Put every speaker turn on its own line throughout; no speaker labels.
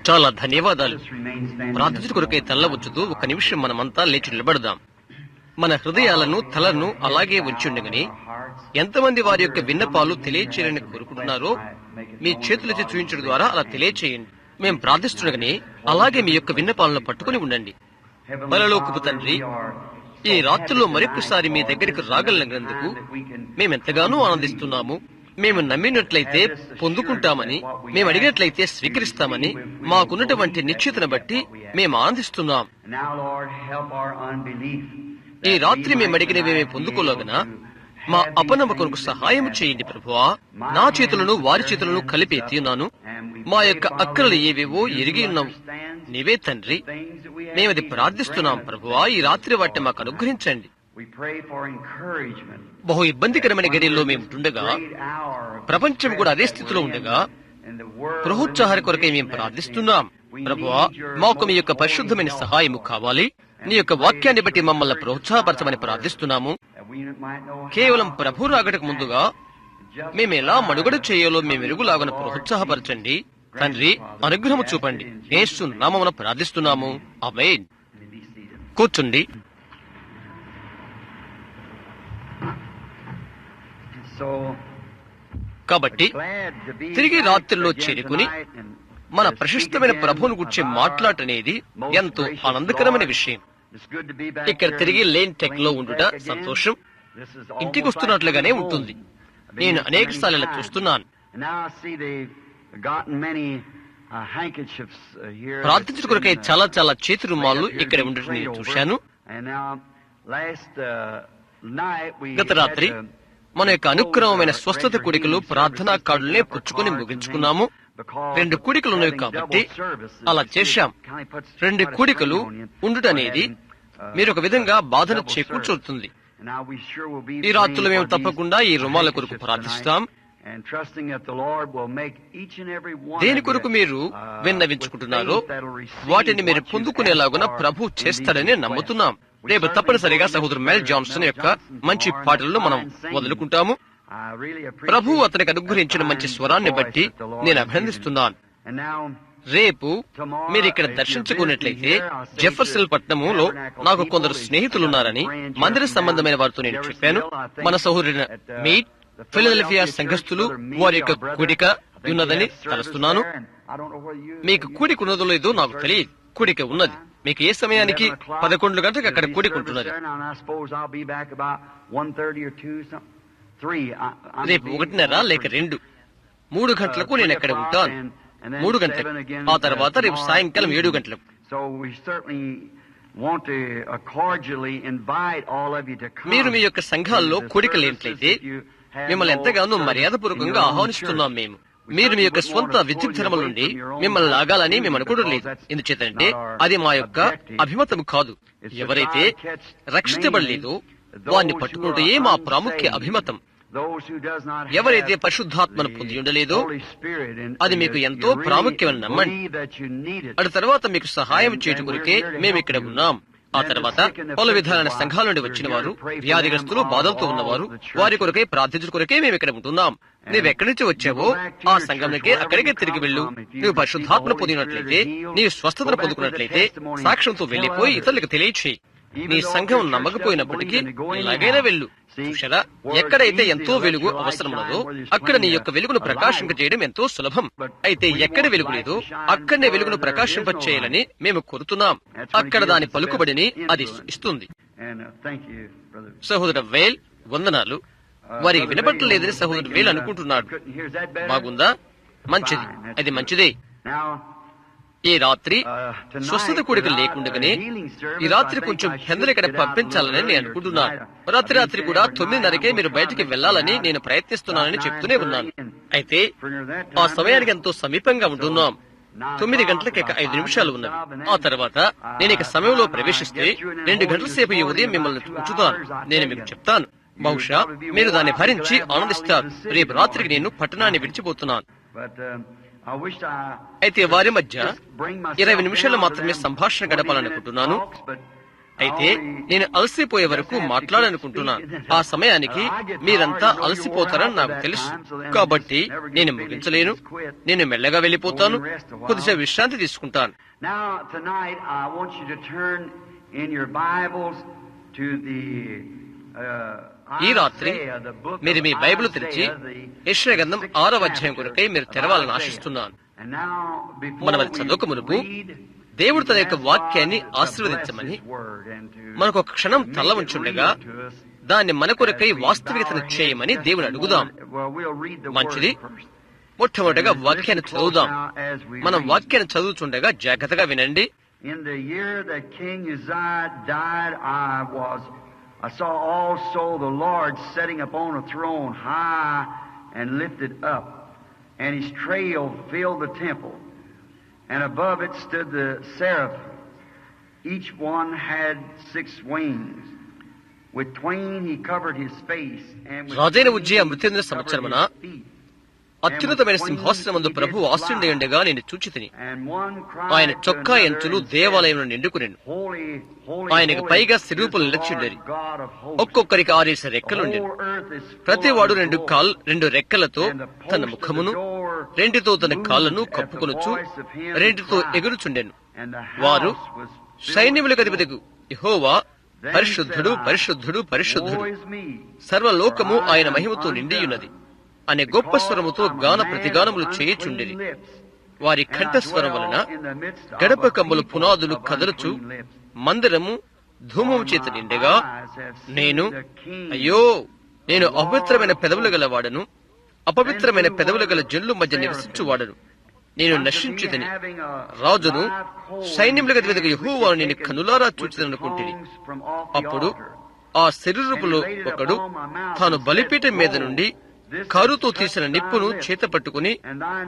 చాలా ధన్యవాదాలు. ప్రార్థన కొరకై తల్ల వచ్చుతూ ఒక నిమిషం మనమంతా లేచి నిలబడదాం. మన హృదయాలను తలను అలాగే ఉంచుండగానే ఎంతమంది వారి యొక్క విన్నపాలు తెలియచేయాలని కోరుకుంటున్నారో మీ చేతులెత్తి చూపించడం ద్వారా అలా తెలియచేయండి. మేము ప్రార్థిస్తుండగానే అలాగే మీ యొక్క విన్నపాలను పట్టుకుని ఉండండి. పరలోకపు తండ్రి, ఈ రాత్రిలో మరొకసారి మీ దగ్గరికి రాగలిగినందుకు మేమెంతగానో ఆనందిస్తున్నాము. మేము నమ్మినట్లయితే పొందుకుంటామని, మేము అడిగినట్లయితే స్వీకరిస్తామని మాకున్నటువంటి నిశ్చితను బట్టి మేము ఆనందిస్తున్నాం. ఈ రాత్రి మేము అడిగినవి పొందుకోలేగన మా అపనమ్మకంకు సహాయం చేయండి ప్రభువా. నా చేతులను వారి చేతులను కలిపి ఎత్తియున్నాను. మా యొక్క అక్కరలు ఏవేవో ఎరిగి ఉన్నావు నీవే తండ్రి. మేమది ప్రార్థిస్తున్నాం ప్రభువా. ఈ రాత్రి వాటిని మాకు అనుగ్రహించండి. బహు ఇబ్బందికరమైన గడియల్లో మేము ఉండగా, ప్రపంచం కూడా అదే స్థితిలో ఉండగా ప్రోత్సాహ కొరకై మేము ప్రార్థిస్తున్నాం ప్రభువా. మాకు మీ యొక్క పరిశుద్ధమైన సహాయము కావాలి. నీ యొక్క వాక్యాన్ని బట్టి మమ్మల్ని ప్రోత్సాహపరచమని ప్రార్థిస్తున్నాము. కేవలం ప్రభు రాకడకు ముందుగా మేము ఎలా మనుగడ చేయాలో మేము ఎరుగులాగా ప్రోత్సాహపరచండి తండ్రి. అనుగ్రహము చూపండి. యేసు నామమున ప్రార్థిస్తున్నాము. ఆమేన్. కూర్చుండి. కాబట్టి తిరిగి రాత్రిలో చేరుకుని మన ప్రశస్తమైన ప్రభువును గురించి మాట్లాడనేది ఎంతో ఆనందకరమైన విషయం. ఇక్కడ తిరిగి లేన్ టెక్ లో ఉండుట సంతోషం. ఇంటికి వస్తున్నట్లుగానే ఉంటుంది. నేను అనేక సార్లు చూస్తున్నాను. ప్రార్థించడం కొరకై చాలా చాలా చేతి రుమాలు ఇక్కడ ఉండటం నేను చూశాను. గత రాత్రి మన యొక్క అనుక్రమమైన స్వస్థత కూడికలు ప్రార్థనా కార్డులనే పుచ్చుకొని ముగించుకున్నాము. 2 కూడికలు ఉన్నవి కాబట్టి అలా చేశాం. 2 కూడికలు ఉండుటనేది మీరు ఒక విధంగా బాధను చేకూర్చుతుంది. ఈ రాత్రులు మేము తప్పకుండా ఈ రుమాల కొరకు ప్రార్థిస్తాం. దేని కొరకు మీరు విన్నవించుకుంటున్నారో వాటిని మీరు పొందుకునేలాగున ప్రభు చేస్తాడని నమ్ముతున్నాం. రేపు తప్పనిసరిగా సహోదరు మెల్ జాన్సన్ యొక్క మంచి పాటలను మనం వదులుకుంటాము. ప్రభు అతనికి అనుగ్రహించిన మంచి స్వరాన్ని బట్టి నేను అభినందిస్తున్నాను. రేపు మీరు ఇక్కడ దర్శించుకున్నట్లయితే జెఫర్సన్ పట్టణంలో నాకు కొందరు స్నేహితులున్నారని మందిర సంబంధమైన వారితో నేను చెప్పాను. మన సహోదరుడు మీట్ ఫిలడెల్ఫియా సంఘస్థులు వారి యొక్క కూడిక ఉన్నదని తలుస్తున్నాను. మీకు కూడిక ఉన్నదో లేదో నాకు తెలియదు. కూడిక ఉన్నది. మీకు ఏ సమయానికి 11 గంటలకు అక్కడ కూడిక ఉంటున్నది. రేపు 1:30 లేక 2, 3 గంటలకు నేను అక్కడ ఉంటాను. 3 గంటలకు. ఆ తర్వాత రేపు సాయంకాలం 7 గంటలకు. మీరు మీ యొక్క సంఘాల్లో కూడిక లేనట్లయితే మిమ్మల్ని ఎంతగానో మర్యాదపూర్వకంగా ఆహ్వానిస్తున్నాం మేము. మీరు మీ యొక్క స్వంత విద్యుత్ ధర్మం నుండి మిమ్మల్ని లాగాలని మేము అనుకోవడం లేదు. ఎందుచేతంటే అది మా యొక్క అభిమతము కాదు. ఎవరైతే రక్షించబడలేదో వారిని పట్టుకుంటే మా ప్రాముఖ్య అభిమతం. ఎవరైతే పరిశుద్ధాత్మను పొంది ఉండలేదో అది మీకు ఎంతో ప్రాముఖ్యమని నమ్మండి. అటు తర్వాత మీకు సహాయం చేయటం కొరకే మేము ఇక్కడ ఉన్నాం. ఆ తర్వాత పలు విధాలైన సంఘాల నుండి వచ్చిన వారు, వ్యాధిగ్రస్తులు, బాధలతో ఉన్నవారు, వారి కొరకై ప్రార్థించడం కొరకే మేము ఇక్కడ ఉంటున్నాం. నీవెక్కడి నుంచి వచ్చావో ఆ సంఘంలోకే అక్కడికే తిరిగి వెళ్ళు. నీవు పరిశుద్ధాత్మను పొందినట్లయితే, నీవు స్వస్థతను పొందుకున్నట్లయితే సాక్ష్యంతో వెళ్లిపోయి ఇతరులకు తెలియచేయి. నీ సంఘం నమ్మకపోయినప్పటికీ ఎలాగైనా వెళ్ళు. చూశారా, ఎక్కడైతే ఎంతో వెలుగు అవసరమున్నదో అక్కడ నీ యొక్క వెలుగును ప్రకాశింపచేయడం ఎంతో సులభం. అయితే ఎక్కడ వెలుగు లేదో అక్కడనే వెలుగును ప్రకాశింపచేయాలని మేము కోరుతున్నాం. అక్కడ దాని పలుకుబడిని అది ఇస్తుంది. సహోదరు వేల్, వందనాలు. వారికి వినపట్టలేదని సహోదరు వేల్ అనుకుంటున్నాడు. బాగుందా? మంచిది. అది మంచిదే. ఈ రాత్రి స్వస్థత కూడిక లేకుండగానే ఈ రాత్రి కొంచెం పెందలిక్కడ పంపించాలని నేను అనుకుంటున్నాను. రాత్రి కూడా 9:30కే మీరు బయటికి వెళ్లాలని నేను ప్రయత్నిస్తున్నానని చెప్తూనే ఉన్నాను. అయితే ఆ సమయానికి ఎంతో సమీపంగా ఉంటున్నాం. 9 గంటలకి 5 నిమిషాలు ఉన్నవి. ఆ తర్వాత నేను ఇక సమయంలో ప్రవేశిస్తే 2 గంటల సేపు ఈ ఉదయం మిమ్మల్ని ఉంచుతాను. నేను మీకు చెప్తాను. బహుశా మీరు దాన్ని భరించి ఆనందిస్తారు. రేపు రాత్రికి నేను పట్టణాన్ని విడిచిపోతున్నాను. అయితే వారి మధ్య 20 నిమిషాలు మాత్రమే సంభాషణ గడపాలనుకుంటున్నాను. అయితే నేను అలసిపోయే వరకు మాట్లాడాలనుకుంటున్నాను. ఆ సమయానికి మీరంతా అలసిపోతారని నాకు తెలుసు. కాబట్టి నేను ముగించలేను. నేను మెల్లగా వెళ్ళిపోతాను. కొద్దిసేపు విశ్రాంతి తీసుకుంటాను. ఈ రాత్రి మీరు మీ బైబిల్ తెరిచి యెషయా గ్రంథం 6వ అధ్యాయం కొరకై మీరు తెరవాలని ఆశిస్తున్నాను. మనం అది చదవక మునుపు దేవుడు తన యొక్క వాక్యాన్ని ఆశీర్వదించమని మనకు ఒక క్షణం తల్ల ఉంచుండగా దాన్ని మన కొరకై వాస్తవికతను చేయమని దేవుని అడుగుదాం. మంచిది. మొట్టమొదటిగా వాక్యాన్ని చదువుదాం. మనం వాక్యాన్ని చదువుతుండగా జాగ్రత్తగా వినండి.
I saw also the Lord sitting upon a throne high and lifted up, and his trail filled the temple, and above it stood the seraphim. Each one had 6 wings. With twain he covered his face, and with
రాజైన ఉజ్జియా మృత్యుంజయ సంవత్సరమున అత్యున్నతమైన సింహాసనమందు ప్రభు ఆసీనుడయుండగా నేను చూచితిని. ఆయన చొక్కా ఎంచులు దేవాలయంలో నిండుకునెను. ఆయనకు పైగా సిరూపులు నిలిచిండేది. ఒక్కొక్కరికి 6 రెక్కలుండెను. ప్రతివాడు 2 రెక్కలతో తన ముఖమును 2తో తన కాళ్లను కప్పుకొనుచు 2తో ఎగురుచుండెను. వారు సైన్యములకు అధిపతియగు యెహోవా పరిశుద్ధుడు, పరిశుద్ధుడు, పరిశుద్ధుడు, సర్వలోకము ఆయన మహిమతో నిండియున్నది అనే గొప్ప స్వరముతో గాన ప్రతిగానములు చేయుచుండిరి. వారి కంఠస్వరం వలన గడప కమ్ములు పునాదులు కదలుచు మందిరము ధూమము చేత నిండగా నేను అయ్యో, నేను అపవిత్రమైన పెదవులు గలవాడను, అపవిత్రమైన పెదవులు గల జనుల మధ్య నివసించువాడను, నేను నశించుదని రాజును సైన్యములకు అధిపతిగా యెహోవాను నేను కనులారా చూచిదనుకుంటుని. అప్పుడు ఆ శరీరపులో ఒకడు తాను బలిపీఠం మీద నుండి కారుతో తీసిన నిప్పును చేత పట్టుకుని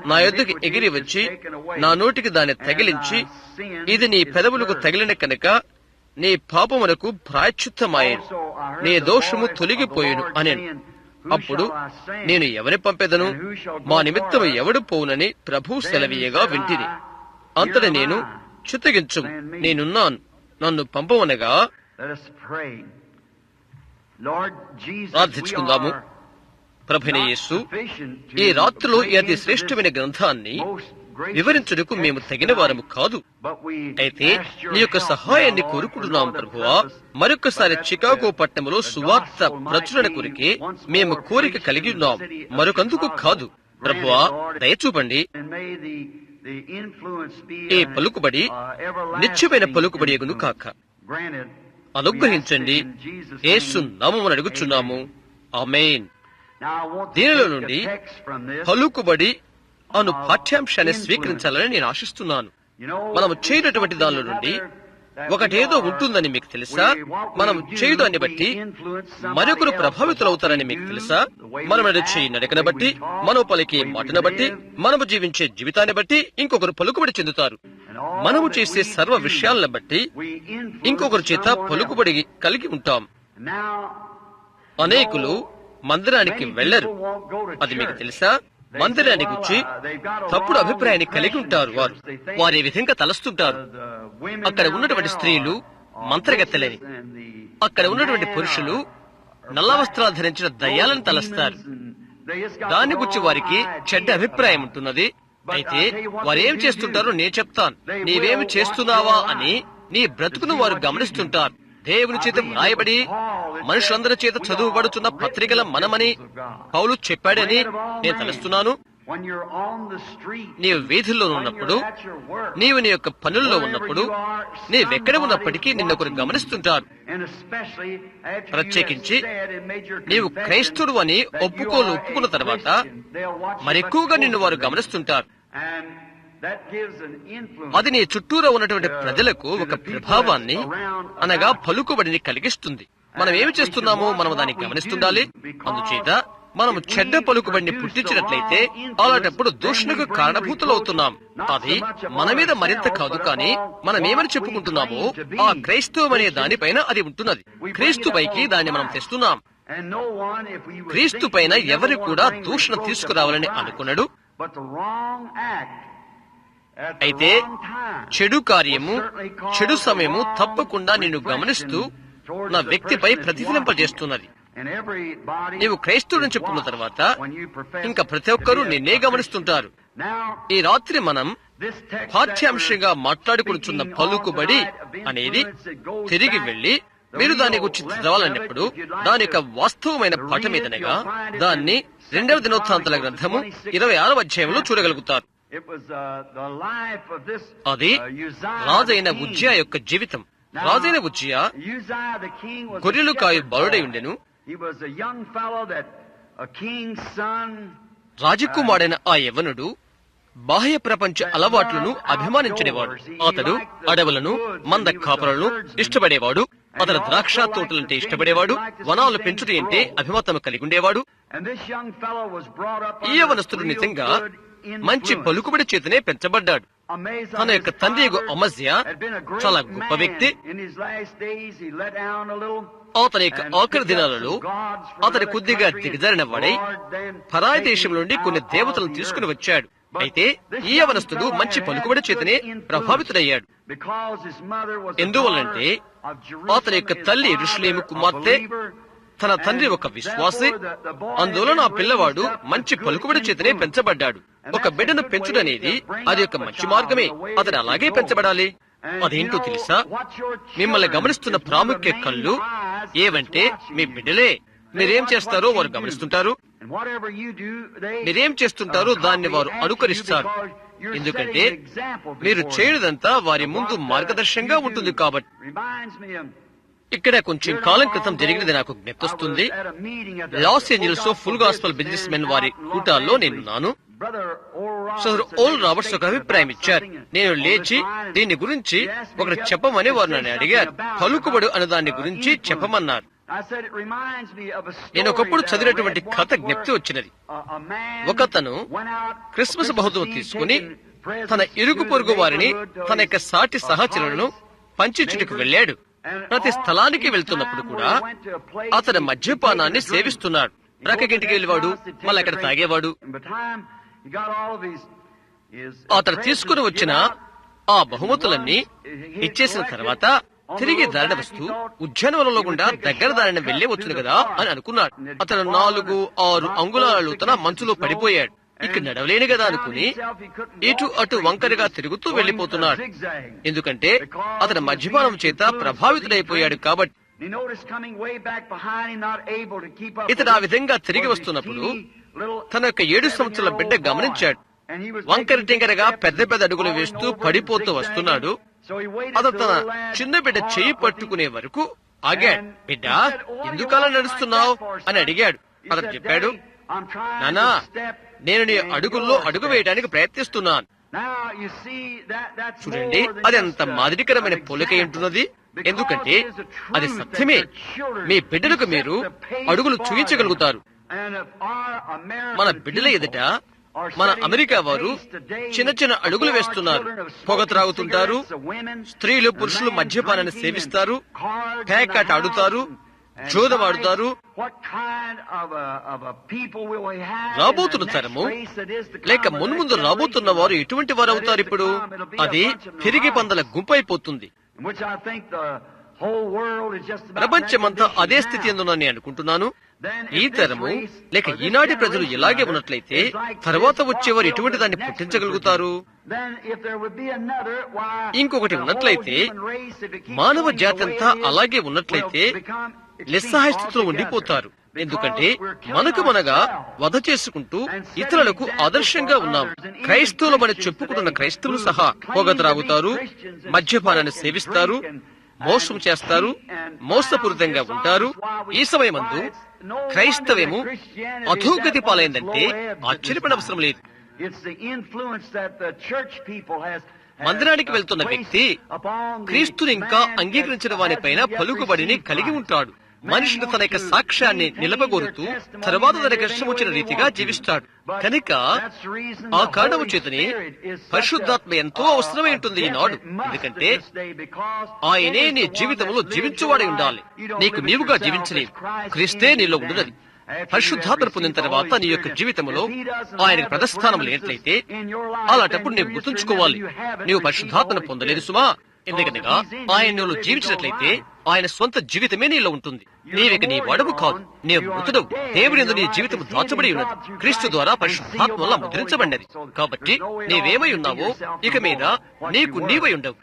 నా యొద్దకు ఎగిరి వచ్చి నా నోటికి దాన్ని తగిలించి, ఇది నీ పెదవులకు తగిలిన కనుక నీ పాపమునకు ప్రాయశ్చిత్తమాయెను, నీ దోషము తొలగిపోయెను అనెను. అప్పుడు నేను ఎవరిని పంపెదను, మా నిమిత్తము ఎవడు పోవునని ప్రభు సెలవీయగా వింటిని. అంతట నేను చిత్తగించు, నేనున్నాను, నన్ను పంపవనగా. ప్రార్థించుకుందాము. ప్రభువైన యేసు, ఈ రాత్రిలో ఈ అతి శ్రేష్టమైన గ్రంథాన్ని వివరించుటకు మేము తగిన వారము కాదు. అయితే నీ యొక్క సహాయాన్ని కోరుకుంటున్నాం ప్రభువా. మరొకసారి చికాగో పట్టణంలో సువార్త ప్రచురణ కొరికే మేము కోరిక కలిగి ఉన్నాం, మరొకందుకు కాదు. ప్రభువా, దయచూపండి. ఈ పలుకుబడి నిత్యమైన పలుకుబడి ఎగును కాక అనుగ్రహించండి. యేసు నామమున అడుగుచున్నాము, ఆమేన్. దీనిలో నుండి పలుకుబడి అను పాఠ్యాంశాన్ని స్వీకరించాలని నేను ఆశిస్తున్నాను. మనము చేయనటువంటి దానిలో నుండి ఒకటేదో ఉంటుందని మీకు తెలుసా? మనం చేయడాన్ని బట్టి మరొకరు ప్రభావితులవుతారని మీకు తెలుసా? మనం నడిచే నడకను బట్టి, మనం పలికే మాటను బట్టి, మనము జీవించే జీవితాన్ని బట్టి ఇంకొకరు పలుకుబడి చెందుతారు. మనము చేసే సర్వ విషయాలను బట్టి ఇంకొకరి చేత పలుకుబడి కలిగి ఉంటాం. అనేకులు మందిరానికి వెళ్లరు, అది మీకు తెలుసా? మందిరాన్ని గురించి తప్పుడు అభిప్రాయాన్ని కలిగి ఉంటారు. వారు ఈ విధంగా తలస్తుంటారు. అక్కడ ఉన్నటువంటి స్త్రీలు మంత్రగత్తెలని, అక్కడ ఉన్నటువంటి పురుషులు నల్ల వస్త్రాలు ధరించిన దయ్యాలను తలస్తారు. దాని గురించి వారికి చెడ్డ అభిప్రాయం ఉంటున్నది. అయితే వారేం చేస్తుంటారో నేను చెప్తాను. నీవేమి చేస్తున్నావా అని నీ బ్రతుకును వారు గమనిస్తుంటారు. దేవుని చేత వ్రాయబడి మనుషులందరి చేత చదువుబడుతున్న పత్రికల మనమని పౌలు చెప్పాడని నేను తలుస్తున్నాను. నీవు వీధుల్లో ఉన్నప్పుడు, నీవు నీ యొక్క పనుల్లో ఉన్నప్పుడు, నీవెక్కడ ఉన్నప్పటికీ నిన్నొకరు గమనిస్తుంటారు. ప్రత్యేకించి నీవు క్రైస్తవుడు అని ఒప్పుకున్న తర్వాత మరెక్కువగా నిన్ను వారు గమనిస్తుంటారు. అది నీ చుట్టూరా ఉన్నటువంటి ప్రజలకు ఒక ప్రభావాన్ని, అనగా పలుకుబడిని కలిగిస్తుంది. మనం ఏమి చేస్తున్నామో మనం దాన్ని గమనిస్తుండాలి. అందుచేత మనము చెడ్డ పలుకుబడిని పుట్టించినట్లయితే అలాంటప్పుడు దూషణకు కారణభూతులవుతున్నాం. అది మన మీద మరింత కాదు, కానీ మనం ఏమని చెప్పుకుంటున్నామో ఆ క్రైస్తవం అనే దానిపైన అది ఉంటున్నది. క్రీస్తు పైకి దాన్ని మనం తెస్తున్నాం. క్రీస్తు పైన ఎవరు కూడా దూషణ తీసుకురావాలని అనుకున్నాడు. అయితే చెడు కార్యము, చెడు సమయము తప్పకుండా నిన్ను గమనిస్తూ నా వ్యక్తిపై ప్రతిఫలింపజేస్తున్నది. నీవు క్రైస్తవుడని చెప్పుకున్న తర్వాత ఇంకా ప్రతి ఒక్కరూ నిన్నే గమనిస్తుంటారు. ఈ రాత్రి మనం పాఠ్యాంశంగా మాట్లాడుకుంటున్న పలుకుబడి అనేది తిరిగి వెళ్లి మీరు దాని గురించి చదవాలన్నప్పుడు దాని యొక్క వాస్తవమైన పాఠం ఏదనగా దాన్ని 2వ దినోత్సాంతాల గ్రంథము 26వ అధ్యాయంలో చూడగలుగుతారు. అది రాజైన ఉజ్జియా యొక్క జీవితం. రాజైన ఉజ్జియా గొర్రెలు కాయు బాలుడై ఉండెను. రాజకుమారుడైన ఆ యవ్వనుడు బాహ్య ప్రపంచ అలవాట్లను అభిమానించడేవాడు. అతడు అడవులను, మంద కాపరులను ఇష్టపడేవాడు. అతడు ద్రాక్ష తోటలంటే ఇష్టపడేవాడు. వనాలు పెంచుట అంటే అభిమతం కలిగి ఉండేవాడు. ఈ యవనస్తుడు నిజంగా మంచి పలుకుబడి చేతనే పెంచబడ్డాడు. తన యొక్క తండ్రి అమజ్యా చాలా గొప్ప వ్యక్తి. అతని యొక్క ఆఖరి దినాలలో అతని కొద్దిగా దిగజారిన వాడై పరాయి దేశం నుండి కొన్ని దేవతలను తీసుకుని వచ్చాడు. అయితే ఈ యవనస్తుడు మంచి పలుకుబడి చేతనే ప్రభావితుడయ్యాడు. ఎందువల్లంటే అతని యొక్క తల్లి యెరూషలేము కుమార్తె, తన తండ్రి ఒక విశ్వాసి. అందువలన ఆ పిల్లవాడు మంచి పలుకుబడి చేతనే పెంచబడ్డాడు. ఒక బిడ్డను పెంచుడనేది అది ఒక మంచి మార్గమే. అతను అలాగే పెంచబడాలి. అదేంటో తెలుసా? మిమ్మల్ని గమనిస్తున్న ప్రాముఖ్య కళ్ళు ఏవంటే మీ బిడ్డలే. మీరేం చేస్తారో వారు గమనిస్తుంటారు. మీరేం చేస్తుంటారో దాన్ని వారు అనుకరిస్తారు. ఎందుకంటే మీరు చేయనిదంతా వారి ముందు మార్గదర్శకంగా ఉంటుంది. కాబట్టి ఇక్కడ కొంచెం కాలం క్రితం జరిగినది నాకు జ్ఞప్తిస్తుంది. లాస్ ఏంజల్స్ లో ఫుల్ గాస్పల్ బిజినెస్ మెన్ వారి కూటాల్లో నేనున్నాను. సోదరు ఓల్ రాబర్ట్స్ ఒక అభిప్రాయం ఇచ్చారు. నేను లేచి దీని గురించి ఒకటి చెప్పమని వారు నన్ను అడిగారు. పలుకుబడు అనే దాని గురించి చెప్పమన్నారు. నేను ఒకప్పుడు చదివినటువంటి కథ జ్ఞప్తి వచ్చినది. ఒకతను క్రిస్మస్ బహుమతులు తీసుకుని తన ఇరుగు పొరుగు వారిని, తన యొక్క సాటి సహచరులను పంచిచుటకు వెళ్ళాడు. ప్రతి స్థలానికి వెళ్తున్నప్పుడు కూడా అతని మద్యపానాన్ని సేవిస్తున్నాడు. ప్రక్కకింటికి వెళ్ళేవాడు, మళ్ళీ అక్కడ తాగేవాడు. అతను తీసుకుని వచ్చిన ఆ బహుమతులన్నీ ఇచ్చేసిన తర్వాత తిరిగి దారిన వస్తూ ఉద్యానవనంలో గుండా దగ్గర దారిన వెళ్లే వచ్చును కదా అని అనుకున్నాడు. అతను 4-6 అంగుళాల లోతున మంచులో పడిపోయాడు. ఇక్కడ నడవలేని కదా అనుకుని ఇటు అటు వంకరగా తిరుగుతూ వెళ్లిపోతున్నాడు. ఎందుకంటే అతని మద్యపానం చేత ప్రభావితుడైపోయాడు. కాబట్టి ఇతడు ఆ విధంగా తిరిగి వస్తున్నప్పుడు తన యొక్క 7 సంవత్సరాల బిడ్డ గమనించాడు. వంకర టింకరగా పెద్ద పెద్ద అడుగులు వేస్తూ పడిపోతూ వస్తున్నాడు. అతను తన చిన్న బిడ్డ చెయ్యి పట్టుకునే వరకు ఆగాడు. బిడ్డ, ఎందుకలా నడుస్తున్నావు అని అడిగాడు. అతను చెప్పాడు, నానా, నేను నీ అడుగుల్లో అడుగు వేయడానికి ప్రయత్నిస్తున్నాను. చూడండి, అది ఎంత మాదిరికరమైన పోలిక ఉంటున్నది. ఎందుకంటే అది సత్యమే. మీ బిడ్డలకు మీరు అడుగులు చూయించగలుగుతారు. మన బిడ్డల ఎదుట మన అమెరికా వారు చిన్న చిన్న అడుగులు వేస్తున్నారు. పొగ త్రాగుతుంటారు. స్త్రీలు పురుషులు మద్యపానాన్ని సేవిస్తారు. పేకాట ఆడుతారు, జోదం ఆడుతారు. రాబోతున్న తరము లేక మున్ముందు రాబోతున్న వారు ఎటువంటి వారు అవుతారు? ఇప్పుడు అది తిరిగి పందల గుంపైపోతుంది. ప్రపంచమంతా అదే స్థితి ఎందునని అనుకుంటున్నాను. ఈ తరము లేక ఈనాటి ప్రజలు ఇలాగే ఉన్నట్లయితే తర్వాత వచ్చేవారు ఎటువంటి దాన్ని పుట్టించగలుగుతారు? ఇంకొకటి ఉన్నట్లయితే, మానవ జాతి అంతా అలాగే ఉన్నట్లయితే నిస్సహాయ స్థితిలో ఉండిపోతారు. ఎందుకంటే మనగా వధ చేసుకుంటూ ఇతరులకు ఆదర్శంగా ఉన్నాం. క్రైస్తవులమని చెప్పుకుంటున్న క్రైస్తవులు సహా పొగ త్రాగుతారు, మద్యపానాన్ని సేవిస్తారు, మోసం చేస్తారు, మోసపూరితంగా ఉంటారు. ఈ సమయమందు క్రైస్తవేము అధోగతి పాలైందంటే ఆశ్చర్యపడవసరం లేదు. మందిరానికి వెళ్తున్న వ్యక్తి క్రీస్తుని ఇంకా అంగీకరించిన వారిపైన పలుకుబడిని కలిగి ఉంటాడు. మనుషుడు తన యొక్క సాక్ష్యాన్ని నిలబగోరుతూ తర్వాత తనకు ఇష్టం వచ్చిన రీతిగా జీవిస్తాడు. కనుక ఆ కారణము చేతనే పరిశుద్ధాత్మ ఎంతో అవసరమై ఉంటుంది ఈనాడు. ఎందుకంటే ఆయనే నీ జీవితంలో జీవించువాడై ఉండాలి. నీకు నీవుగా జీవించలేవు. క్రీస్తే నీలో ఉండునది. పరిశుద్ధాత్మ పొందిన తర్వాత నీ యొక్క జీవితంలో ఆయనకు ప్రథస్థానం లేనట్లయితే అలాంటప్పుడు నీవు గుర్తుంచుకోవాలి, నీవు పరిశుద్ధాత్మను పొందలేదు సుమా. ఎందుకనగా ఆయన నువ్వు జీవించినట్లయితే ఆయన స్వంత జీవితమే నీలో ఉంటుంది. నీవిక నీ వాడవు కాదు, నీవు మృతుడవు. దేవుని యందు నీ జీవితం దాచబడి ఉన్నది, క్రీస్తు ద్వారా పరిశుద్ధాత్మ వల్ల ముద్రించబడినది. కాబట్టి నీవేమై ఉన్నావో ఇక మీద నీకు నీవై ఉండవు.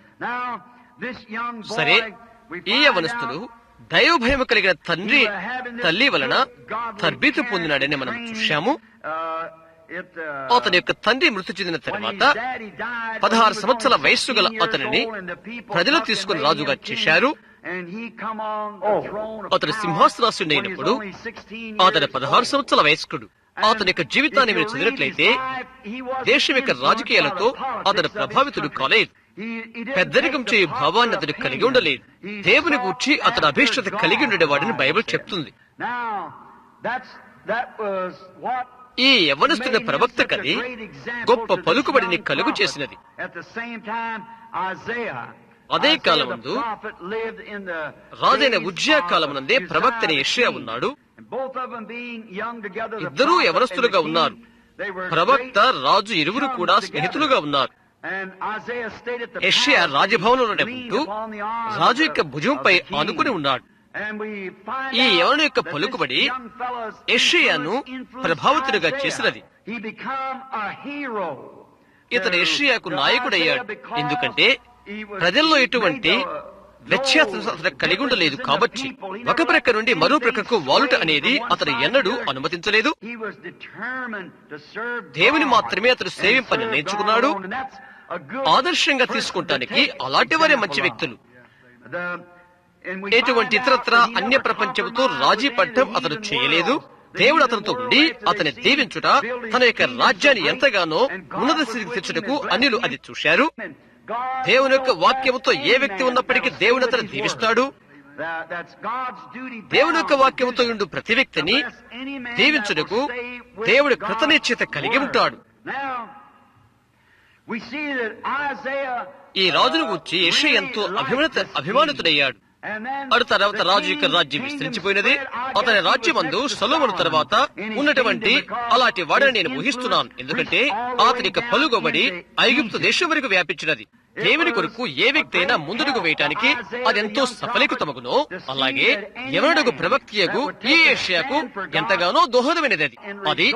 సరే, ఈ యవనస్తుడు దైవభయం కలిగిన తండ్రి తల్లి వలన తర్బీతు పొందినాడని మనం చూశాము. అతని యొక్క తండ్రి మృతి చెందిన తర్వాత 16 సంవత్సరాల వయస్సు గల అతనిని ప్రజలు తీసుకుని రాజుగా చేశారు. అతడు సింహాసనాసుడు అయినప్పుడు అతడు 16 సంవత్సరాల వయస్కుడు. అతని యొక్క జీవితాన్ని మీరు చదివినట్లయితే దేశం యొక్క రాజకీయాలతో అతడు ప్రభావితుడు కాలేదు. పెద్దరికం చేయు భావాన్ని అతడు కలిగి ఉండలేదు. దేవుని గూర్చి అతడు అభిష్టత కలిగి ఉండేవాడని బైబిల్ చెప్తుంది. ఈ యవనస్తున్న ప్రవక్త కది గొప్ప పలుకుబడిని కలుగు చేసినది. అదే కాలమందు రాజైన ఉజ్జియా కాలమునందే ప్రవక్తని యెషయా ఉన్నాడు. ఇద్దరూ యవనస్తులుగా ఉన్నారు. ప్రవక్త రాజు ఇరువురు కూడా స్నేహితులుగా ఉన్నారు. యెషయా రాజభవనంలోనే ఉంటూ రాజు యొక్క భుజంపై ఆనుకుని ఉన్నాడు. ఈ యవను యొక్క పలుకుబడి యెషయాను ప్రభావితుడిగా చేసినది. ఇతడు యెషయాకు నాయకుడయ్యాడు. ఎందుకంటే ప్రజల్లో ఎటువంటి వ్యత్యాసం అతను కలిగి ఉండలేదు. కాబట్టి ఒక ప్రక్క నుండి మరో ప్రక్కకు వాలుట అనేది అతను ఎన్నడూ అనుమతించలేదు. దేవుని మాత్రమే అతడు సేవింపని నేర్చుకున్నాడు. ఆదర్శంగా తీసుకుంటానికి అలాంటి వారే మంచి వ్యక్తులు. ఎటువంటి ఇతరత్ర అన్య ప్రపంచంతో రాజీ పడటం అతను చేయలేదు. దేవుడు అతనితో ఉండి అతని దీవించుట, తన యొక్క రాజ్యాన్ని ఎంతగానో ఉన్నత స్థితికి తెచ్చుటకు అన్యులు అది చూశారు. దేవుని యొక్క వాక్యముతో ఏ వ్యక్తి ఉన్నప్పటికీ దేవుని అతను దీవిస్తాడు. దేవుని యొక్క వాక్యముతో ఉండు ప్రతి వ్యక్తిని దీవించుటకు దేవుడు కృతనిశ్చయత కలిగి ఉంటాడు. ఈ రాజును గూర్చి యెషయా ఎంతో అభిమానితుడయ్యాడు. అటు తర్వాత రాజు యొక్క రాజ్యం విస్తరించిపోయినది. అతని రాజ్యమందు సొలొమోను తర్వాత ఉన్నటువంటి అలాంటి వాడని నేను ఊహిస్తున్నాను. ఎందుకంటే అతని యొక్క పలుకుబడి ఐగుప్తు దేశం వరకు వ్యాపించినది. దేవుని కొరకు ఏ వ్యక్తి అయినా ముందుకు వేయటానికి అదెంతో సఫలీకృతమగునో అలాగే యవనుడు ప్రవక్తయగు ఈ యెషయాకు ఎంతగానో దోహదమైనది. అది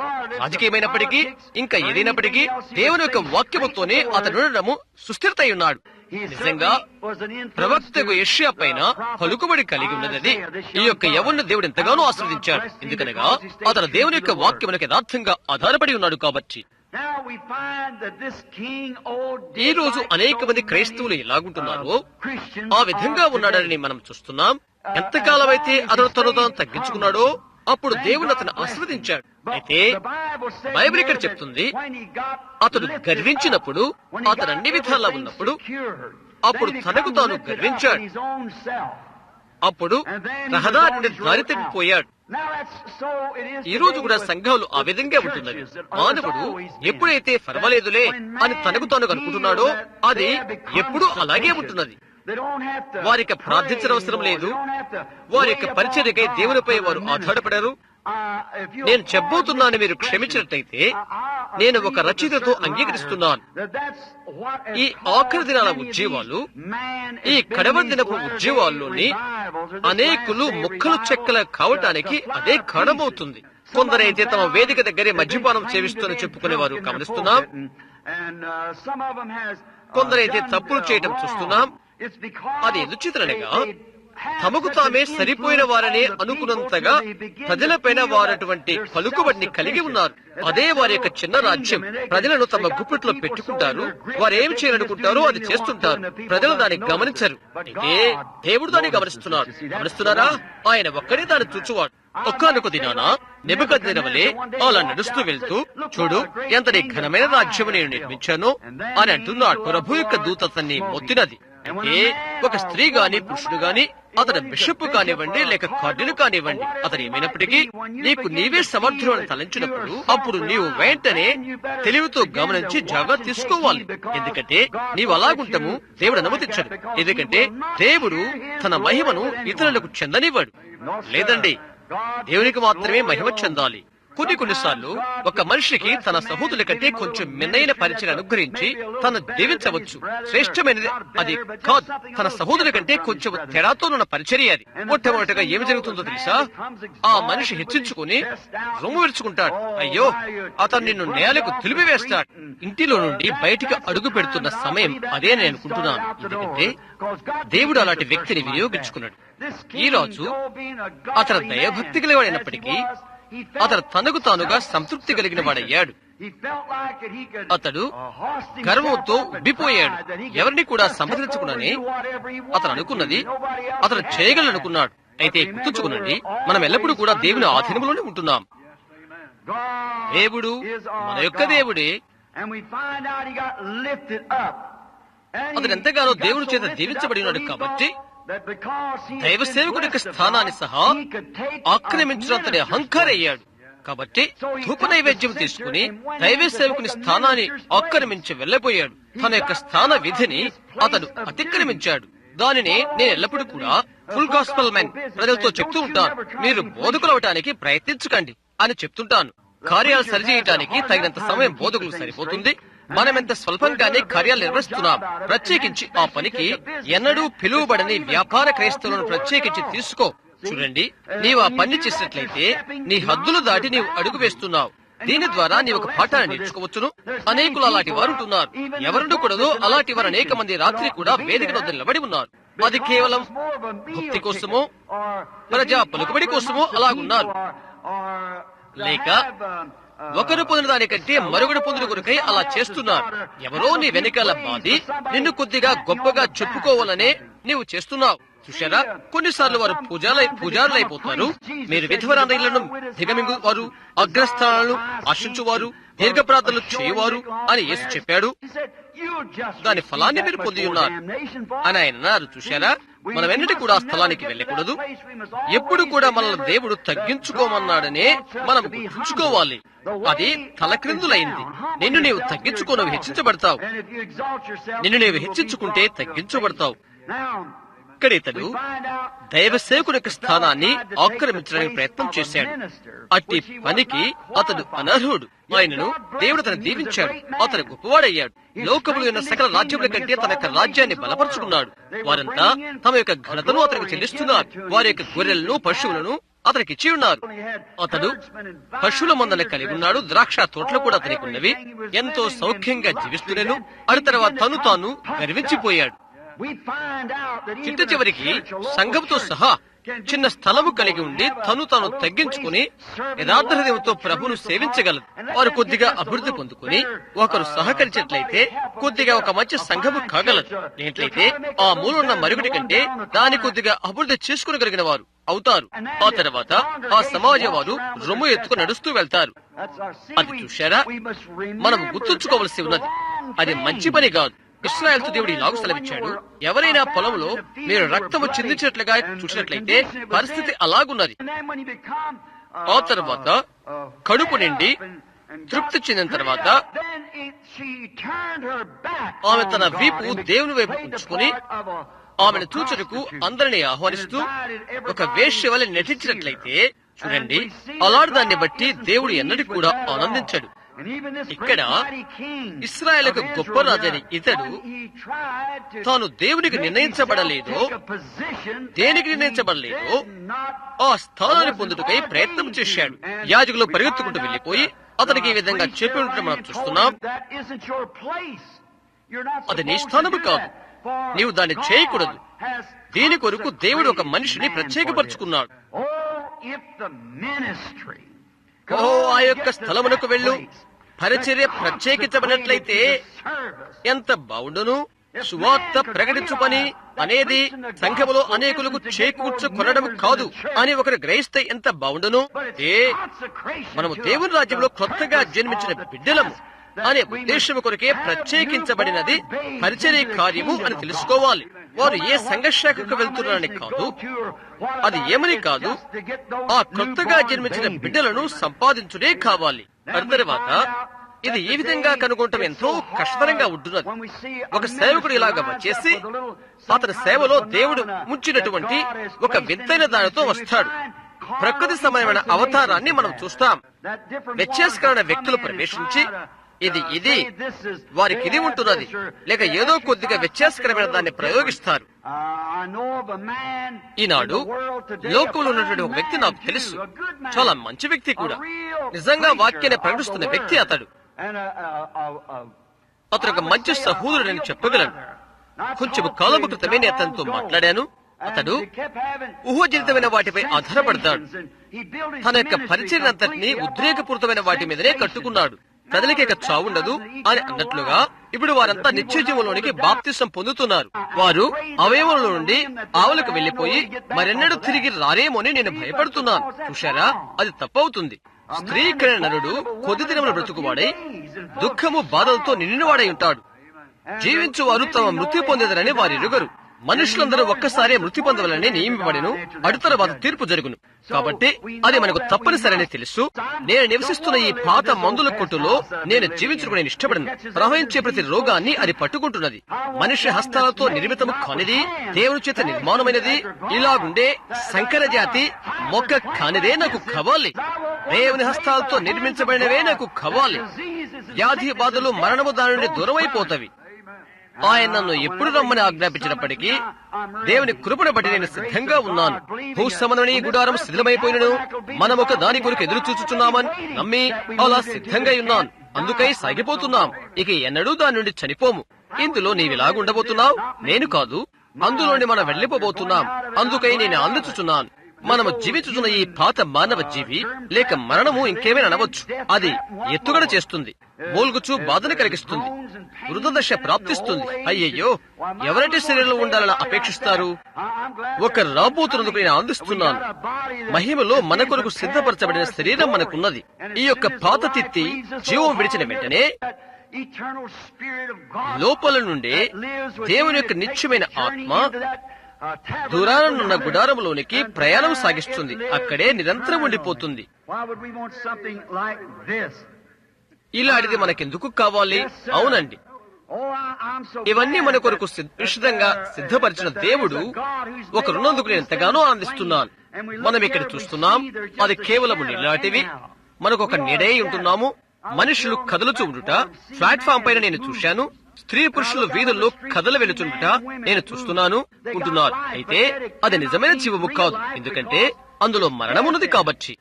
రాజకీయమైనప్పటికీ ఇంకా ఏదైనప్పటికీ దేవుని యొక్క వాక్యముతోనే అతను ఉండడము సుస్థిరత ఉన్నాడు. నిజంగా ప్రవక్తకు యెషయా పైన పలుకుబడి కలిగి ఉన్నది. ఈ యొక్క యవనుడు దేవుడు ఎంతగానో ఆస్వాదించాడు. ఎందుకనగా అతను దేవుని యొక్క వాక్యమునకు యథార్థంగా ఆధారపడి ఉన్నాడు. కాబట్టి ఈ రోజు అనేక మంది క్రైస్తవులు ఎలాగుంటున్నారో ఆ విధంగా ఉన్నాడని మనం చూస్తున్నాం. ఎంతకాలం అయితే అతను తను తగ్గించుకున్నాడో అప్పుడు దేవుడు అతను ఆస్వాదించాడు. అయితే బైబిల్ ఇక్కడ చెప్తుంది, అతడు గర్వించినప్పుడు, అతను అన్ని విధాలా ఉన్నప్పుడు అప్పుడు తనకు తాను గర్వించాడు. అప్పుడు రహదారి నుండి దారి తప్పిపోయాడు. ఈ రోజు కూడా సంఘాలు ఆ విధంగా ఉంటున్నవి. మానవుడు ఎప్పుడైతే పర్వాలేదులే అని తనకు తాను అనుకుంటున్నాడో అది ఎప్పుడూ అలాగే ఉంటున్నది. వారికి ప్రార్థించనవసరం లేదు. వారి యొక్క పరిచర్యకై దేవునిపై వారు ఆధారపడారు. నేను చెప్పబోతున్నాను, మీరు క్షమించినట్లయితే నేను ఒక రచయితతో అంగీకరిస్తున్నాను. ఈ ఆఖరి దినాల ఉద్యోగాలు, ఈ కడవ దినపు ఉద్యోగాల్లోని అనేకులు ముక్కలు చెక్కల కావటానికి అదే కారణమవుతుంది. కొందరైతే తమ వేదిక దగ్గరే మద్యపానం సేవిస్తూనే చెప్పుకునేవారు గమనిస్తున్నాం. కొందరైతే తప్పులు చేయటం చూస్తున్నాం. అది ఎందుచేతనగా తమకు తామే సరిపోయిన వారనే అనుకున్నంతగా ప్రజలపైన వారటువంటి పలుకుబడిని కలిగి ఉన్నారు. అదే వారి యొక్క చిన్న రాజ్యం. ప్రజలను తమ గుప్పిట్లో పెట్టుకుంటారు. వారు ఏమి చేయాలనుకుంటారో అది చేస్తుంటారు. ప్రజలు దాన్ని గమనించరు. అయితే దేవుడు దాన్ని గమనిస్తున్నారా? ఆయన ఒక్కడే దాన్ని చూచువాడు. ఒక్కనొక దినాన నెబుకద్నెజరు అలా నడుస్తూ వెళ్తూ, చూడు ఎంతటి ఘనమైన రాజ్యం నేను నిర్మించాను అని అంటున్నాడు. ప్రభు యొక్క దూత అతన్ని మొత్తినది. అయితే ఒక స్త్రీ గాని పురుషుడు గాని, అతను బిషప్ కానివ్వండి లేక కార్డులు కానివ్వండి, అతను ఏమైనప్పటికీ నీకు నీవే సమర్థులు అని తలంచినప్పుడు అప్పుడు నీవు వెంటనే తెలివితో గమనించి జాగ్రత్త తీసుకోవాలి. ఎందుకంటే నీవు అలాగుంటము దేవుడు అనుమతించడు. ఎందుకంటే దేవుడు తన మహిమను ఇతరులకు చెందనివ్వడు. లేదండి, దేవునికి మాత్రమే మహిమ చెందాలి. కొన్నిసార్లు ఒక మనిషికి తన సహోదరుల కంటే కొంచెం మెన్నైన పరిచయం అనుగ్రహించి తను దీవించవచ్చు. శ్రేష్టమైనది అది కాదు. తన సహోదరుల కంటే కొంచెం తేడాతోనున్న పరిచర్య అది. మొట్టమొదటిగా ఏమి జరుగుతుందో తెలుసా? ఆ మనిషి హెచ్చించుకుని రొమ్ము విరుచుకుంటాడు. అయ్యో, అతను నిన్ను నేలకు తులిపివేస్తాడు. ఇంటిలో నుండి బయటికి అడుగు పెడుతున్న సమయం అదే నేను అనుకుంటున్నాను. ఎందుకంటే దేవుడు అలాంటి వ్యక్తిని వినియోగించుకున్నాడు. ఈ రాజు అతను దైవభక్తి కలిగినప్పటికీ అతను తనకు తానుగా సంతృప్తి కలిగిన వాడయ్యాడు. అతడు గర్వంతో ఉబ్బిపోయాడు. ఎవరిని కూడా సంప్రదించకుండానే అతను అనుకున్నది అతను చేయగలనుకున్నాడు. అయితే గుర్తుంచుకునండి, మనం ఎల్లప్పుడూ కూడా దేవుని ఆధీనంలోనే ఉంటున్నాం. దేవుడు మన యొక్క దేవుడే. అతను ఎంతగానో దేవుడి చేత దీవించబడి ఉన్నాడు కాబట్టి దైవ సేవకుడి యొక్క స్థానాన్ని సహా ఆక్రమించినంతటి అహంకారయ్యాడు. కాబట్టి ధూప నైవేద్యం తీసుకుని దైవ సేవకుని స్థానాన్ని ఆక్రమించి వెళ్లబోయాడు. తన యొక్క స్థాన విధిని అతడు అతిక్రమించాడు. దానిని నేను ఎల్లప్పుడూ కూడా ఫుల్ గాస్పల్ మెన్ ప్రజలతో చెప్తూ ఉంటాను. మీరు బోధకులు అవటానికి ప్రయత్నించకండి అని చెప్తుంటాను. కార్యాలు సరిచేయటానికి తగినంత సమయం బోధకులు సరిపోతుంది. మనమెంత స్వల్పంగానే కార్యాలు నిర్వహిస్తున్నాం. ప్రత్యేకించి ఆ పనికి ఎన్నడూ పిలువబడని వ్యాపార క్రైస్తవులను ప్రత్యేకించి తీసుకో. చూడండి, నీవు ఆ పని చేసినట్లయితే నీ హద్దులు దాటి నీవు అడుగు వేస్తున్నావు. దీని ద్వారా నీవు ఒక పాఠాన్ని నేర్చుకోవచ్చును. అనేకులు అలాంటి వారు ఉంటున్నారు. ఎవరు కూడాను అలాంటి వారు అనేక మంది రాత్రి కూడా వేదిక వద్ద నిలబడి ఉన్నారు. అది కేవలం భక్తి కోసమో ప్రజా పలుకుబడి కోసమో అలాగున్నారు. లేక ఒకరు పొందిన దానికంటే మరొకరు పొందిన కొరకై అలా చేస్తున్నారు. ఎవరో నీ వెనకాల బాధి నిన్ను కొద్దిగా గొప్పగా చెప్పుకోవాలనే నీవు చేస్తున్నావు. చూశారా, కొన్నిసార్లు వారు పూజారులైపోతారు. మీరు విధవరాండ్రులను దిగమింగు వారు, అగ్రస్థానాలను ఆశించువారు, దీర్ఘ ప్రార్థనలు చేయవారు అని యేసు చెప్పాడు. దాని ఫలాన్ని మీరు పొంది ఉన్నారు అని ఆయన అన్నారు. చూశారా, మనం ఎన్నటి కూడా ఆ స్థలానికి వెళ్ళకూడదు. ఎప్పుడు కూడా మనల్ని దేవుడు తగ్గించుకోమన్నాడనే మనం గుర్తుంచుకోవాలి. అది తలక్రిందులైంది. నిన్ను నీవు తగ్గించుకో, హెచ్చించబడతావు. నిన్ను నీవు హెచ్చించుకుంటే తగ్గించబడతావు. ఇక్కడ ఇతడు దైవ సేవకుని యొక్క స్థానాన్ని ఆక్రమించడానికి ప్రయత్నం చేశాడు. అట్టి పనికి అతడు అనర్హుడు. ఆయనను దేవుడు తను దీవించాడు. అతను గొప్పవాడయ్యాడు. లోకములు ఉన్న సకల రాజ్యముల కంటే తన యొక్క రాజ్యాన్ని బలపరుచుకున్నాడు. వారంతా తమ యొక్క ఘనతను అతనికి చెల్లిస్తున్నారు. వారి యొక్క గొర్రెలను, పశువులను అతనికి ఇచ్చి ఉన్నారు. అతడు పశువుల మందను కలిగి ఉన్నాడు. ద్రాక్ష తోటలు కూడా అతనికి ఉన్నవి. ఎంతో సౌఖ్యంగా జీవిస్తున్నాను. అటు తర్వాత తాను గర్వించిపోయాడు. చిట్ట చివరికి సంఘంతో సహా చిన్న స్థలము కలిగి ఉండి తాను తగ్గించుకుని యథార్థ హృదయంతో ప్రభును సేవించగలదు. వారు కొద్దిగా అభివృద్ధి పొందుకుని ఒకరు సహకరించినట్లయితే కొద్దిగా ఒక మంచి సంఘము కాగలదు. ఏంట్లయితే ఆ మూలున్న మరుగుడి కంటే దాని కొద్దిగా అభివృద్ధి చేసుకునగలిగిన వారు అవుతారు. ఆ తర్వాత ఆ సమాజం వారు రొమ్ము ఎత్తుకు నడుస్తూ వెళ్తారు. అది చూశారా, మనం గుర్తుంచుకోవలసి ఉన్నది. అది మంచి పని కాదు. ఇశ్రాయేలుతో దేవుడు ఇలాగూ సెలవిచ్చాడు, ఎవరైనా పొలంలో మీరు రక్తము చిందించినట్లుగా చూసినట్లయితే పరిస్థితి అలాగున్నది. ఆ తర్వాత కడుపు నిండి తృప్తి చెందిన తర్వాత ఆమె తన వీపు దేవుని వైపు ఉంచుకుని ఆమెను చూచుటకు అందరినీ ఆహ్వానిస్తూ ఒక వేశ్య వలె నటించినట్లయితే చూడండి, అలాంటి దాన్ని బట్టి దేవుడు ఎన్నడూ కూడా ఆనందించడు. ఇక్కడ ఇశ్రాయేలుకు గొప్ప రాజని ఇతడు తాను దేవునికి నిర్ణయించబడలేదో, దేనికి నిర్ణయించబడలేదో ఆ స్థానాన్ని పొందుటకై ప్రయత్నం చేశాడు. యాజకులు పరిగెత్తుకుంటూ వెళ్లిపోయి అతనికి ఈ విధంగా చెప్పి ఉండటం మనం చూస్తున్నాం. అది నీ స్థానము కాదు, నీవు దాన్ని చేయకూడదు. దీని కొరకు దేవుడు ఒక మనిషిని ప్రత్యేకపరుచుకున్నాడు. ఓ ఆ యొక్క స్థలమునకు వెళ్ళు, పరిచర్య ప్రత్యేకించబడినట్లయితే ఎంత బాగుండును. సువార్త ప్రకటించు పని అనేది సంఘములో అనేకులకు చేకూర్చు కొనడం కాదు అని ఒకరు గ్రహిస్తే ఎంత బాగుండును. మనము దేవుని రాజ్యంలో కొత్తగా జన్మించిన బిడ్డలము అనే ఉద్దేశము కొరకే ప్రత్యేకించబడినది పరిచర్య కార్యము అని తెలుసుకోవాలి. వారు ఏ సంఘశాఖకు వెళ్తున్నారని కాదు, అది ఏమని కాదు, ఆ కొత్తగా జన్మించిన బిడ్డలను సంపాదించుడే కావాలి. తర్వాత ఇది ఈ విధంగా కనుగొనటం ఎంతో కష్టతరంగా ఉంటున్నది. ఒక సేవకుడు ఇలాగా వచ్చేసి అతని సేవలో దేవుడు ముంచినటువంటి ఒక వింతైన దానితో వస్తాడు. ప్రకృతి సమానమైన అవతారాన్ని మనం చూస్తాం. వ్యత్యాసకరమైన వ్యక్తులు ప్రవేశించి ఇది వారికి ఇది ఉంటున్నది లేక ఏదో కొద్దిగా వ్యత్యాసకరమైన దాన్ని ప్రయోగిస్తారు. ఈనాడు లోకంలో ఉన్నటువంటి ఒక వ్యక్తి నాకు తెలుసు, చాలా మంచి వ్యక్తి కూడా, నిజంగా వాక్యాన్ని ప్రకటిస్తున్న వ్యక్తి అతడు. అతను ఒక మంచి సహోదరుడని చెప్పగలను. కొంచెం కాలము క్రితమే నేను అతనితో మాట్లాడాను. అతడు ఊహజనితమైన వాటిపై ఆధారపడతాడు. తన యొక్క పరిచయం అంతటినీ ఉద్రేకపూరితమైన వాటి మీదనే కట్టుకున్నాడు. ప్రజలకి ఇక చావుండదు అని అన్నట్లుగా ఇప్పుడు వారంతా నిత్య జీవంలోనికి బాప్తిసం పొందుతున్నారు. వారు అవయవంలో నుండి ఆవులకు వెళ్లిపోయి మరెన్నడూ తిరిగి రారేమో అని నేను భయపడుతున్నాను. చూశారా, అది తప్పవుతుంది. స్త్రీ కైన నరుడు కొద్ది దినముల బ్రతుకువాడై దుఃఖము బాధలతో నిండినవాడై ఉంటాడు. జీవించువారు తమ మృతి పొందేదరని వారి ఎరుగరు. మనుషులందరూ ఒక్కసారే మృతి పొందవాలని నియమింపబడిను, అటు తర్వాత తీర్పు జరుగును. కాబట్టి అది మనకు తప్పనిసరని తెలుసు. నేను నివసిస్తున్న ఈ పాత మందుల కొట్టులో నేను జీవించుకుని నేను ఇష్టపడను. ప్రవహించే ప్రతి రోగాన్ని అది పట్టుకుంటున్నది. మనిషి హస్తాలతో నిర్మితము కానిది, దేవుని చేత నిర్మాణమైనది, ఇలాగుండే సంకర జాతి మొక్క కానిదే నాకు కావాలి. దేవుని హస్తాలతో నిర్మించబడినవే నాకు కావాలి. వ్యాధి బాధలు మరణము దాని నుండి దూరమైపోతవి. ఆయన నన్ను ఎప్పుడు రమ్మని ఆజ్ఞాపించినప్పటికీ దేవుని కృపను బట్టి నేను సిద్ధంగా ఉన్నాను. భూ సంబంధమైన ఈ గుడారం శిథిలమైపోయినను మనమొక దాని కొరకు ఎదురు చూచుచున్నామని నమ్మి అలా సిద్ధంగా ఉన్నాను. అందుకై సాగిపోతున్నాం. ఇక ఎన్నడూ దాని నుండి చనిపోము. ఇందులో నీవిలాగుండబోతున్నావు, నేను కాదు. అందులోని మనం వెళ్లిపోబోతున్నాం. అందుకై నేను ఆలోచిస్తున్నాను. మనము జీవించుతున్న ఈ పాత మానవ జీవి లేక మరణము ఇంకేమైనా అనవచ్చు. అది ఎత్తుగడ చేస్తుంది, మూల్గుచు బాధను కలిగిస్తుంది, వృద్ధదశ ప్రాప్తిస్తుంది. అయ్యయ్యో, ఎవరైతే శరీరంలో ఉండాలని అపేక్షిస్తారు? ఒక రాబోతున్నందుకు నేను ఆనందిస్తున్నాను. మహిమలో మన కొరకు సిద్ధపరచబడిన శరీరం మనకున్నది. ఈ యొక్క పాత తిత్తి జీవం విడిచిన వెంటనే లోపల నుండే దేవుని యొక్క నిత్యమైన ఆత్మ దూరానున్న గుడారంలోనికి ప్రయాణం సాగిస్తుంది. అక్కడే నిరంతరం ఉండిపోతుంది. ఇలాంటిది మనకెందుకు కావాలి? అవునండి, ఇవన్నీ మన కొరకు విశుద్ధంగా సిద్ధపరిచిన దేవుడు ఒకరున్నందుకు నేను ఎంతగానో ఆనందిస్తున్నాను. మనం ఇక్కడ చూస్తున్నాం, అది కేవలం నీలాంటివి. మనకు ఒక నీడే ఉంటున్నాము. మనుషులు కదలుచూ ఉండుట ప్లాట్ఫామ్ పైన నేను చూశాను. స్త్రీ పురుషులు వీధుల్లో కథలు వెళుచుండుట నేను చూస్తున్నాను, ఉంటున్నారు. అయితే అది నిజమైన జీవము కాదు, ఎందుకంటే అందులో మరణమున్నది కాబట్టి.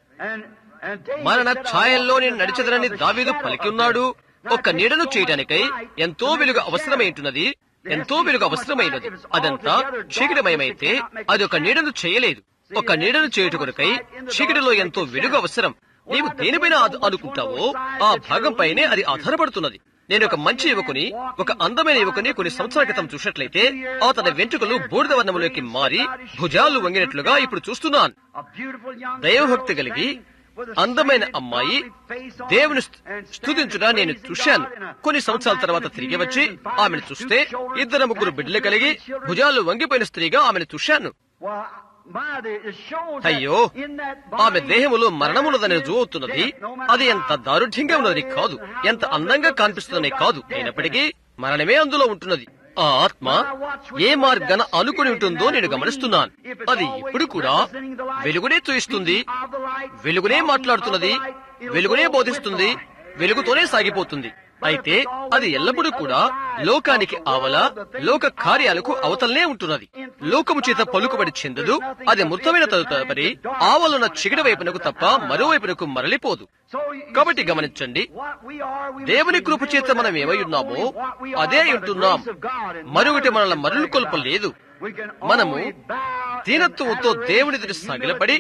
మరణ ఛాయల్లో నేను నడిచెదనని దావీదు పలికి ఉన్నాడు. ఒక నీడను చేయటానికై ఎంతో వెలుగు అవసరమైంటున్నది, ఎంతో వెలుగు అవసరమైనది. అదంతా చీకటిమయమైతే అది ఒక నీడను చేయలేదు. ఒక నీడను చేయుట కొరకై చీకటిలో ఎంతో వెలుగు అవసరం. నీవు దేనిపైన అనుకుంటావో ఆ భాగంపైనే అది ఆధారపడుతున్నది. నేను ఒక మంచి యువకుని, ఒక అందమైన యువకుని కొన్ని సంవత్సరాల క్రితం చూసినట్లయితే అతని వెంట్రుకలు బూడిద వర్ణంలోకి మారి భుజాలు వంగినట్లుగా ఇప్పుడు చూస్తున్నాను. దైవభక్తి కలిగి అందమైన అమ్మాయి దేవుని స్తుతించుట నేను చూశాను. కొన్ని సంవత్సరాల తర్వాత తిరిగి వచ్చి ఆమెను చూస్తే 2-3 బిడ్డలు కలిగి భుజాలు వంగిపోయిన స్త్రీగా ఆమెను చూశాను. అయ్యో, ఆమె దేహములో మరణమున్నదని రుజువుతున్నది. అది ఎంత దారుఢ్యంగా ఉన్నదని కాదు, ఎంత అందంగా కనిపిస్తుందని కాదు, అయినప్పటికీ మరణమే అందులో ఉంటున్నది. ఆ ఆత్మ ఏ మార్గాన అనుకుని ఉంటుందో నేను గమనిస్తున్నాను. అది ఇప్పుడు కూడా వెలుగునే చూయిస్తుంది, వెలుగునే మాట్లాడుతున్నది, వెలుగునే బోధిస్తుంది, వెలుగుతోనే సాగిపోతుంది. అయితే అది ఎల్లప్పుడూ కూడా లోకానికి ఆవల, లోక కార్యాలకు అవతలనే ఉంటున్నది. లోకము చేత పలుకుబడి చెందదు. అది మృతమైన తదుపరి ఆవలున్న చిగడి వైపునకు తప్ప మరోవైపునకు మరలిపోదు. కాబట్టి గమనించండి, దేవుని కృప చేత మనం ఏమై ఉన్నామో అదే ఉంటున్నాం. మరొకటి మనల్ని మరలు కొల్పలేదు. మనము దీనత్వంతో దేవుని ఎదుట సాగిలపడి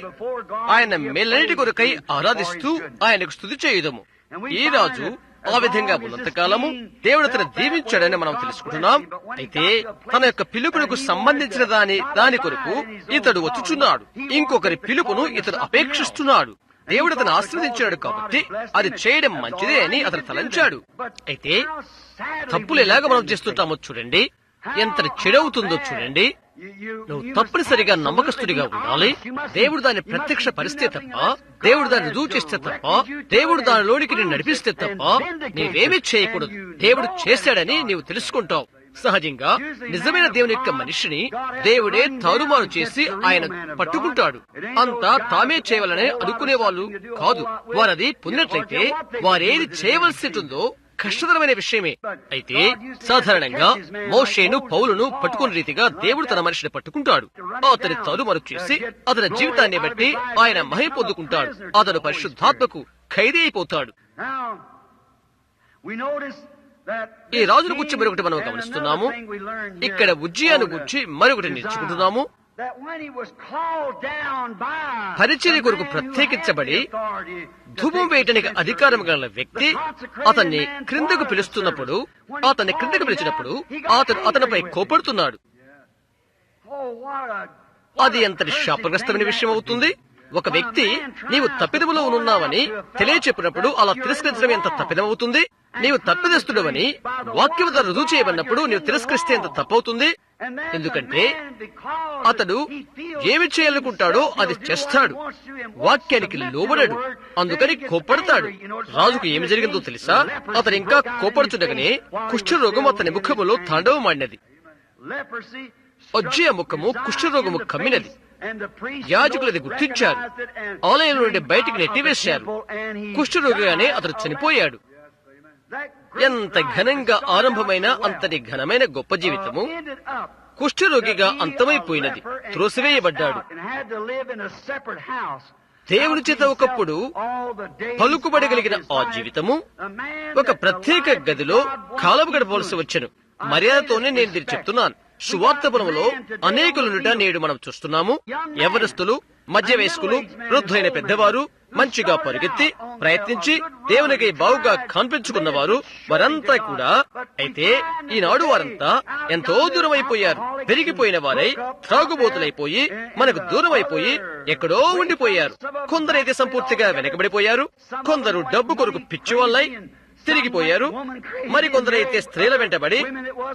ఆయన మేలన్నిటి కొరకై ఆరాధిస్తూ ఆయనకు స్తుతి చేయుదము. ఈ రాజు ఆ విధంగా ఉన్నంతకాలము దేవుడు అతను దీవించాడని మనం తెలుసుకుంటున్నాం. అయితే తన యొక్క పిలుపునకు సంబంధించిన దాని కొరకు ఇతడు వచ్చుచున్నాడు. ఇంకొకరి పిలుపును ఇతడు అపేక్షిస్తున్నాడు. దేవుడు అతను ఆశీర్వదించాడు కాబట్టి అది చేయడం మంచిదే అని అతను తలంచాడు. అయితే తప్పులు ఎలాగ మనం చేస్తుంటామో చూడండి, ఎంత చెడవుతుందో చూడండి. నువ్వు తప్పనిసరిగా నమ్మకస్తుడిగా ఉండాలి. దేవుడు దాన్ని ప్రత్యక్ష పరిస్తే తప్ప, దేవుడు దాన్ని రుజువు చేస్తే తప్ప, దేవుడు దానిలోనికి నేను నడిపిస్తే తప్ప నీవేమీ చేయకూడదు. దేవుడు చేశాడని నీవు తెలుసుకుంటావు. సహజంగా నిజమైన దేవుని యొక్క మనిషిని దేవుడే తారుమారు చేసి ఆయన పట్టుకుంటాడు. అంతా తామే చేయవాలని అనుకునే వాళ్ళు కాదు. వారది పొందినట్లయితే వారేది చేయవలసి ఉంటుందో కష్టతరమైన విషయమే. అయితే సాధారణంగా మోషేను పౌలును పట్టుకున్న రీతిగా దేవుడు తన మనిషిని పట్టుకుంటాడు. అతని తారుమారు చేసి అతని జీవితాన్ని బట్టి ఆయన మహిమ పొందుకుంటాడు. అతను పరిశుద్ధాత్మకు ఖైదీ అయిపోతాడు. ఈ రాజును గురించి మరొకటి మనం గమనిస్తున్నాము. ఇక్కడ ఉజ్జియాను గురించి మరొకటి నేర్చుకుంటున్నాము. పరిచర్య కొరకు ప్రత్యేకించబడి ధూపం వేయటానికి అధికారం గల వ్యక్తి అతన్ని క్రిందకు పిలుస్తున్నప్పుడు, అతన్ని క్రిందకు పిలిచినప్పుడు అతనిపై కోపడుతున్నాడు. అది ఎంతటి శాపగ్రస్తమైన విషయం అవుతుంది. ఒక వ్యక్తి నీవు తప్పిదములో ఉన్నావని తెలియచెప్పినప్పుడు అలా తిరస్కరించడం ఎంత తప్పిదమవుతుంది. నీవు తప్పిదస్తుడవని వాక్యం ద్వారా రుజువు చేయబడినప్పుడు నీవు తిరస్కరిస్తే ఎంత తప్పవుతుంది. ఎందుకంటే అతడు ఏమి చేయాలనుకుంటాడో అది చేస్తాడు, వాక్యానికి లోబడడు, అందుకని కోపడతాడు. రాజుకు ఏమి జరిగిందో తెలుసా? అతను ఇంకా కోపడుతుండగానే కుష్ఠరోగం అతని ముఖములో తాండవమాడినది. ఉజ్జియా ముఖము కుష్ఠరోగము కమ్మినది. యాజకులు అది గుర్తించారు. ఆలయం నుండి బయటికి నెట్టివేశారు. కుష్ఠరోగిగానే అతడు చనిపోయాడు. ఎంత ఘనంగా ఆరంభమైన అంతటి ఘనమైన గొప్ప జీవితము కుష్ఠరోగిగా అంతమైపోయినది. త్రోసివేయబడ్డాడు. దేవుని చేత ఒకప్పుడు పలుకుబడగలిగిన ఆ జీవితము ఒక ప్రత్యేక గదిలో కాలము గడపవలసి వచ్చెను. మర్యాదతోనే నేను దీన్ని చెప్తున్నాను. సువార్తపురములో అనేకులుండుట నేడు మనం చూస్తున్నాము. యవ్వనస్తులు, మధ్య వయస్కులు, వృద్ధులైన పెద్దవారు మంచిగా పరిగెత్తి ప్రయత్నించి దేవునికి బావుగా కనిపించుకున్నవారు వారంతా కూడా. అయితే ఈనాడు వారంతా ఎంతో దూరం అయిపోయారు. పెరిగిపోయిన వారై త్రాగుబోతులైపోయి మనకు దూరం అయిపోయి ఎక్కడో ఉండిపోయారు. కొందరైతే సంపూర్తిగా వెనకబడిపోయారు. కొందరు డబ్బు కొరకు పిచ్చివాళ్ళై తిరిగిపోయారు. మరికొందరైతే స్త్రీల వెంటబడి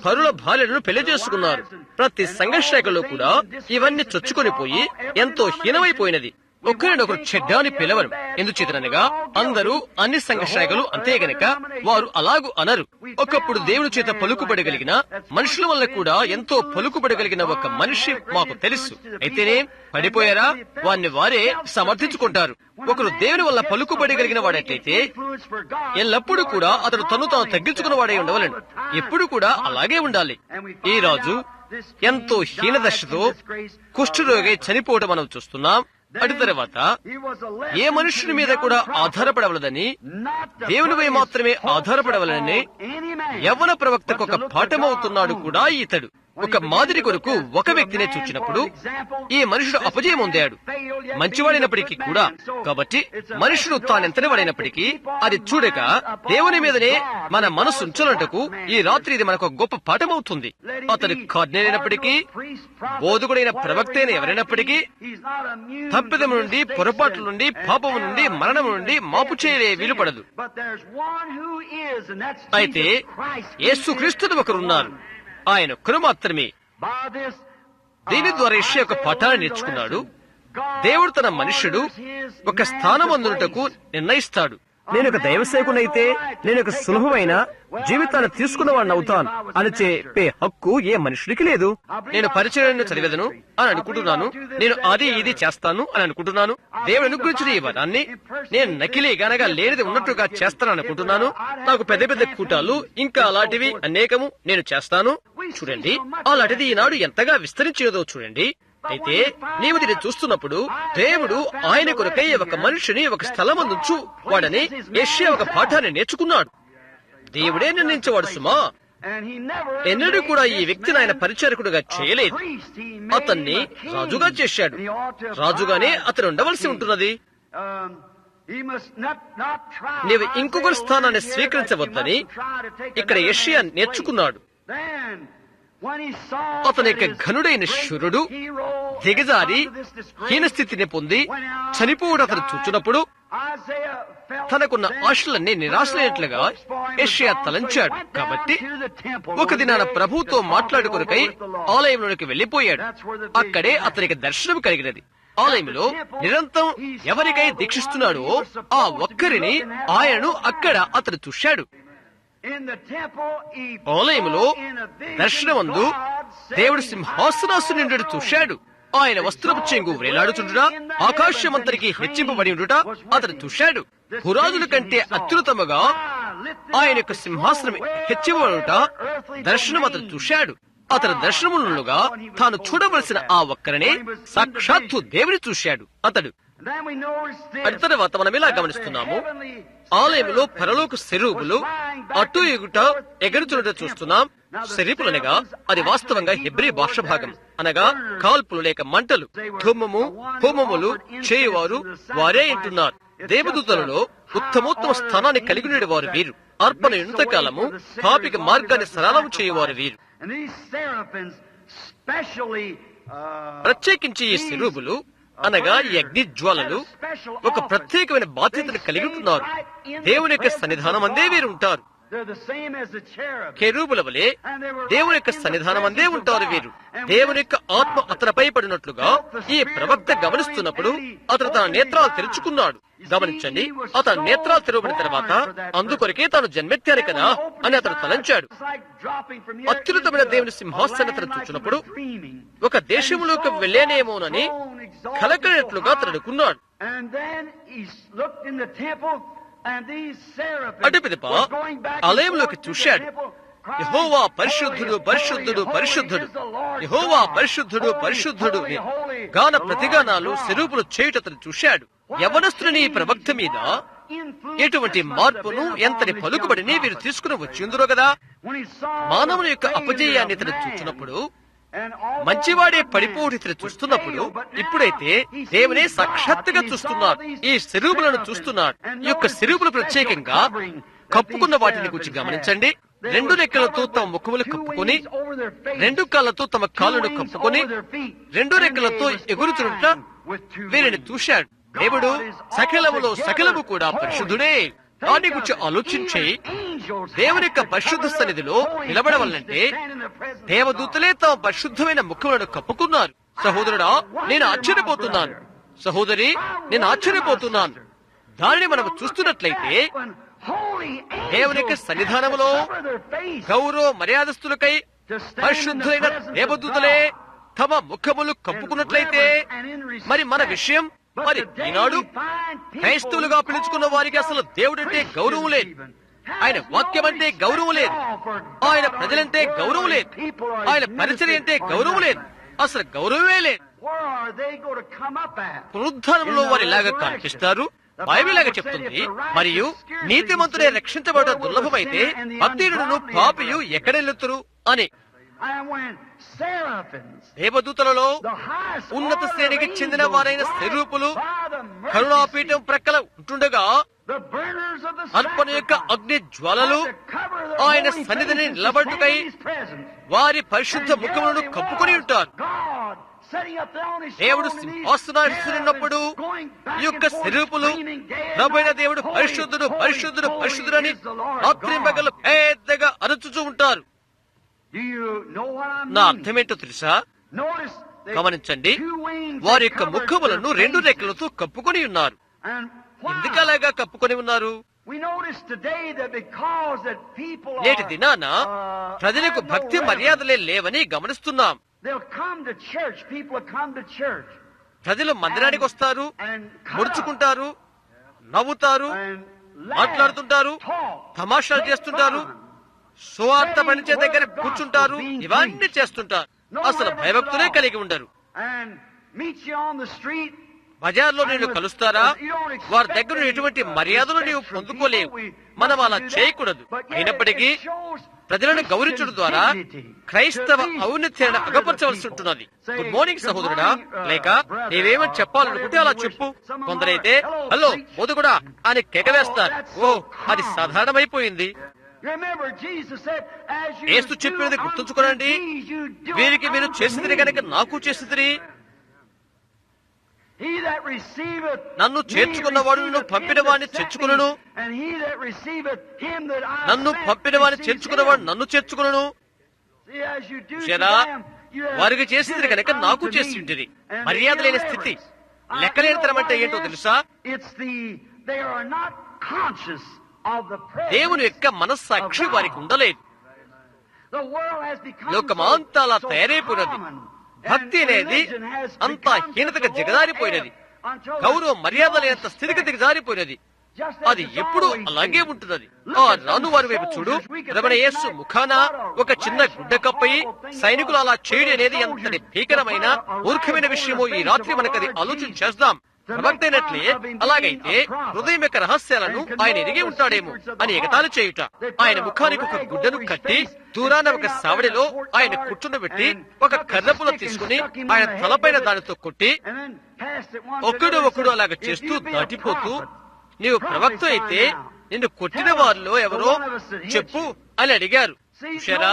పరుల భార్యలను పెళ్లి చేసుకున్నారు. ప్రతి సంఘర్షణలో కూడా ఇవన్నీ చొచ్చుకొని పోయి ఎంతో హీనమైపోయినది. ఒకరినొకరు చెడ్డాని పిలవరు. ఎందుచేతనగా అందరూ అన్ని సంఘర్షణలు అంతే గనక వారు అలాగూ అనరు. ఒకప్పుడు దేవుని చేత పలుకుబడగలిగిన మనుషుల వల్ల కూడా ఎంతో పలుకుబడగలిగిన ఒక మనిషి మాకు తెలుసు. అయితేనే పడిపోయారా? వారిని వారే సమర్థించుకుంటారు. ఒకరు దేవుని వల్ల పలుకుబడగలిగిన వాడైతే ఎల్లప్పుడూ కూడా అతడు తను తాను తగ్గించుకున్న వాడై ఉండవలను. ఎప్పుడు కూడా అలాగే ఉండాలి. ఈ రాజు ఎంతో హీనదశతో కుష్ఠరోగి చనిపోవడం మనం చూస్తున్నాం. అటు తర్వాత ఏ మనుషుని మీద కూడా ఆధారపడవలదని, దేవునిపై మాత్రమే ఆధారపడవలని యవ్వన ప్రవక్తకు ఒక పాఠమవుతున్నాడు కూడా ఇతడు. ఒక మాదిరి కొరకు ఒక వ్యక్తినే చూచినప్పుడు ఈ మనుషుడు అపజయం పొందాడు, మంచివాడైనప్పటికీ కూడా. కాబట్టి మనుషుడు తానెంతటి వాడైనప్పటికీ అది చూడక దేవుని మీదనే మన మనసు ఉంచాలంటకు ఈ రాత్రి ఇది మనకు గొప్ప పాఠమవుతుంది. అతడు కార్నేనైనప్పటికీ, బోధకుడైన ప్రవక్త అయిన ఎవరైనప్పటికీ తప్పిదము నుండి, పొరపాట్ల నుండి, పాపము నుండి, మరణము నుండి మాపు చేయలే వీలుపడదు. అయితే యేసుక్రీస్తుడు ఒకరున్నారు, ఆయన ఒక్కరు మాత్రమే. దీని ద్వారా యెషయా ఒక పాఠాన్ని నేర్చుకున్నాడు. దేవుడు తన మనుష్యుడు ఒక స్థానమందుటకు నిర్ణయిస్తాడు. నేను ఒక దైవసేవకునైతే నేను ఒక సులభమైన జీవితాన్ని తీసుకున్నవాడిని అవుతాను అని చెప్పే హక్కు ఏ మనుషుడికి లేదు. నేను పరిచర్యను చదివేదను అని అనుకుంటున్నాను, నేను అది ఇది చేస్తాను అని అనుకుంటున్నాను. దేవుడు అనుగ్రహించిన ఈ వరాన్ని నేను నకిలీగానగా లేనిది ఉన్నట్టుగా చేస్తాను అనుకుంటున్నాను. నాకు పెద్ద పెద్ద కూటాలు ఇంకా అలాంటివి అనేకము నేను చేస్తాను. చూడండి, అలాంటిది ఈనాడు ఎంతగా విస్తరించేదో చూడండి. అయితే నీవు దీన్ని చూస్తున్నప్పుడు దేవుడు ఆయన కొరకై ఒక మనిషిని ఒక స్థలమందుంచు వాడని యెషయా ఒక పాఠాన్ని నేర్చుకున్నాడు. దేవుడే నిర్ణయించేవాడు సుమా. ఎన్నడూ కూడా ఈ వ్యక్తిని ఆయన పరిచారకుడుగా చేయలేదు. అతన్ని రాజుగా చేశాడు. రాజుగానే అతను ఉండవలసి ఉంటున్నది. నీవు ఇంకొకరి స్థానాన్ని స్వీకరించవద్దని ఇక్కడ యెషయా నేర్చుకున్నాడు. అతని యొక్క ఘనుడైన శూరుడు దిగజారి హీనస్థితిని పొంది చనిపోవడం అతను చూచినప్పుడు తనకున్న ఆశలన్నీ నిరాశలైనట్లుగా యెషయా తలంచాడు. కాబట్టి ఒక దినాన ప్రభువుతో మాట్లాడుకొనకై ఆలయంలోనికి వెళ్లిపోయాడు. అక్కడే అతనికి దర్శనం కలిగినది. ఆలయంలో నిరంతరం ఎవరికై దీక్షిస్తున్నాడో ఆ ఒక్కరిని ఆయనను అక్కడ అతను చూశాడు. ఆలయములో దర్శనమందు దేవుడు సింహాసనాసనుండి చూశాడు. ఆయన వస్త్రపు చెంగు వేలాడుచుండుట ఆకాశమంతరికి హెచ్చింపబడి ఉండుట అతడు చూశాడు. పురాదుల కంటే అత్యున్నతముగా ఆయన యొక్క సింహాసనం హెచ్చింపబడుట దర్శనం అతడు చూశాడు. అతని దర్శనములుగా తాను చూడవలసిన ఆ ఒక్కరనే సాక్షాత్తు దేవుని చూశాడు అతడు. అటు తర్వాత మనం ఇలా గమనిస్తున్నాము, ఆలయంలో పరలోక శరూపులు అటు ఎగుట ఎగురుచుండట చూస్తున్నాం. శరీపులనగా అది వాస్తవంగా హెబ్రీ భాష భాగం, అనగా కాల్పులు లేక మంటలు, ధూమము హోమములు చేయువారు వారే అంటున్నారు. దేవదూతలలో ఉత్తమోత్తమ స్థానాన్ని కలిగి ఉండే వారు వీరు. అర్పణ ఎంతకాలము పాపిక మార్గాన్ని సరళం చేయువారు వీరు. ప్రత్యేకించి ఈ శరూపులు అనగా ఈ అగ్ని జ్వాలలు ఒక ప్రత్యేకమైన బాధ్యతను కలిగి ఉంటున్నారు. దేవుని యొక్క సన్నిధానం అందే వీరు ఉంటారు. కెరూబుల వలె దేవుని యొక్క సన్నిధానం అందే ఉంటారు వీరు. దేవుని యొక్క ఆత్మ అతనిపై పడినట్లుగా ఈ ప్రవక్త గమనిస్తున్నప్పుడు అతను తన నేత్రాలు తెరుచుకున్నాడు. గమనించండి, అతని నేత్రాలు తెరవబడిన తర్వాత అందుకొరకే తాను జన్మెత్తాను కదా అని అతను తలంచాడు. అత్యున్నతమైన దేవుని సింహాసనాన్ని అతను చూసినప్పుడు ఒక దేశంలోకి వెళ్లేనేమోనని కలకలినట్లుగా అతను అనుకున్నాడు. అటు పిదప ఆలయంలోకి చూశాడు. యెహోవా పరిశుద్ధుడు పరిశుద్ధుడు పరిశుద్ధుడు, యెహోవా పరిశుద్ధుడు పరిశుద్ధుడు గాన ప్రతిగానాలు శరూపులు చేయుట అతను చూశాడు. యవనస్తుని ప్రవక్త మీద ఎటువంటి మార్పును ఎంతటి పలుకుబడిని వీరు తీసుకుని వచ్చిందరో కదా. మానవుని యొక్క అపజయాన్ని ఇతను చూస్తున్నప్పుడు, మంచివాడే పడిపోవడం ఇతను చూస్తున్నప్పుడు, ఇప్పుడైతే దేవునే సాక్షాత్తుగా చూస్తున్నాడు. ఈ శరూపులను చూస్తున్నాడు. ఈ యొక్క శరూపులు ప్రత్యేకంగా కప్పుకున్న వాటిని గురించి గమనించండి. 2 రెక్కలతో తమ ముఖములు కప్పుకొని, 2 కాళ్లతో తమ కాళ్ళను కప్పుకొని, 2 రెక్కలతో ఎగురుచుంట వీరిని చూశాడు. దేవుడు సకలములో సకలము కూడా పరిశుద్ధుడే. దాని గురించి ఆలోచించి దేవుని యొక్క పరిశుద్ధ సన్నిధిలో నిలబడవాలంటే దేవదూతలే తమ పరిశుద్ధమైన ముఖములను కప్పుకున్నారు. సహోదరుడా, నేను ఆశ్చర్యపోతున్నాను. సహోదరి, నేను ఆశ్చర్యపోతున్నాను. దానిని మనం చూస్తున్నట్లయితే దేవుని యొక్క సన్నిధానములో గౌరవ మర్యాదస్తులకై పరిశుద్ధులైన దేవదూతలే తమ ముఖములు కప్పుకున్నట్లయితే మరి మన విషయం, మరి ఈనాడు క్రైస్తవులుగా పిలుచుకున్న వారికి అసలు దేవుడంటే గౌరవం లేదు. ఆయన వాక్యం అంటే గౌరవం లేదు. ఆయన ప్రజలంటే గౌరవం లేదు. ఆయన పరిచర్య అంటే గౌరవం లేదు. అసలు గౌరవమే లేదు. పునరుద్ధానంలో వారు ఇలాగా కనిపిస్తారు. బైబిల్ లాగా చెప్తుంది, మరియు నీతిమంతుడే రక్షించబడడం దుర్లభమైతే భక్తుడును పాపియు ఎక్కడెళ్ళుతురు అని. దేవదూతలలో ఉన్నత శ్రేణికి చెందిన వారైన శరూపులు కరుణాపీఠం ప్రక్కల ఉంటుండగా అర్పణ యొక్క అగ్ని జ్వాలలు ఆయన సన్నిధిని నిలబడుటకై వారి పరిశుద్ధ ముఖములను కప్పుకొని ఉంటారు. దేవుడు సింహాసనాసీనున్నప్పుడు ఈ యొక్క శరూపులు ప్రభువైన దేవుడు పరిశుద్ధుడు పరిశుద్ధుడు పరిశుద్ధుడని రాత్రింబగలు పెద్దగా అరుచుచూ ఉంటారు. నా అర్థమేంటో తెలుసా? గమనించండి, వారి యొక్క ముఖములను 2 రెక్కలతో కప్పుకొని ఉన్నారు. ఎందుకు అలాగా కప్పుకొని ఉన్నారు? నేటి దినాన ప్రజలకు భక్తి మర్యాదలే లేవని గమనిస్తున్నాం. ప్రజలు మందిరానికి వస్తారు, ముడుచుకుంటారు, నవ్వుతారు, మాట్లాడుతుంటారు, తమాషాలు చేస్తుంటారు, సువార్త పనిచే దగ్గర కూర్చుంటారు, ఇవన్నీ చేస్తుంటారు. అసలు భయభక్తులే కలిగి ఉండరు. బజార్లో నేను కలుస్తారా? వారి దగ్గర ఎటువంటి మర్యాదలు నీవు పొందుకోలేవు. మనం అలా చేయకూడదు. అయినప్పటికీ ప్రజలను గౌరవించడం ద్వారా క్రైస్తవ ఔన్నత్యాన్ని అగపరచవలసి ఉంటున్నది. గుడ్ మార్నింగ్ సహోదరుడా, లేక నీవేమని చెప్పాలనుకుంటే అలా చెప్పు. కొందరైతే హలో బోధకుడా అని కేకవేస్తారు. ఓ, అది సాధారణమైపోయింది. యేసు చెప్పినది గుర్తుంచుకోనండి, వీరికి మీరు చేసింది కనుక నాకు చేసింది. నన్ను చేర్చుకున్న వాడు నన్ను పంపిన వాడిని చేర్చుకును, నన్ను పంపిన వాడిని చేర్చుకున్నవాడు నన్ను చేర్చుకును. వారికి చేసింది కనుక నాకు చేసి ఉంటుంది. మర్యాద లేని స్థితి, లెక్కలేనితనం అంటే ఏంటో తెలుసా? దేవుని యొక్క మనస్సాక్షి వారికి ఉండలేదు. లోకమంతా అలా తయారైపోయినది. భక్తి అనేది అంత హీనతగా దిగజారిపోయినది. గౌరవ మర్యాద లేనంత స్థితికి దిగజారిపోయినది. అది ఎప్పుడు అలాగే ఉంటున్నది. ఆ రాను వారి వైపు చూడు. రమణ యేసు ముఖాన ఒక చిన్న గుడ్డ కప్పై సైనికులు అలా చేయడం అనేది ఎంతటి భీకరమైన మూర్ఖమైన విషయమో ఈ రాత్రి మనకది ఆలోచన చేద్దాం. ప్రవక్తైనట్లే అలాగైతే హృదయం యొక్క రహస్యాలను ఆయన ఎరిగి ఉంటాడేమో అని ఎగతాళి చేయుట. ఆయన ముఖానికి ఒక గుడ్డను కట్టి దూరాన ఒక సావడిలో ఆయన కూర్చుండబెట్టి ఒక కర్రపుల తీసుకుని ఆయన తలపైన దానితో కొట్టి ఒకడు అలాగ చేస్తూ దాటిపోతూ, నీవు ప్రవక్త అయితే నిన్ను కొట్టిన వారిలో ఎవరో చెప్పు అని అడిగారు. చూశారా,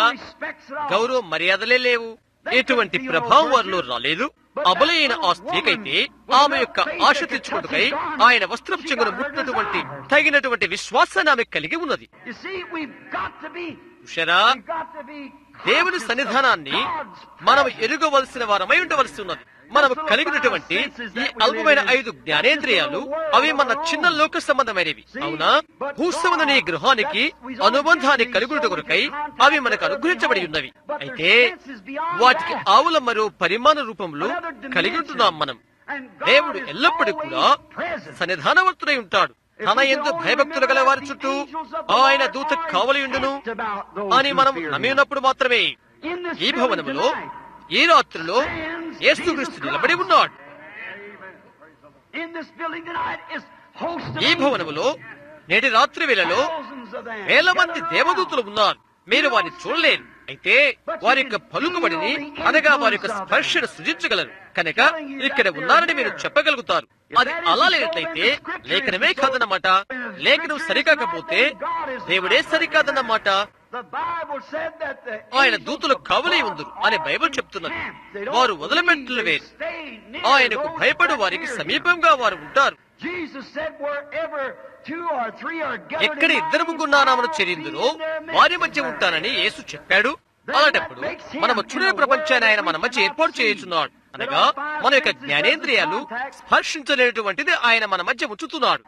గౌరవ మర్యాదలే లేవు. ఎటువంటి ప్రభావం వారిలో రాలేదు. అబలైన ఆ స్త్రీకైతే ఆమె యొక్క ఆశ తెచ్చుకుంటుకై ఆయన వస్త్రపు చెంగును ముట్టినటువంటి తగినటువంటి విశ్వాసాన్ని ఆమె కలిగి ఉన్నది. చూశారా, దేవుని సన్నిధానాన్ని మనం ఎరుగవలసిన వారమై ఉండవలసి ఉన్నది. మనం కలిగినటువంటి ఈ అల్పమైన 5 జ్ఞానేంద్రియాలు అవి మన చిన్న లోక సంబంధమైనవి. అవునా? భూసంబంధమైన ఈ గృహానికి అనుబంధాన్ని కలిగినట్టు కొరకై అవి మనకు అనుగ్రహించబడి ఉన్నవి. అయితే వాటికి ఆవుల మరో పరిమాణ రూపంలో కలిగి ఉంటున్నాం మనం. దేవుడు ఎల్లప్పుడూ కూడా సన్నిధానవర్తుడై ఉంటాడు. తన యందు భయభక్తులు గల వారి చుట్టూ ఆయన దూత కావలియుండును అని మనం నమ్మి ఉన్నప్పుడు మాత్రమే ఈ భవనములో ఈ రాత్రిలో యేసుక్రీస్తు నిలబడి ఉన్నాడు. ఈ భవనములో నేటి రాత్రి వేళలో వేల మంది దేవదూతలు ఉన్నారు. మీరు వారిని చూడలేరు. అయితే వారి యొక్క పలుకుబడిని అనగా వారి యొక్క స్పర్శను సృజించగలరు కనుక ఇక్కడ ఉన్నారని మీరు చెప్పగలుగుతారు. అది అలా లేనట్లయితే లేఖనమే కాదన్నమాట. లేఖనం సరికాకపోతే దేవుడే సరికాదన్నమాట. ఆయన దూతలు కావలే ఉందరు అని బైబిల్ చెప్తున్నది. వారు వదిలిపెట్టలు వేరు. ఆయనకు భయపడు వారికి సమీపంగా వారు ఉంటారు. ఎక్కడ 2-3 నామమున చేరిందురో వారి మధ్య ఉంటానని యేసు చెప్పాడు. అలాంటప్పుడు మనము చూడని ప్రపంచాన్ని ఆయన మన మధ్య ఏర్పాటు చేయుచున్నాడు. అనగా మన యొక్క జ్ఞానేంద్రియాలు స్పర్శించలేనటువంటిది ఆయన మన మధ్య ఉంచుతున్నాడు.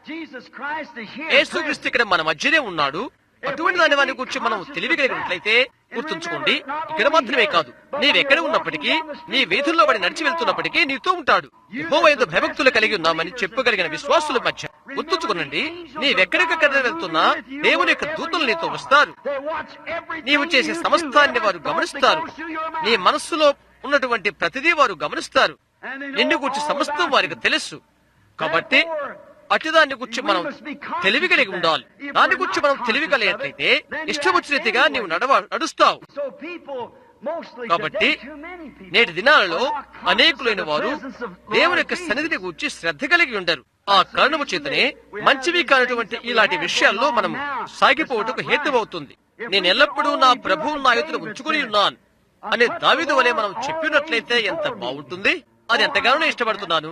యేసుక్రీస్తు ఇక్కడ మన మధ్యనే ఉన్నాడు. అటువంటి దాని వారిని గురించి మనం తెలివి కలిగినట్లయితే గుర్తుంచుకోండి, ఇక్కడ మాత్రమే కాదు, నీవెక్కడ ఉన్నప్పటికీ, నీ వీధుల్లో పడి నడిచి వెళ్తున్నప్పటికీ నీతో ఉంటాడు. యెహోవా యందు భయభక్తులు కలిగి ఉన్నామని చెప్పగలిగిన విశ్వాసుల మధ్య గుర్తుంచుకోనండి, నీవెక్కడికక్కడ వెళ్తున్నా దేవుని యొక్క దూతలు నీతో వస్తారు. నీవు చేసే సమస్తాన్ని వారు గమనిస్తారు. నీ మనస్సులో ఉన్నటువంటి ప్రతిదీ వారు గమనిస్తారు. నిన్ను గురించి సమస్తం వారికి తెలుసు. కాబట్టి అటుదాన్ని గురించి మనం తెలివి కలిగి ఉండాలి. దాని గురించి మనం తెలివి కలిగినట్లయితే ఇష్టం వచ్చిన రీతిగా నీవు నడుస్తావు. కాబట్టి నేటి దినాలలో అనేకులైన వారు దేవుని యొక్క సన్నిధిని గురించి శ్రద్ధ కలిగి ఉండరు. ఆ కారణము చేతనే మంచివి కానటువంటి ఇలాంటి విషయాల్లో మనం సాగిపోవటకు హేతువవుతుంది. నేను ఎల్లప్పుడూ నా ప్రభువు నా ఎదుట ఉంచుకుని ఉన్నాను అనే దావీదు వలె మనం చెప్పినట్లయితే ఎంత బాగుంటుంది. అది ఎంతగానో ఇష్టపడుతున్నాను.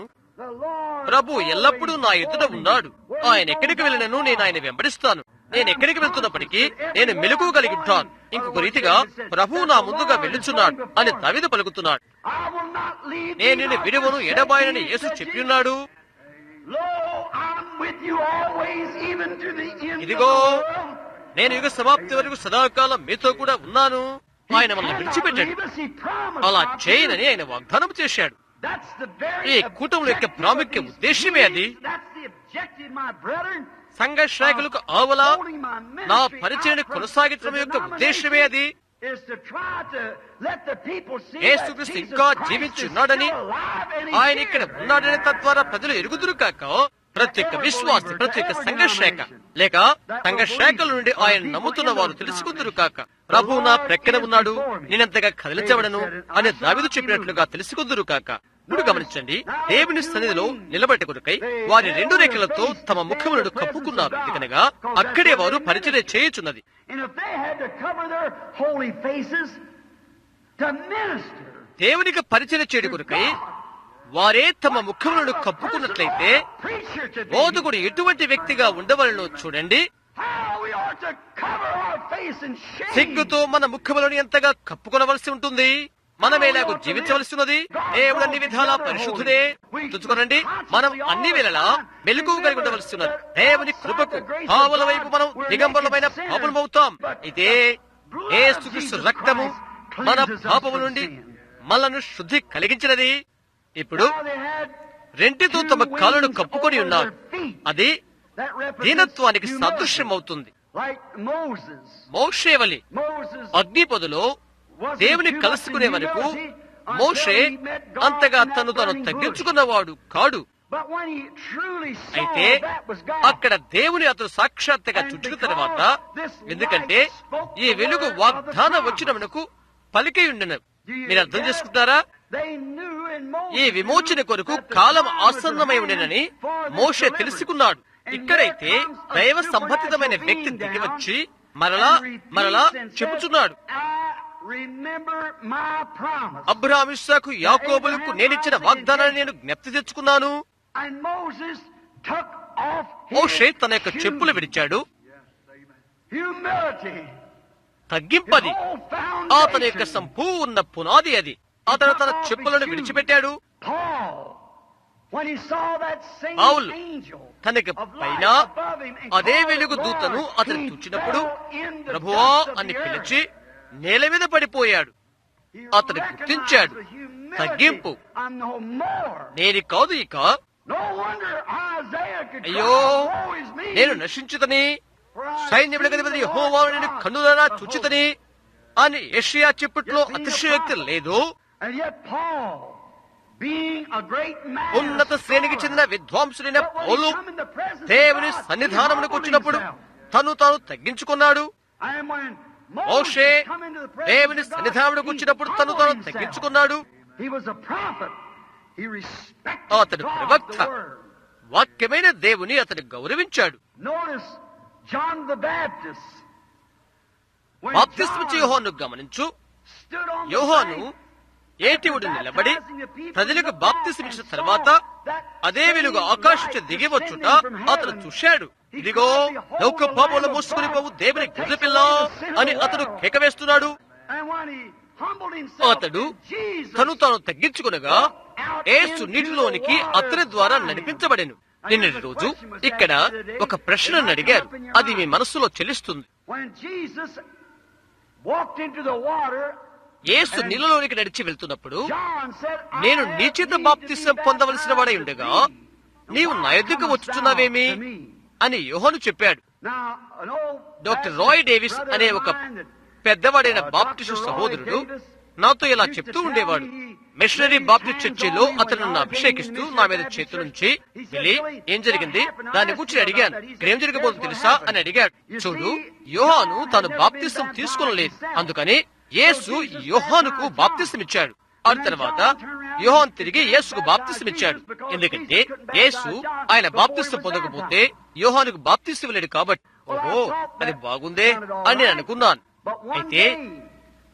ప్రభు ఎల్లప్పుడూ నా ఎదుట ఉన్నాడు. ఆయన ఎక్కడికి వెళ్ళినను నేను ఆయన వెంబడిస్తాను. నేను ఎక్కడికి వెళ్తున్నప్పటికీ నేను మెలకువ కలిగి ఉంటాను. ఇంకొక రీతిగా ప్రభువు నా ముందుగా వెళ్ళుచున్నాడు అని దావీదు పలుకుతున్నాడు. నేను నిన్ను విడువను ఎడబాయనని యేసు చెప్పి ఉన్నాడు. ఇదిగో నేను యుగ సమాప్తి వరకు సదాకాలం మీతో కూడా ఉన్నాను. ఆయన మనల్ని విడిచిపెట్టాడు. అలా చేయనని ఆయన వాగ్దానం చేశాడు. ఈ కూటముల యొక్క ప్రాముఖ్య ఉద్దేశ్యమే అది. సంఘ శాఖలకు ఆవల నా పరిచయను కొనసాగించడం యొక్క ఉద్దేశ్యమే అది. యేసుక్రీస్తు ఇంకా జీవించున్నాడని, ఆయన ఇక్కడ ఉన్నాడని తద్వారా ప్రజలు ఎరుగుదురు కాక ప్రతి ఒక్క విశ్వాసి, ప్రతి ఒక్క సంఘ శాఖ లేక సంఘ శాఖల నుండి ఆయన నమ్ముతున్న వారు తెలుసుకుందరు కాక ప్రభువు నా ప్రక్కన ఉన్నాడు, నేనంతగా కదిలించబడను అని దావీదు చెప్పినట్లుగా తెలుసుకుందరు కాక. ఇప్పుడు గమనించండి, దేవుని సన్నిధిలో నిలబెట్టుకునికై వారి 2 రేఖలతో తమ ముఖములను కప్పుకున్నారు. ఎందుకనగా అక్కడే వారు పరిచర్య చేయుచున్నది. దేవునికి పరిచర్య చేయడం కొరకై వారే తమ ముఖములను కప్పుకున్నట్లయితే బోధకుడు ఎటువంటి వ్యక్తిగా ఉండవలనో చూడండి. సిగ్గుతో మన ముఖములను ఎంతగా కప్పుకొనవలసి ఉంటుంది. మనమేలాగూ జీవించవలసి ఉన్నది. దేవుడు అన్ని విధాలా పరిశుద్ధుడే. తుంచుకోనండి, మనం అన్ని వేళలా మెలకువ కలిగి ఉండవలసి ఉన్నది. దేవుని కృపకు పావుల వైపు మనం దిగంబరులమైన పాపులమవుతాం. ఇదే యేసుక్రీస్తు రక్తము మన పాపము నుండి మనను శుద్ధి కలిగించినది. ఇప్పుడు రెంటితో తమ కాళ్ళను కప్పుకొని ఉన్నారు. అది దీనత్వానికి సదృశ్యం అవుతుంది. మోషే వలె అగ్నిపొదలో దేవుని కలుసుకునే వరకు మోషే అంతగా తను తగ్గించుకున్నవాడు కాడు. అయితే అక్కడ దేవుని అతను సాక్షాత్తుగా చుట్టిన తర్వాత, ఎందుకంటే ఈ వెలుగు వాగ్దానం వచ్చినకు పలికి ఉండిన, మీరు అర్థం చేసుకుంటారా? ఈ విమోచన కొరకు కాలం ఆసన్నమై ఉండేనని మోషే తెలుసుకున్నాడు. ఇక్కడైతే దైవ సంబంధితమైన వ్యక్తి దిగి వచ్చి మరలా చెబుతున్నాడు, అబ్రాహాము, ఇస్సాకు, యాకోబులకు నేనిచ్చిన వాగ్దానాన్ని నేను జ్ఞప్తి తెచ్చుకున్నాను. మోషే తన యొక్క చెప్పులు విడిచాడు. తగ్గింపది అతని యొక్క సంపూర్ణ పునాది. అది అతను తన చెప్పులను విడిచిపెట్టాడు. పౌలు తనకి పైన అదే వెలుగు దూతను అతను చూచినప్పుడు ప్రభువా అని పిలిచి నేల మీద పడిపోయాడు. అతను గుర్తించాడు, తగ్గింపు నేను కాదు ఇక. అయ్యో, నేను నశించుతని, సైన్యములకు అధిపతి యెహోవాను నేను కన్నులారా చూచితని అని యెషయా చెప్పుట్లో అతిశయోక్తి లేదు. ఉన్నత శ్రేణికి చెందిన విద్వాంసుడైన పౌలు దేవుని సన్నిధానమునకు వచ్చినప్పుడు తను తాను తగ్గించుకున్నాడు. మోషే దేవుని సన్నిధానమునకు వచ్చినప్పుడు తను తాను తగ్గించుకున్నాడు. అతడు ప్రవక్త, వాక్యమైన దేవుని అతను గౌరవించాడు. బాప్తిస్మిచ్చే యోహాను గమనించు. యోహాను ఏటివుడు నిలబడి ప్రజలకు బాప్తిస్మిచ్చిన తర్వాత అదే వెలుగు ఆకాశించి దిగి వచ్చుట అతను చూశాడు. ఇదిగో లోక పాపంలో మోసుకుని పోవు దేవుని గొర్రెపిల్ల అని అతడు కేక వేస్తున్నాడు. అతడు తను తాను తగ్గించుకునగా యేసు నీటిలోనికి అతని ద్వారా నడిపించబడెను. నిన్నటి రోజు ఇక్కడ ఒక ప్రశ్నను అడిగారు, అది మీ మనస్సులో చెల్లిస్తుంది. యేసు నీళ్ళలోనికి నడిచి వెళ్తున్నప్పుడు, నేను నీ చేత బాప్తిసం పొందవలసిన వాడై ఉండగా నీవు నా యొద్దకు వచ్చుచున్నావేమి అని యోహాను చెప్పాడు. డాక్టర్ రాయ్ డేవిస్ అనే ఒక పెద్దవాడైన బాప్టిస్టు సహోదరుడు నాతో ఇలా చెప్తూ ఉండేవాడు. మిషనరీ బాప్టిస్ట్ చర్చిలో అతను నన్ను అభిషేకిస్తూ నా మీద చేతుల నుంచి వెళ్ళి ఏం జరిగింది దాని గురించి అడిగాను. ఏం జరగబోతుందో తెలుసా అని అడిగాడు. చూడు, యోహాను తాను బాప్తిసం తీసుకోలేదు, అందుకని యేసు యోహానుకు బాప్తిసం ఇచ్చాడు. ఆ తర్వాత యోహాను తిరిగి యేసుకు బాప్తిసం ఇచ్చాడు. ఎందుకంటే యేసు ఆయన బాప్తిసం పొందకపోతే యోహానుకు బాప్తిసం లేడు కాబట్టి. ఓహో, అది బాగుందే అని నేను అనుకున్నాను. అయితే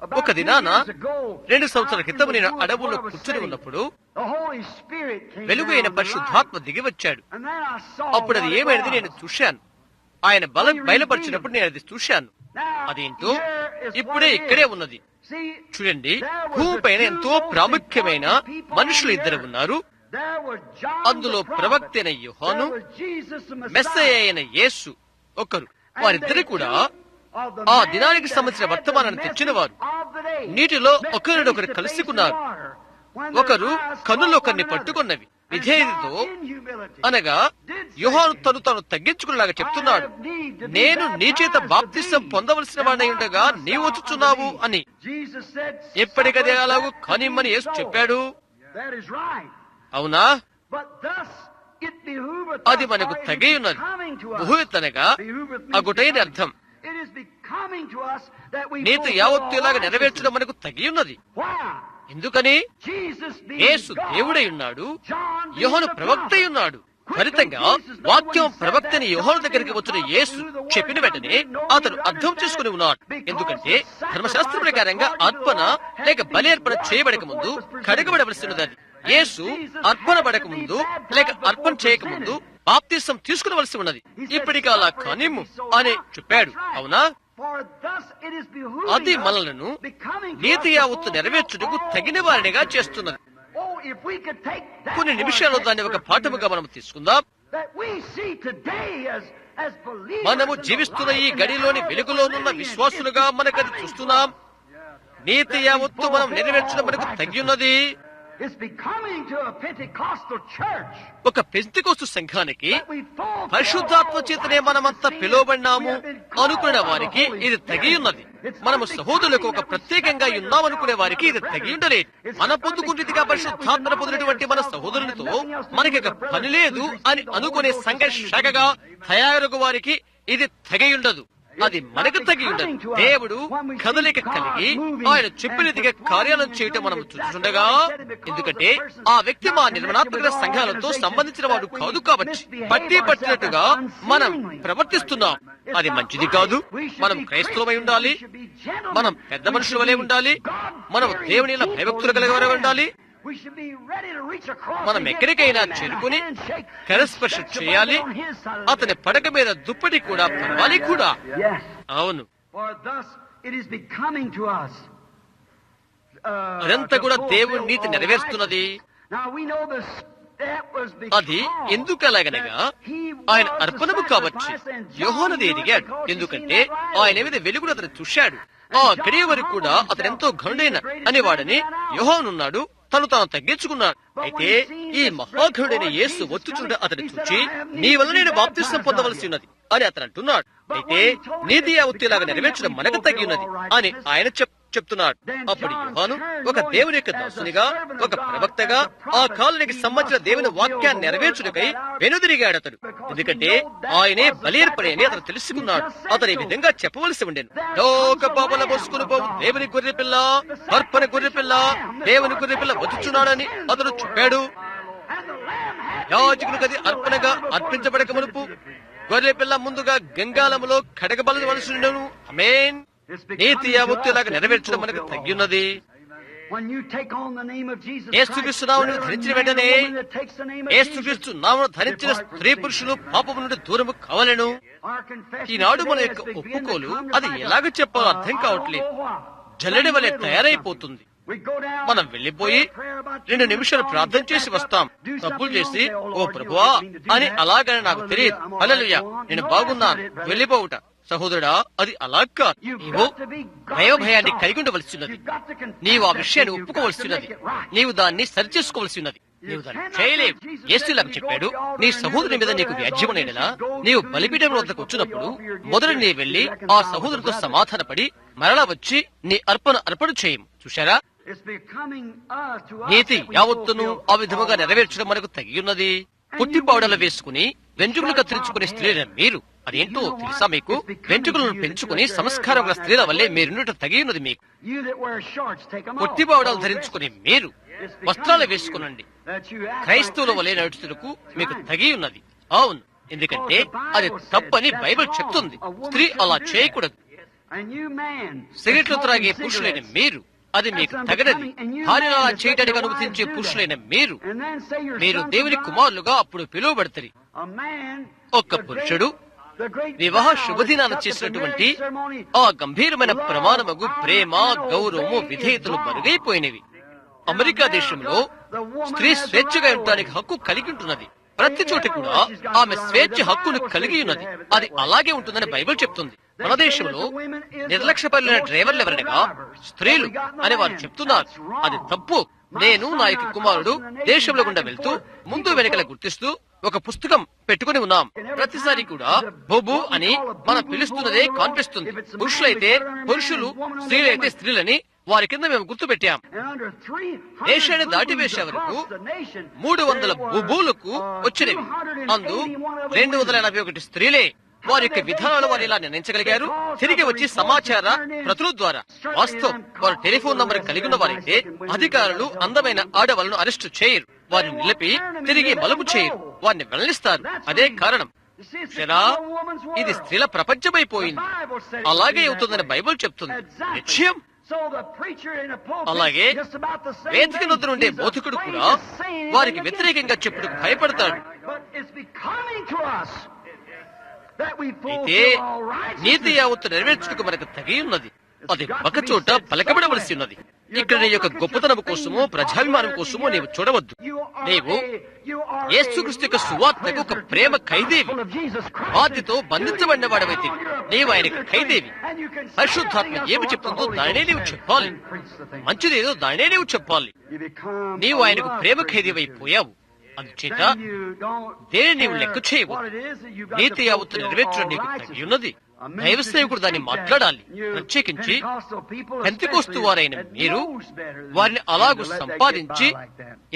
ఒక దినాన 2 సంవత్సరాల క్రితం నేను అడవుల్లో కూర్చుని ఉన్నప్పుడు వెలుగు అయిన పరిశుద్ధాత్మ దిగి వచ్చాడు. అప్పుడు అది ఏమైనది నేను చూశాను. ఆయన బయలుపరిచినప్పుడు నేను అది చూశాను. అదేంటో ఇప్పుడే ఇక్కడే ఉన్నది. చూడండి, భూమిపైన ఎంతో ప్రాముఖ్యమైన మనుషులు 2 ఉన్నారు. అందులో ప్రవక్త అయిన యోహాను, మెస్సయ్య అయిన యేసు ఒకరు. వారిద్దరు కూడా ఆ దినానికి సంబంధించిన వర్తమానాన్ని తెచ్చిన వారు. నీటిలో ఒకరినొకరు కలుసుకున్నారు. ఒకరు కన్నులో ఒకరిని పట్టుకున్నవి. విధేయతతో అనగా యోహాను తాను తగ్గించుకునేలాగా చెప్తున్నాడు, నేను నీ చేత బాప్తిసం పొందవలసిన వాడై ఉండగా నీవు వచ్చుచున్నావు అని. ఎప్పటికదే అలాగూ కానిమ్మని యేసు చెప్పాడు. అవునా? అది మనకు తగి ఉన్నది. బహుతనగా అగుటైన అర్థం నీతి యావత్తు ఇలాగా నెరవేర్చడం మనకు తగి ఉన్నది. ఎందుకని? యేసు దేవుడై ఉన్నాడు, యోహాను ప్రవక్త అయి ఉన్నాడు. ఫలితంగా వాక్యం ప్రవక్తని యోహాను దగ్గరికి వచ్చిన యేసు చెప్పిన వెంటనే అతను అర్థం చేసుకుని ఉన్నాడు. ఎందుకంటే ధర్మశాస్త్ర ప్రకారంగా అర్పణ లేక బలి అర్పణ చేయబడక ముందు కడగబడవలసినది. యేసు అర్పణ పడక ముందు లేక అర్పణ చేయక ముందు బాప్తిసం తీసుకునవలసి ఉన్నది. ఇప్పటికి అలా కానిమ్ము అని చెప్పాడు. అవునా? అది మనలను నీతి యావత్తు నెరవేర్చుటకు తగిన వారినిగా చేస్తున్నది. కొన్ని నిమిషాలు దాన్ని ఒక పాఠముగా మనం తీసుకుందాం. మనము జీవిస్తున్న ఈ గడిలోని వెలుగులోనున్న విశ్వాసులుగా మనకది చూస్తున్నాం. నీతి యావత్తు మనం నెరవేర్చడం మనకు తగ్గిన్నది. ఒక పెంతెకోస్తు సంఘానికి పరిశుద్ధాత్మ చేతనే మనమంతా పిలువబడినాము అనుకునే వారికి ఇది తగి ఉన్నది. మనము సహోదరులకు ఒక ప్రత్యేకంగా ఉన్నామనుకునే వారికి ఇది తగి ఉండలేదు. మన పొందుకుంటుగా పరిశుద్ధాత్మ పొందినటువంటి మన సహోదరులతో మనకి ఇక పని లేదు అని అనుకునే సంఘ శాఖగా తయారగు వారికి ఇది తగి ఉండదు. అది మనకు తగి ఉండదు. దేవుడు కదలిక కలిగి ఆయన చెప్పినదిగా కార్యాలను చేయటం మనం చూస్తుండగా, ఎందుకంటే ఆ వ్యక్తి మా నిర్మాణాత్మక సంఘాలతో సంబంధించిన వాడు కాదు కాబట్టి పట్టినట్టుగా మనం ప్రవర్తిస్తున్నాం. అది మంచిది కాదు. మనం క్రైస్తవమై ఉండాలి. మనం పెద్ద మనుషుల వలె ఉండాలి. మనం దేవుని భయభక్తులు కలిగి ఉండాలి. మనం ఎక్కడికైనా చేరుకుని కరస్పర్శ చేయాలి. అతని పడక మీద దుప్పటి కూడా పర్వాలి కూడా. అవును, అదంతా కూడా దేవుని నీతి నెరవేరుస్తున్నది. అది ఎందుకు అలాగనగా ఆయన అర్పణము కావచ్చు. యోహాను ఎదిగాడు, ఎందుకంటే ఆయన మీద వెలుగును అతను చూశాడు. ఆ గడియ వరకు కూడా అతనెంతో ఘనుడైన అనేవాడని యోహానున్నాడు. తను తాను తగ్గించుకున్నాడు. అయితే ఈ మహాఘనుడైన యేసు వచ్చుచుండ అతని చూచి, నీ వల్ల నేను బాప్తిస్మం పొందవలసి ఉన్నది అని అతను అంటున్నాడు. అయితే నీతి యావత్తులాగా నెరవేర్చడం మనకు తగ్గి ఉన్నది అని ఆయన చెప్తున్నాడు. అప్పుడు యోహాను ఒక దేవుని యొక్క దాసునిగా, ఒక ప్రవక్తగా ఆ కాలానికి సంబంధించిన దేవుని వాక్యాన్ని నెరవేర్చుటకై వెనుదిరిగాడు అతడు. ఎందుకంటే ఆయనే బలియర్పణి అని అతను తెలుసుకున్నాడు. అతను ఈ విధంగా చెప్పవలసి ఉండేను, లోక పాపల మోసుకుని పోవు దేవుని గొర్రె పిల్ల, అర్పణ గొర్రె పిల్ల, దేవుని గొర్రె పిల్ల వచ్చుచున్నాడని అతను చెప్పాడు. యాజకునికి అది అర్పణగా అర్పించబడక మునుపు గొర్రె పిల్ల ముందుగా గంగాళములో కడగబలవలసి ఉండెను. ఆమేన్. నీతి యావత్తులాగా నెరవేర్చడం మనకు తగ్గిన్నది. యేసుక్రీస్తు నామమును ధరించిన వెంటనే యేసుక్రీస్తు నామమును ధరించిన స్త్రీ పురుషులు పాపము నుండి దూరము కావాలను. ఈనాడు మన యొక్క ఒప్పుకోలు అది ఎలాగ చెప్పాలో అర్థం కావట్లేదు. జల్లెడ వలె తయారైపోతుంది. మనం వెళ్లిపోయి 2 నిమిషాలు ప్రార్థన చేసి వస్తాం. తప్పులు చేసి ఓ ప్రభువా అని అలాగని నాకు తెలియదు, హల్లెలూయా నేను బాగున్నాను వెళ్ళిపోవుట. సహోదరుడా, అది అలా కాదు. నీవు భయాన్ని కలిగి ఉండవలసి ఉన్నది. నీవు ఆ విషయాన్ని ఒప్పుకోవలసి ఉన్నది. నీవు దాన్ని సరిచేసుకోవలసి ఉన్నది. నీవు దాన్ని చేయలేవు. యేసులాగా చెప్పాడు, నీ సహోదరుని మీద నీకు వ్యాజ్యమునైనలా నీవు బలిపీఠం వద్దకు వచ్చినప్పుడు మొదట నీ వెళ్లి ఆ సహోదరుతో సమాధానపడి మరలా వచ్చి నీ అర్పణ చేయము. చూశారా, నీతి యావత్తును ఆ విధముగా నెరవేర్చడం మనకు తగి ఉన్నది. పుట్టి పౌడలు వేసుకుని వెంట్రుకలు కత్తిరించుకునే స్త్రీల మీరు, అదేంటో తెలుసా మీకు? వెంట్రుకలను పెంచుకుని సంస్కారం గల స్త్రీల వల్లే మీరున్నట్టు తగి ఉన్నది. మీకు పుట్టి పౌడలు ధరించుకుని మీరు వస్త్రాలు వేసుకునండి. క్రైస్తవుల వలె నడుచుటకు మీకు తగి ఉన్నది. అవును, ఎందుకంటే అది తప్పని బైబిల్ చెప్తుంది. స్త్రీ అలా చేయకూడదు. సిగరెట్లు త్రాగే పురుషులైన మీరు, అది మీకు తగనది. భార్యను అలా చేయడానికి అనుమతించే పురుషులైన మీరు దేవుని కుమారులుగా అప్పుడు పిలువబడతారు. ఒక్క పురుషుడు వివాహ శుభదినాన్ని చేసినటువంటి ఆ గంభీరమైన ప్రమాణముగు ప్రేమ, గౌరవము, విధేయతలు మరుగైపోయినవి. అమెరికా దేశంలో స్త్రీ స్వేచ్ఛగా ఉండడానికి హక్కు కలిగి ఉంటున్నది. ప్రతి చోట కూడా ఆమె స్వేచ్ఛ హక్కును కలిగి ఉన్నది. అది అలాగే ఉంటుందని బైబిల్ చెప్తుంది. మన దేశంలో నిర్లక్ష్యపరిచిన డ్రైవర్లు ఎవరనగా స్త్రీలు అని వారు చెప్తున్నారు. అది తప్పు. నేను నా యొక్క కుమారుడు దేశంలో గుండా వెళ్తూ ముందు వెనకల గుర్తిస్తూ ఒక పుస్తకం పెట్టుకుని ఉన్నాం. ప్రతిసారి కూడా బొబు అని మనం పిలుస్తున్నదే కనిపిస్తుంది. పురుషులైతే పురుషులు, స్త్రీలైతే స్త్రీలని వారి కింద మేము గుర్తు పెట్టాం. దేశాన్ని దాటివేసే వరకు 300 బొబులకు వచ్చినవి. అందు 281 స్త్రీలే. వారి యొక్క విధానాలు వారు ఇలా నిర్ణయించగలిగారు. తిరిగి వచ్చి సమాచార ప్రతుల ద్వారా వాస్తవం వారు టెలిఫోన్ నంబర్ కలిగి ఉన్న వారైతే అధికారులు అందమైన ఆడవాళ్లను అరెస్టు చేయరు. వారిని నిలిపి తిరిగి మలుపు చేయరు. వారిని వెళ్లిస్తారు. అదే కారణం. ఇది స్త్రీల ప్రపంచమైపోయింది. అలాగే అవుతుందని బైబిల్ చెప్తుంది. నిశ్చయం. అలాగే వేదిక వద్ద ఉండే బోధకుడు కూడా వారికి వ్యతిరేకంగా చెప్పుటకు భయపడతాడు. అయితే నీతి యావత్తు నెరవేర్చుటకు మనకు తగి ఉన్నది. అది ఒక చోట పలకబడవలసి ఉన్నది. ఇక్కడ నీ యొక్క గొప్పతనం కోసమో ప్రజాభిమానం కోసమో నీవు చూడవద్దు. నీవు యేసుక్రీస్తు యొక్క సువార్తకు ఒక ప్రేమ ఖైదీవి. బాధ్యతో బంధించబడిన వాడవైతే నీవు ఆయనకు ఖైదీవి. పరిశుద్ధాత్మ ఏమి చెప్తుందో దానినే నీవు చెప్పాలి. మంచిదేదో దానినే నీవు చెప్పాలి. నీవు ఆయనకు ప్రేమ ఖైదీవైపోయావు. అందుచేత దేని నీవు లెక్క చేయవు. నీతి యావత్తు నెరవేర్చడం నీకు తగి ఉన్నది. దైవ సేవకుడు దాన్ని మాట్లాడాలి. ప్రత్యేకించి పెంతెకోస్తు వారైన మీరు వారిని అలాగూ సంపాదించి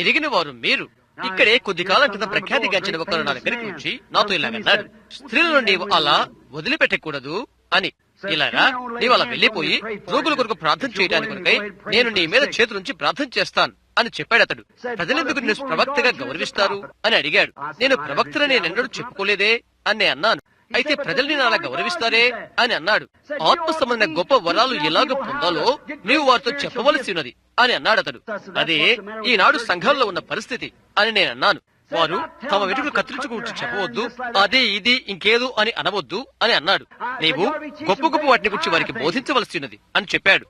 ఎదిగిన వారు మీరు. ఇక్కడే కొద్ది కాలం క్రితం ప్రఖ్యాతిగాంచిన ఒకరు నా దగ్గరికి వచ్చి నాతో ఇలాగన్నాడు, స్త్రీలను నీవు అలా వదిలిపెట్టకూడదు అని. ఇలారా నీవు అలా వెళ్లిపోయి రోగుల కొరకు ప్రార్థన చేయడానికి కొరకై నేను నీ మీద చేతులుంచి ప్రార్థన చేస్తాను అని చెప్పాడు అతడు. ప్రజలెందుకు నిన్ను ప్రవక్తగా గౌరవిస్తారు అని అడిగాడు. నేను ప్రవక్తను నేనెన్నడూ చెప్పుకోలేదే అని అన్నాను. అయితే ప్రజల్ని అలా గౌరవిస్తారే అని అన్నాడు. ఆత్మ సంబంధమైన గొప్ప వరాలు ఎలాగ పొందాలో నీవు వారితో చెప్పవలసి ఉన్నది అని అన్నాడు అతడు. అదే ఈనాడు సంఘాల్లో ఉన్న పరిస్థితి అని నేను అన్నాను. వారు తమ వెనుకలు కత్తిరించుకుంటూ చెప్పవద్దు, అదే ఇది ఇంకేదో అని అనవద్దు అని అన్నాడు. నీవు గొప్ప గొప్ప వాటిని గురించి వారికి బోధించవలసి ఉన్నది అని చెప్పాడు.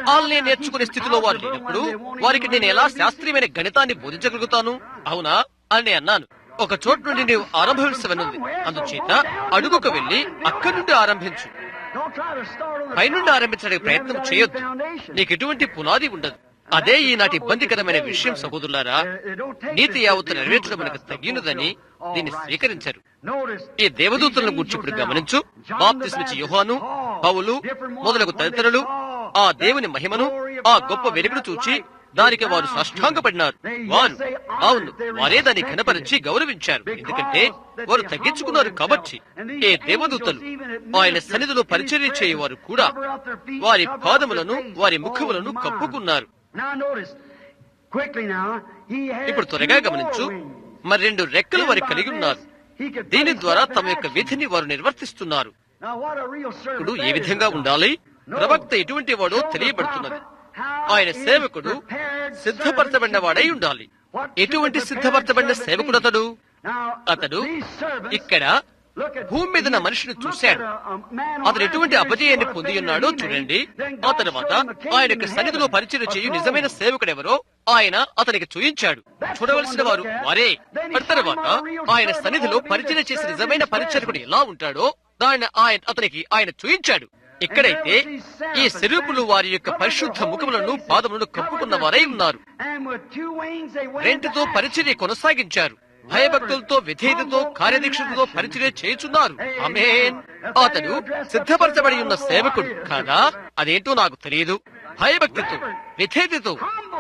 వాళ్ళని నేర్చుకునే స్థితిలో వారు లేనప్పుడు వారికి నేను ఎలా శాస్త్రీయమైన గణితాన్ని బోధించగలుగుతాను? అవునా అని నేను అన్నాను. ఒక చోటు నుండి నీవు ఆరంభించవనుంది. అందుచేత అడుగుకు వెళ్లి అక్కడి నుండి ఆరంభించు. పైనుండి ఆరంభించడానికి ప్రయత్నం చేయొద్దు. నీకు ఎటువంటి పునాది ఉండదు. అదే ఈనాటి ఇబ్బందికరమైన విషయం సహోదరులారా. నీతి యావత్తు నెరవేర్చడం మనకు తగినదని దీన్ని స్వీకరించారు. ఈ దేవదూతలను గురించి ఇప్పుడు గమనించు. బాప్తిస్మిచ్చి యోహాను, పౌలు మొదలగు తదితరులు ఆ దేవుని మహిమను, ఆ గొప్ప వెలుగును చూచి దానికి వారు సాష్టాంగపడినారు. వారు అవును, వారే దాన్ని కనపరిచి గౌరవించారు. ఎందుకంటే వారు తగ్గించుకున్నారు కాబట్టి. ఏ దేవదూతలు ఆయన సన్నిధిలో పరిచర్య చేయవారు కూడా వారి పాదములను వారి ముఖములను కప్పుకున్నారు. ఇప్పుడు త్వరగా గమనించు. మరి 2 రెక్కలు వారు కలిగి ఉన్నారు. దీని ద్వారా తమ యొక్క విధిని వారు నిర్వర్తిస్తున్నారు. ఇప్పుడు ఏ విధంగా ఉండాలి? ప్రవక్త ఎటువంటి వాడో తెలియబడుతున్నది. ఆయన సేవకుడు సిద్ధపరచబడిన వాడై ఉండాలి. ఎటువంటి సిద్ధపరచబడిన సేవకుడు అతడు? అతడు ఇక్కడ భూమి మీద నా మనిషిని చూశాడు. అతను ఎటువంటి అపజయాన్ని పొంది ఉన్నాడో చూడండి. ఆ తర్వాత ఆయన యొక్క సన్నిధిలో పరిచయం చేయు నిజమైన సేవకుడెవరో ఆయన అతనికి చూయించాడు. చూడవలసిన వారు వారే. తర్వాత ఆయన సన్నిధిలో పరిచయం చేసే నిజమైన పరిచర్యకుడు ఎలా ఉంటాడో దాన్ని అతనికి ఆయన చూయించాడు. ఇక్కడైతే ఈ శరూపులు వారి యొక్క పరిశుద్ధ ముఖములను పాదములను కప్పుకున్న వారై ఉన్నారు. 2తో పరిచర్య కొనసాగించారు. భయభక్తులతో, విధేయతతో, కార్యదీక్షతో పరిచర్య చేయుచున్నారు. ఆమేన్. అతడు సిద్ధపరచబడి ఉన్న సేవకుడు కాదా? అదేంటో నాకు తెలియదు. భయభక్తితో, విధేయతతో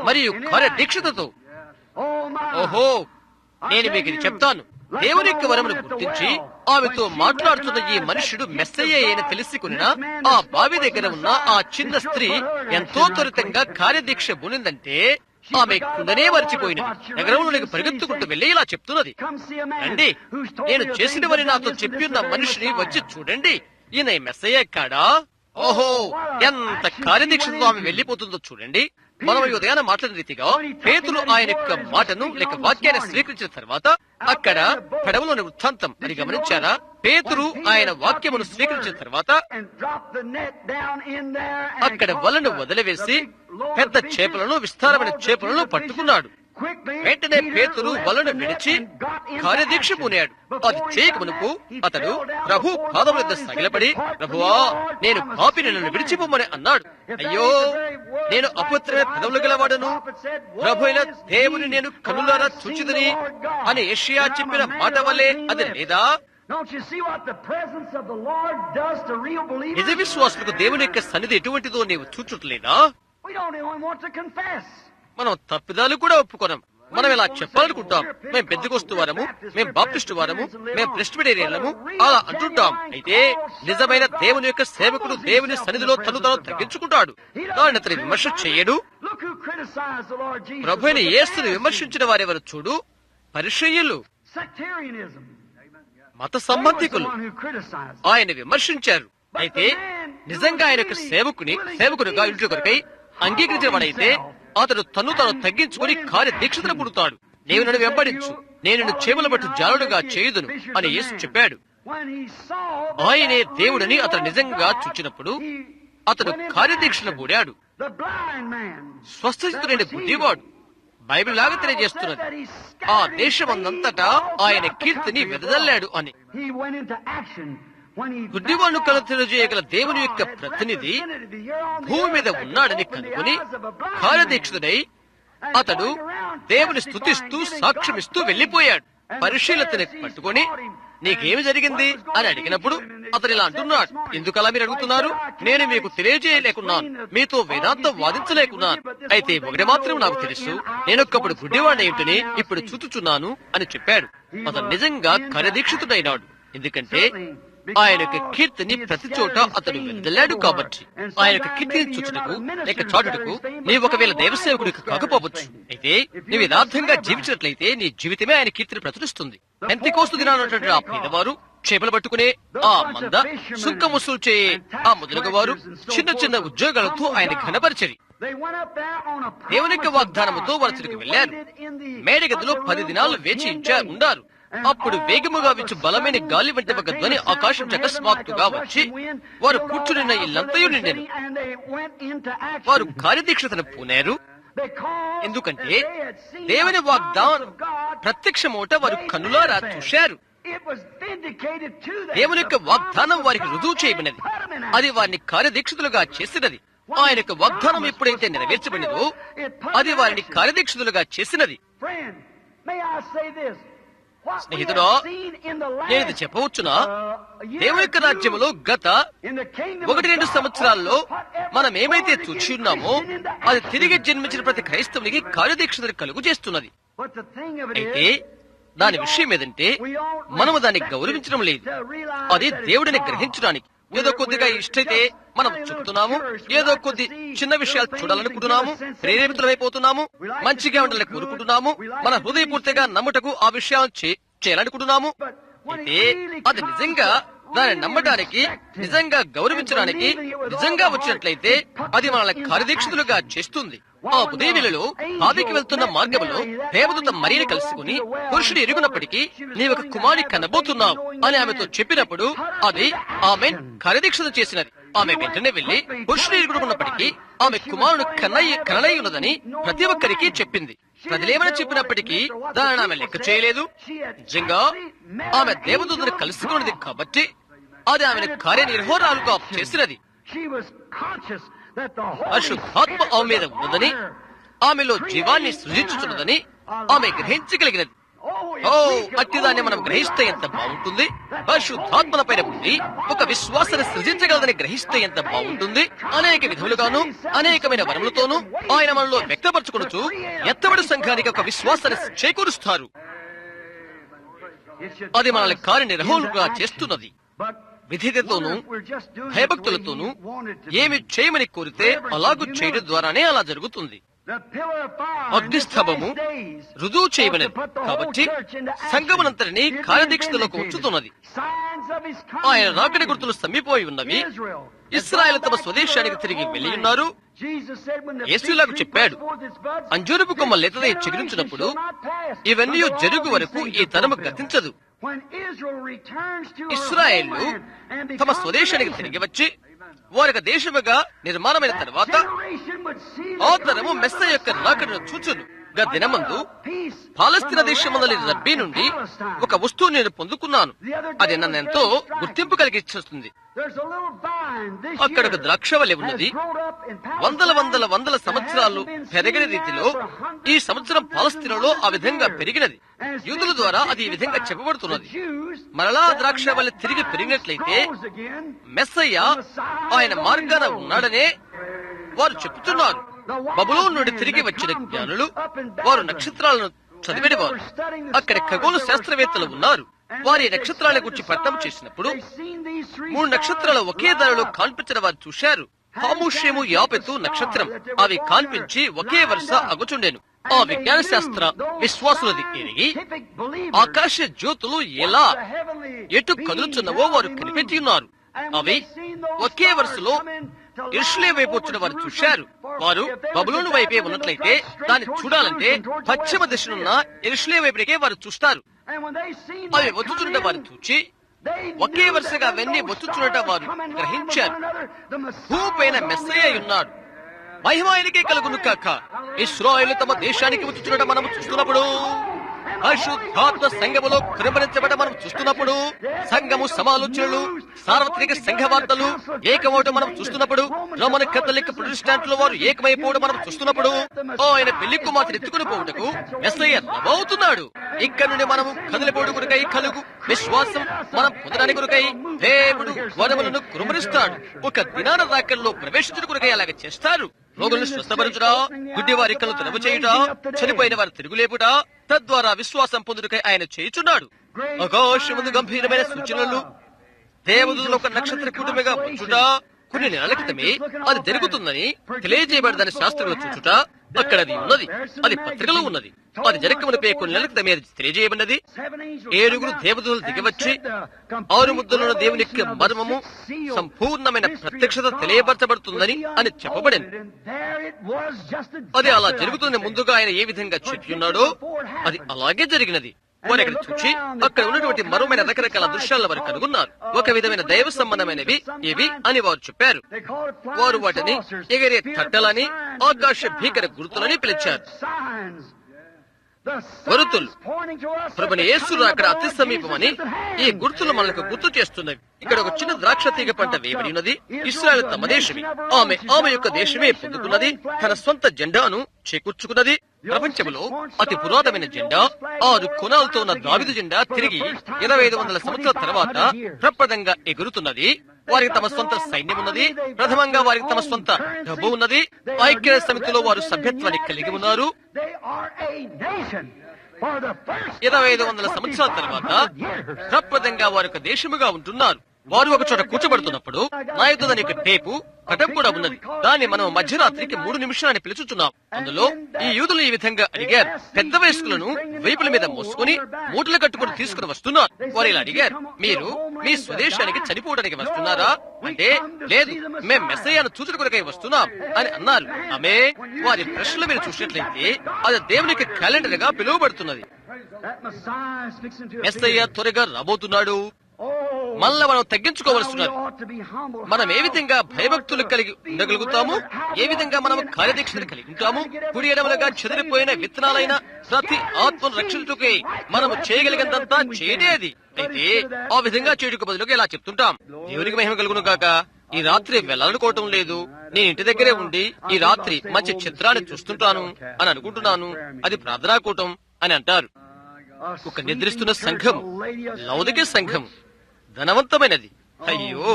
మరియు కార్యదీక్షతో. ఓహో, నేను మీకు ఇది చెప్తాను. దేవుని యొక్క వరమును గుర్తించి ఆమెతో మాట్లాడుతున్న ఈ మనుష్యుడు మెస్సయ్య అని తెలుసుకున్న ఆ బావి దగ్గర ఉన్న ఆ చిన్న స్త్రీ ఎంతో త్వరితంగా కార్యదీక్ష బునిందంటే ఆమె కుండనే మర్చిపోయినది. నగరంలోనికి పరిగెత్తుకుంటూ వెళ్లి ఇలా చెప్తున్నది, రండి, నేను చేసినవని నాతో చెప్పి ఉన్న మనిషిని వచ్చి చూడండి. ఈయన మెస్సయ్య కాడా? ఓహో, ఎంత కార్యదీక్షతో ఆమె వెళ్లిపోతుందో చూడండి. మనం ఉదయాన మాట్లాడిన రీతిగా పేతురు ఆయన యొక్క మాటను లేక వాక్యాన్ని స్వీకరించిన తర్వాత అక్కడ పడవలోని వృత్తాంతం అని గమనించారా? పేతురు ఆయన వాక్యమును స్వీకరించిన తర్వాత అక్కడ వలను వదిలివేసి పెద్ద చేపలను, విస్తారమైన చేపలను పట్టుకున్నాడు. వెంటనే పేతురు వలను విడిచి కార్యదీక్ష పూనాడు. అది చేయకమునుపు అతడు ప్రభు పాదముల వద్ద సగిలపడి, ప్రభువా, నేను పాపిని, నన్ను విడిచిపోమని అన్నాడు. అయ్యో, నేను అపవిత్రమైన పెదవులు గలవాడను, ప్రభు అయిన దేవుని నేను కన్నులారా చూచిదని అని యెషయా చెప్పిన మాట వల్లే అది లేదా? నిజ విశ్వాసులకు దేవుని యొక్క సన్నిధి ఎటువంటిదో నీవు చూచుట్లేదా? మనం తప్పిదాలు కూడా ఒప్పుకోం. మనం ఇలా చెప్పాలనుకుంటాం, మేము పెద్దకొస్తు వారము, మేము బాప్టిస్టు వారము, మేము ప్రెస్బిటేరియన్లము అలా అంటుంటాం. అయితే నిజమైన దేవుని యొక్క సేవకుడు దేవుని సన్నిధిలో తను తగ్గించుకుంటాడు. దాన్ని అతని విమర్శ చేయడు. ప్రభువైన యేసుని విమర్శించిన వారెవరు చూడు? పరిసయ్యులు, మత సంబంధికులు ఆయన విమర్శించారు. అయితే నిజంగా ఆయన యొక్క సేవకునిగా ఇంటి కొరకై అంగీకరించిన వాడైతే అతడు తను తగ్గించుకుని కార్యదీక్షతను పుడతాడు. నీవు నన్ను వెంబడించు, నేను నిన్ను చేపల బట్టు జాలుడుగా చేయుదును అని యేసు చెప్పాడు. ఆయనే దేవుడని అతను నిజంగా చూచినప్పుడు అతడు కార్యదీక్షను పూడాడు. స్వస్థచితుడైన గుడ్డివాడు బైబిల్ లాగా తెలియజేస్తున్నది ఆ దేశమందంతటా ఆయన కీర్తిని వెదజల్లాడు అని. గుడ్డివాడు కల తెలియజేయగల దేవుని యొక్క ప్రతినిధి భూమి మీద ఉన్నాడని కనుగొని కార్యదీక్షుడై అతడు దేవుని స్తుతిస్తూ సాక్ష్యమిస్తూ వెళ్లిపోయాడు. పరిశీలతని పట్టుకొని నీకేమి జరిగింది అని అడిగినప్పుడు అతను ఇలా అంటున్నాడు, ఎందుకలా మీరు అడుగుతున్నారు? నేను మీకు తెలియజేయలేకున్నాను, మీతో వేదాంతం వాదించలేకున్నాను. అయితే ఒకటి మాత్రం నాకు తెలుసు, నేనొక్కప్పుడు గుడ్డివాడిని ఏంటని ఇప్పుడు చూచుచున్నాను అని చెప్పాడు. అతను నిజంగా కార్యదీక్షితుడైనాడు, ఎందుకంటే ఆయన యొక్క కీర్తిని ప్రతి చోట అతడు వెదజల్లాడు. కాబట్టి ఆయన యొక్క కీర్తిని చూచుటకు లేక చాటుటకు నీవు ఒకవేళ దైవసేవకుడికి కాకపోవచ్చు, అయితే నీవు యథార్థంగా జీవించినట్లయితే నీ జీవితమే ఆయన కీర్తిని ప్రచురిస్తుంది. పెంతెకోస్తు దినాన్నటువంటి ఆ పేదవారు, చేపలు పట్టుకునే ఆ మంద, సుంకం వసూలు చేయే ఆ మొదలగు వారు చిన్న చిన్న ఉద్యోగాలతో ఆయన ఘనపరిచరి. దేవుని యొక్క వాగ్దానముతో వారు తిరిగి వెళ్లారు. మేడగదిలో 10 దినాలు వేచి ఉండారు. అప్పుడు వేగముగా వీచు బలమైన గాలి వంటి ఒక ధ్వని ఆకాశం అకస్మాత్తుగా వచ్చి వారు కూర్చున్న ఇల్లంతయు నిండెను. వారు కార్యదీక్షతను పూనారు, ఎందుకంటే దేవుని వాగ్దానం ప్రత్యక్షమోట వారు కన్నులారా చూశారు. దేవుని యొక్క వాగ్దానం వారికి రుజువు చేయబడినది, అది వారిని కార్యదీక్షతులుగా చేసినది. ఆయన యొక్క వాగ్దానం ఎప్పుడైతే నెరవేర్చబడినదో అది వారిని కార్యదీక్షతులుగా చేసినది. స్నేహితుడా, నేను ఇది చెప్పవచ్చునా? దేవుని యొక్క రాజ్యములో గత 1-2 సంవత్సరాల్లో మనం ఏమైతే చూచి ఉన్నామో అది తిరిగి జన్మించిన ప్రతి క్రైస్తవునికి కార్యదీక్షతను కలుగు చేస్తున్నది. అయితే దాని విషయం ఏదంటే మనము దాన్ని గౌరవించడం లేదు. అది దేవుడిని గ్రహించడానికి ఏదో కొద్దిగా ఇష్టైతే మనం చెప్తున్నాము, ఏదో కొద్ది చిన్న విషయాలు చూడాలనుకుంటున్నాము, ప్రేరేపితులమైపోతున్నాము, మంచిగా ఉండాలని కోరుకుంటున్నాము, మన హృదయపూర్తిగా నమ్ముటకు ఆ విషయాలు చేయాలనుకుంటున్నాము. అయితే అది నిజంగా దాన్ని నమ్మడానికి, నిజంగా గౌరవించడానికి నిజంగా వచ్చినట్లయితే అది మనల్ని కార్యదీక్షతులుగా చేస్తుంది. ఆ ఉదయవేళలో ఆదికి వెళ్తున్న మార్గంలో దేవదూత మరియని కలుసుకుని, పురుషుడు ఎరుగునప్పటికీ నీవొక కుమారుని కనబోతున్నావు అని ఆమెతో చెప్పినప్పుడు అది ఆమె కార్యదీక్షత చేసినది. ఆమె వెంటనే వెళ్లి పురుషుడు ఎరుగున్నప్పటికీ ఆమె కుమారుడు కనలై ఉన్నదని ప్రతి ఒక్కరికి చెప్పింది. ప్రజలేమని చెప్పినప్పటికీ దానిని ఆమె లెక్క చేయలేదు. నిజంగా ఆమె దేవదూతను కలుసుకున్నది కాబట్టి అది ఆమెను కార్యనిర్వహరాలుగా చేసినది. పరిశుద్ధాత్మ ఆమె మీద ఉన్నదని, ఆమెలో జీవాన్ని సృజించుతున్నదని ఆమె గ్రహించగలిగినది. ఓ, అట్టిదాన్ని మనం గ్రహిస్తే ఎంత బాగుంటుంది. పరిశుద్ధాత్మల పైన ఉండి ఒక విశ్వాసాన్ని సృజించగలదని గ్రహిస్తే ఎంత బాగుంటుంది. అనేక విధములుగాను అనేకమైన వరములతోనూ ఆయన మనలో వ్యక్తపరచుకొనుచు ఎత్తబడి సంఘానికి ఒక విశ్వాసాన్ని చేకూరుస్తారు. అది మనల్ని కార్యనిర్వహణగా చేస్తున్నది. విధేయతతోనూ భయభక్తులతోనూ ఏమి చేయమని కోరితే అలాగూ చేయడం ద్వారానే అలా జరుగుతుంది. అగ్నిస్తంభము రుజువు చేయబడినది కాబట్టి సంఘమునంతటిని కార్యదీక్షతలోకి ఉంచుతున్నది. ఆయన రాకడ గుర్తులు సమీపోయి ఉన్నవి. ఇశ్రాయేలు తమ స్వదేశానికి తిరిగి వెళ్లి ఉన్నారు. యేసులాగా చెప్పాడు, అంజూరపు కొమ్మ లేతదై చిగురించినప్పుడు ఇవన్నీ జరుగు వరకు ఈ తరము గతించదు. ఇశ్రాయేలు తమ స్వదేశానికి తిరిగి వచ్చి వారికి దేశముగా నిర్మాణమైన తర్వాత ఆ తరము మెస్సయ్య యొక్క రాకడను చూచును. దినమందు పాలస్తీనా దేశమందలి రబ్బీ నుండి ఒక వస్తువు నేను పొందుకున్నాను. అది నన్ను ఎంతో గుర్తింపు కలిగిస్తుంది. అక్కడ ఒక ద్రాక్షవల్లి ఉన్నది. వందల సంవత్సరాలు పెరగని రీతిలో ఈ సంవత్సరం పాలస్తీనాలో ఆ విధంగా పెరిగినది. యూదుల ద్వారా అది ఈ విధంగా చెప్పబడుతున్నది. మరలా ద్రాక్షవల్లి తిరిగి పెరిగినట్లయితే మెస్సయ్య ఆయన మార్గాన ఉన్నాడనే వారు చెప్తున్నారు. బబులోను నుండి తిరిగి వచ్చిన జ్ఞానులు వారు నక్షత్రాలను చదివేవారు. అక్కడ ఖగోళ శాస్త్రవేత్తలు ఉన్నారు. వారి నక్షత్రాల గురించి పట్టణం చేసినప్పుడు 3 నక్షత్రాలు ఒకే దారిలో కాన్పించిన వారు చూశారు. హాముషేము యాపెతు నక్షత్రం అవి కాన్పించి ఒకే వరుస అగుచుండెను. ఆ విజ్ఞాన శాస్త్ర విశ్వాసులది ఎరిగి ఆకాశ జ్యోతులు ఎలా ఎటు కదులుచున్నవో వారు కనిపెట్టి ఉన్నారు. అవి ఒకే వరుసలో యెరూషలేము వైపు వచ్చిన వారు చూశారు. వారు బబులోను వైపే ఉన్నట్లయితే దాన్ని చూడాలంటే పశ్చిమ దిశనున్న యెరూషలేము వైపుకే వారు చూస్తారు. అవి వచ్చుచున్న వారు చూచి ఒకే వరుసగా అవన్నీ వచ్చుచున్నట వారు గ్రహించారు. భూపైన మెస్సయ్య ఉన్నాడు. మహిమ ఆయనకే కలుగును కాక. ఇశ్రాయేలు తమ దేశానికి వచ్చుచున్నట మనం చూస్తున్నప్పుడు, పరిశుద్ధాత్మ సంఘములో కృపరించబడ మనం చూస్తున్నప్పుడు, సంఘము సమాలోచనలు, సార్వత్రిక సంఘ వార్తలు ఏకమవడం మనం చూస్తున్నప్పుడు, రోమన్ కథలిక్ ప్రొటెస్టాంట్లు వారు ఏకమైపోవడం మనం చూస్తున్నప్పుడు, ఆయన పెళ్లి కుమార్తెను ఎత్తుకుని పోవుటకు మెస్సయ్య రబోతున్నాడు. ఇక్కడ నుండి మనము కదిలిపోడు కొరకై కలుగు విశ్వాసం మనం పొందడానికి కొరకై దేవుడు వరములను కురుమరిస్తాడు. ఒక దినాన రాకల్లో ప్రవేశించడం కొరకై అలాగ చేస్తారు. రోగులను స్వస్థపరచుట, గుడ్డి వారి కళ్ళు తెరవ చేయుట, చనిపోయిన వారి తిరుగులేపుట, తద్వారా విశ్వాసం పొందుటకై ఆయన చేయుచున్నాడు. ఆకాశమందు గంభీరమైన సూచనలు, దేవదూతలు ఒక నక్షత్ర కుటుంబగా వచ్చుట, కొన్ని నెలల క్రితమే అది జరుగుతుందని తెలియజేయబడదని శాస్త్రంలో చూచుట, అక్కడ అది ఉన్నది, అది పత్రికలో ఉన్నది. అది జరగమునిపై కొన్ని నెలల క్రితమే అది తెలియజేయబడినది. 7 దేవదూతలు దిగివచ్చి 6 ముద్దలున్న దేవుని యొక్క మర్మము సంపూర్ణమైన ప్రత్యక్షత తెలియపరచబడుతుందని అని చెప్పబడింది. అది అలా జరుగుతుంది. ముందుగా ఆయన ఏ విధంగా చెప్పి ఉన్నాడో అది అలాగే జరిగినది. వారు అక్కడ చూచి అక్కడ ఉన్నటువంటి మరోమైన రకరకాల దృశ్యాలను వారు కనుగొన్నారు. ఒక విధమైన దైవ సంబంధమైనవి ఇవి అని వారు చెప్పారు. వారు వాటిని ఎగిరే తట్టలని, ఆకాశ భీకర గుర్తులని పిలిచారు. గుర్తులు ప్రభుని యేసు అక్కడ అతి సమీపమని ఈ గుర్తులు మనకు గుర్తు చేస్తున్నవి. ఇక్కడ ఒక చిన్న ద్రాక్ష తీగ పంట వేయబడి ఉన్నది. ఇశ్రాయేలు తమ దేశమే. ఆమె యొక్క దేశమే పొందుకున్నది. తన సొంత జెండాను చేకూర్చుకున్నది. ప్రపంచంలో అతి పురాతనమైన జెండా, 6 కొనాలతో ఉన్న దావీదు జెండా తిరిగి 2500 సంవత్సరాల తర్వాత ప్రప్రదంగా ఎగురుతున్నది. వారికి తమ సొంత సైన్యం ఉన్నది. ప్రథమంగా వారికి తమ సొంత డబ్బు ఉన్నది. ఐక్య సమితిలో వారు సభ్యత్వాన్ని కలిగి ఉన్నారు. 2500 సంవత్సరాల తర్వాత ప్రప్రదంగా వారు ఒక దేశముగా ఉంటున్నారు. వారు ఒక చోట కూర్చోబడుతున్నప్పుడు నా యుద్ధ దాని యొక్క టేపు కటం కూడా ఉన్నది. దాన్ని మనం మధ్యరాత్రికి 3 నిమిషాలని పిలుచుతున్నాం. అందులో ఈ యూదులు ఈ విధంగా అడిగారు. పెద్ద వయస్కులను వైపుల మీద మోసుకుని మూటలు కట్టుకుని తీసుకుని వస్తున్నారు. వారు ఇలా అడిగారు, మీరు మీ స్వదేశానికి చనిపోవడానికి వస్తున్నారా అంటే, లేదు, మేం మెస్సయ్యను చూచుట కొరకై వస్తున్నాం అని అన్నారు. ఆమె వారి ప్రశ్నలు మీరు చూసినట్లయితే అది దేవునికి క్యాలెండర్ గా పిలువబడుతున్నది. మెస్సయ్య త్వరగా రాబోతున్నాడు. మళ్ళా మనం తగ్గించుకోవలసినది. మనం ఏ విధంగా భయభక్తులు కలిగి ఉండగలుగుతాము, ఏ విధంగా మనం కార్యదీక్షలు కలిగి ఉంటాము. కుడి ఎడమలుగా చెదిరిపోయిన విత్తనాలైన ప్రతి ఆత్మను రక్షించుటకై మనము చేయగలిగినంతా చేయనేది. అయితే ఆ విధంగా చేయుటకు బదులుగా ఇలా చెప్తుంటాం, దేవునికి మహిమ కలుగును గాక, ఈ రాత్రి వెళ్ళాలనుకోవటం లేదు, నేను ఇంటి దగ్గరే ఉండి ఈ రాత్రి మంచి చిత్రాన్ని చూస్తుంటాను అని అనుకుంటున్నాను, అది ప్రార్థనా కూటం అని అంటారు. ఒక నిద్రిస్తున్న సంఘం, లౌకిక సంఘం, ధనవంతమైనది. అయ్యో,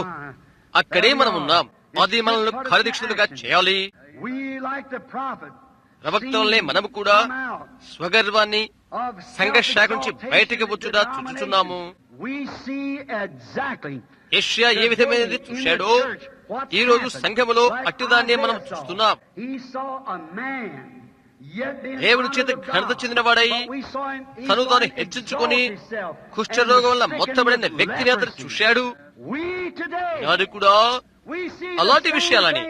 అక్కడే మనం ఉన్నాం. అది మనల్ని కార్యదీక్షలుగా చేయాలి. ప్రవక్తలనే మనము కూడా స్వగర్వాన్ని సంఘర్షణ నుంచి బయటికి వచ్చుట చూచుచున్నాము. యెషయా ఏ విధమైనది చూశాడో ఈ రోజు సంఘములో అట్టిదాన్నే మనం చూస్తున్నాం. దేవుడి చేత ఘనత చెందినవాడై తను తాను హెచ్చించుకొని కుష్ఠరోగం వల్ల మొత్తబడిన వ్యక్తిని అతను చూశాడు. నాడు కూడా అలాంటి విషయాలని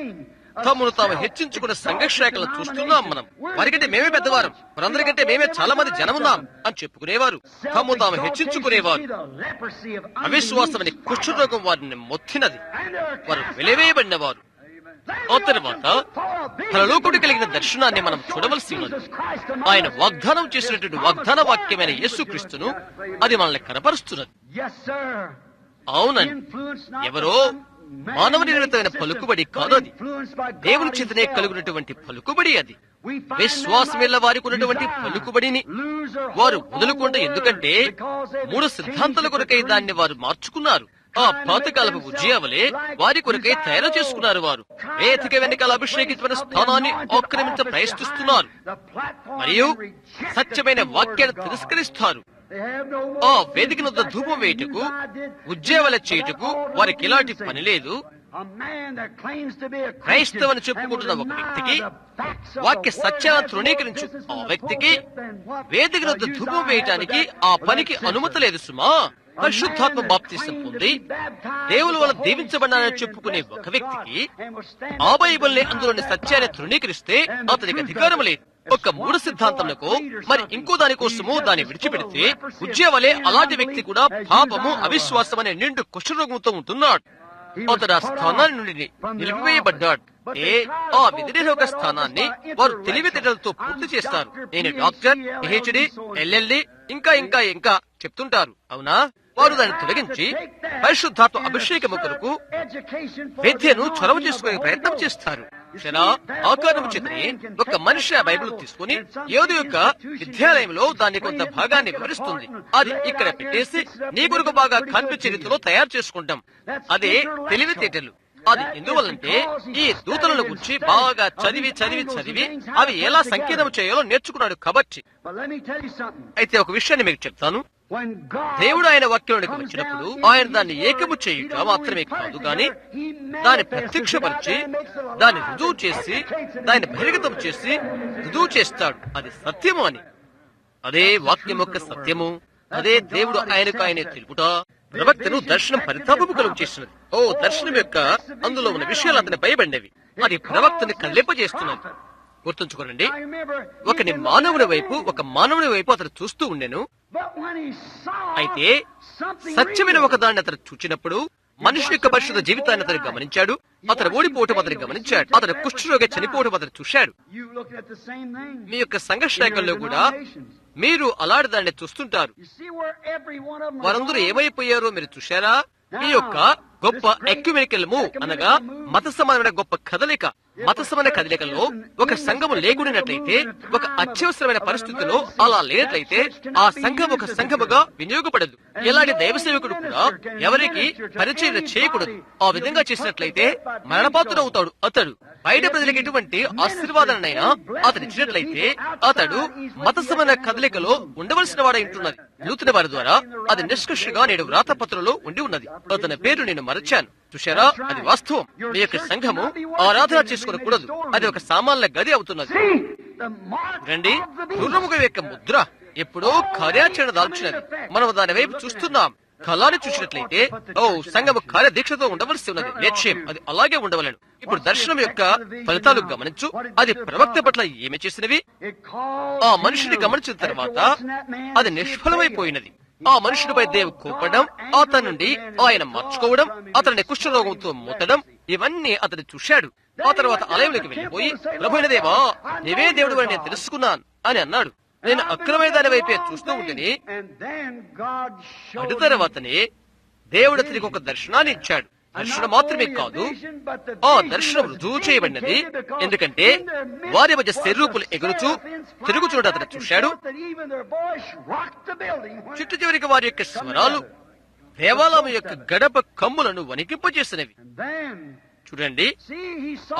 తమను తాము హెచ్చించుకున్న సంఘర్షాలను చూస్తున్నాం. మనం వారికంటే మేమే పెద్దవారు, మనందరికంటే మేమే చాలా మంది జనమున్నాం అని చెప్పుకునేవారు. తమ తాము హెచ్చించుకునేవారు. అవిశ్వాసమని కుష్ఠరోగం వారిని మొత్తినది. వారు వెలివేయబడినవారు. ఆ తర్వాత పరలోకుడు కలిగిన దర్శనాన్ని మనం చూడవలసి ఉన్నది. ఆయన వాగ్దానం చేసినటువంటి వాగ్దాన వాక్యమైన యేసుక్రీస్తును అది మనల్ని కనపరుస్తున్నది. అవునండి, ఎవరో మానవ నిర్మితమైన పలుకుబడి కాదు, అది దేవుని చేతనే కలుగునటువంటి పలుకుబడి. అది విశ్వాసమిల్ల వారికి ఉన్నటువంటి పలుకుబడిని వారు వదులుకుంటే, ఎందుకంటే 3 సిద్ధాంతాల కొరకై దాన్ని వారు మార్చుకున్నారు. ఆ పాతకాలపు ఉజ్జయావలే వారి కొరకై తయారు చేసుకున్నారు. వారు వేదిక వెనకాల అభిషేకితమైన స్థానాన్ని ఆక్రమించ ప్రయత్నిస్తున్నారు మరియు సత్యమైన వాక్యాన్ని తిరస్కరిస్తారు. ఆ వేదిక వద్ద ధూపం వేయుటకు, ఉజ్జయావల చేయుటకు వారికి ఎలాంటి పని లేదు. క్రైస్తవని చెప్పుకుంటున్న ఒక వ్యక్తికి, వాక్య సత్యాన్ని తృణీకరించు ఆ వ్యక్తికి వేదిక వద్ద ధూపం వేయటానికి ఆ పనికి అనుమతి లేదు సుమా. పరిశుద్ధాత్మ బాప్తిసం పొంది దేవుని వల్ల దీవించబడినానని చెప్పుకునే ఒక వ్యక్తికి ఆ బైబిల్ని, అందులోని సత్యాన్ని తృణీకరిస్తే అతనికి అధికారం లేదు. ఒక మూడు సిద్ధాంతములకు మరి ఇంకో దానికోసము దాన్ని విడిచిపెడితే ఉజ్జయవలే అలాంటి వ్యక్తి కూడా పాపము అవిశ్వాసం అనే నిండు కుష్ఠరోగంతో ఉంటున్నాడు. అతడు ఆ స్థానాన్ని నుండి నిలిపివేయబడ్డాడు. ఆ వ్యతిరేక స్థానాన్ని వారు తెలివితేటలతో పూర్తి చేస్తారు. నేను డాక్టర్, పిహెచ్డి, ఎల్ఎల్డి ఇంకా ఇంకా ఇంకా చెప్తుంటారు. అవునా? వారు దాన్ని తొలగించి పరిశుద్ధాత్మ అభిషేకము కొరకు విద్యను చొరవ చేసుకునే ప్రయత్నం చేస్తారు. ఆకారం చేతనే ఒక మనిషి ఆ బైబిల్ తీసుకుని ఏదో యొక్క విద్యాలయంలో దాని కొంత భాగాన్ని వివరిస్తుంది. అది ఇక్కడ పెట్టేసి నీ కొరకు బాగా కనిపించే రీతిలో తయారు చేసుకుంటాం. అదే తెలివితేటలు. అది ఎందువల్లంటే ఈ దూతలను గురించి బాగా చదివి చదివి చదివి అవి ఎలా సంకేతం చేయాలో నేర్చుకున్నాడు కాబట్టి. అయితే ఒక విషయాన్ని మీకు చెప్తాను. దేవుడు ఆయన వాక్యంలోకి వచ్చినప్పుడు ఆయన దాన్ని ఏకము చేయుట మాత్రమే కాదు గాని దాన్ని ప్రత్యక్షపరిచి దాన్ని రుజువు చేసి దాన్ని బహిర్గతం చేసి రుజువు చేస్తాడు. అది సత్యము అని. అదే వాక్యం యొక్క సత్యము. అదే దేవుడు ఆయనకు ఆయనే తెలుపుట. ప్రవక్తను దర్శనం పరితాపము కలుగు చేస్తున్నది. దర్శనం యొక్క అందులో ఉన్న విషయాలు అతని భయపడినవి. అది ప్రవక్తని కళ్ళెప్పజేస్తున్నది. గుర్తుంచుకోనండి, ఒక మానవుని వైపు అతను చూస్తూ ఉండెను. అయితే సత్యమైన ఒక దాన్ని అతను చూచినప్పుడు మనిషి యొక్క పరిశుద్ధ జీవితాన్ని అతను గమనించాడు. అతను ఓడిపోవటం అతను గమనించాడు. అతను కుష్ఠరోగి చనిపోవటం అతను చూశాడు. మీ యొక్క సంఘర్షణలో కూడా మీరు అలాంటి దాన్ని చూస్తుంటారు. వారందరూ ఏమైపోయారో మీరు చూశారా? ఈ యొక్క గొప్ప ఎక్యుమెనికల్ మూవ్ అనగా మత సమానమైన గొప్ప కదలిక. మత సమాన కదలికలో ఒక సంఘము లేకుడినట్లయితే, ఒక అత్యవసరమైన పరిస్థితిలో అలా లేనట్లయితే ఆ సంఘం ఒక సంఘముగా వినియోగపడదు. ఎలాంటి దైవ సేవకుడు కూడా ఎవరికి పరిచయం చేయకూడదు. ఆ విధంగా చేసినట్లయితే మరణపాత్రుడు అవుతాడు. అతడు బయట ప్రజలకు ఎటువంటి ఆశీర్వాదాన్నైనా అతను ఇచ్చినట్లయితే అతడు మత సమాన కదలికలో ఉండవలసిన వాడై ఉంటున్నది. నూతన వారి ద్వారా అది నిష్కర్షగా నేడు వ్రాతపత్రంలో ఉండి ఉన్నది. అతని పేరు నేను మరచాను. చూశారా? అది వాస్తవం. మీ యొక్క సంఘము ఆరాధన చేసుకోకూడదు. అది ఒక సామాన్య గది అవుతున్నది. రండి, గుర్రముఖ యొక్క ముద్ర ఎప్పుడో కార్యాచరణ దాల్చినది. మనం దాని వైపు చూస్తున్నాం. కళాన్ని చూసినట్లయితే సంఘము కార్యదీక్షతో ఉండవలసి ఉన్నది. లక్ష్యం అది అలాగే ఉండవలను. ఇప్పుడు దర్శనం యొక్క ఫలితాలు గమనించు. అది ప్రవక్త పట్ల ఏమి చేసినవి? ఆ మనిషిని గమనించిన తర్వాత అది నిష్ఫలమైపోయినది. ఆ మనుషుడిపై దేవుడు కోపడం, అతని నుండి ఆయన మార్చుకోవడం, అతని కుష్ఠరోగంతో మూతడం, ఇవన్నీ అతను చూశాడు. ఆ తర్వాత ఆలయంలోకి వెళ్ళిపోయి, ప్రభువైన దేవా, నీవే దేవుడు అని నేను తెలుసుకున్నాను అని అన్నాడు. నేను అక్రమైన దాని వైపే చూస్తూ ఉంటేనే అటు తర్వాతనే దేవుడు అతనికి ఒక దర్శనాన్ని ఇచ్చాడు. దర్శనం మాత్రమే కాదు, ఆ దర్శనం రుజువు చేయబడినది. ఎందుకంటే వారి మధ్య శరీరూపులు ఎగురుచూ తిరుగుచూడ అతను చూశాడు. చుట్టూ చివరికి వారి యొక్క స్వరాలు దేవాలయం యొక్క గడప కమ్ములను వణికింపజేసినవి. చూడండి,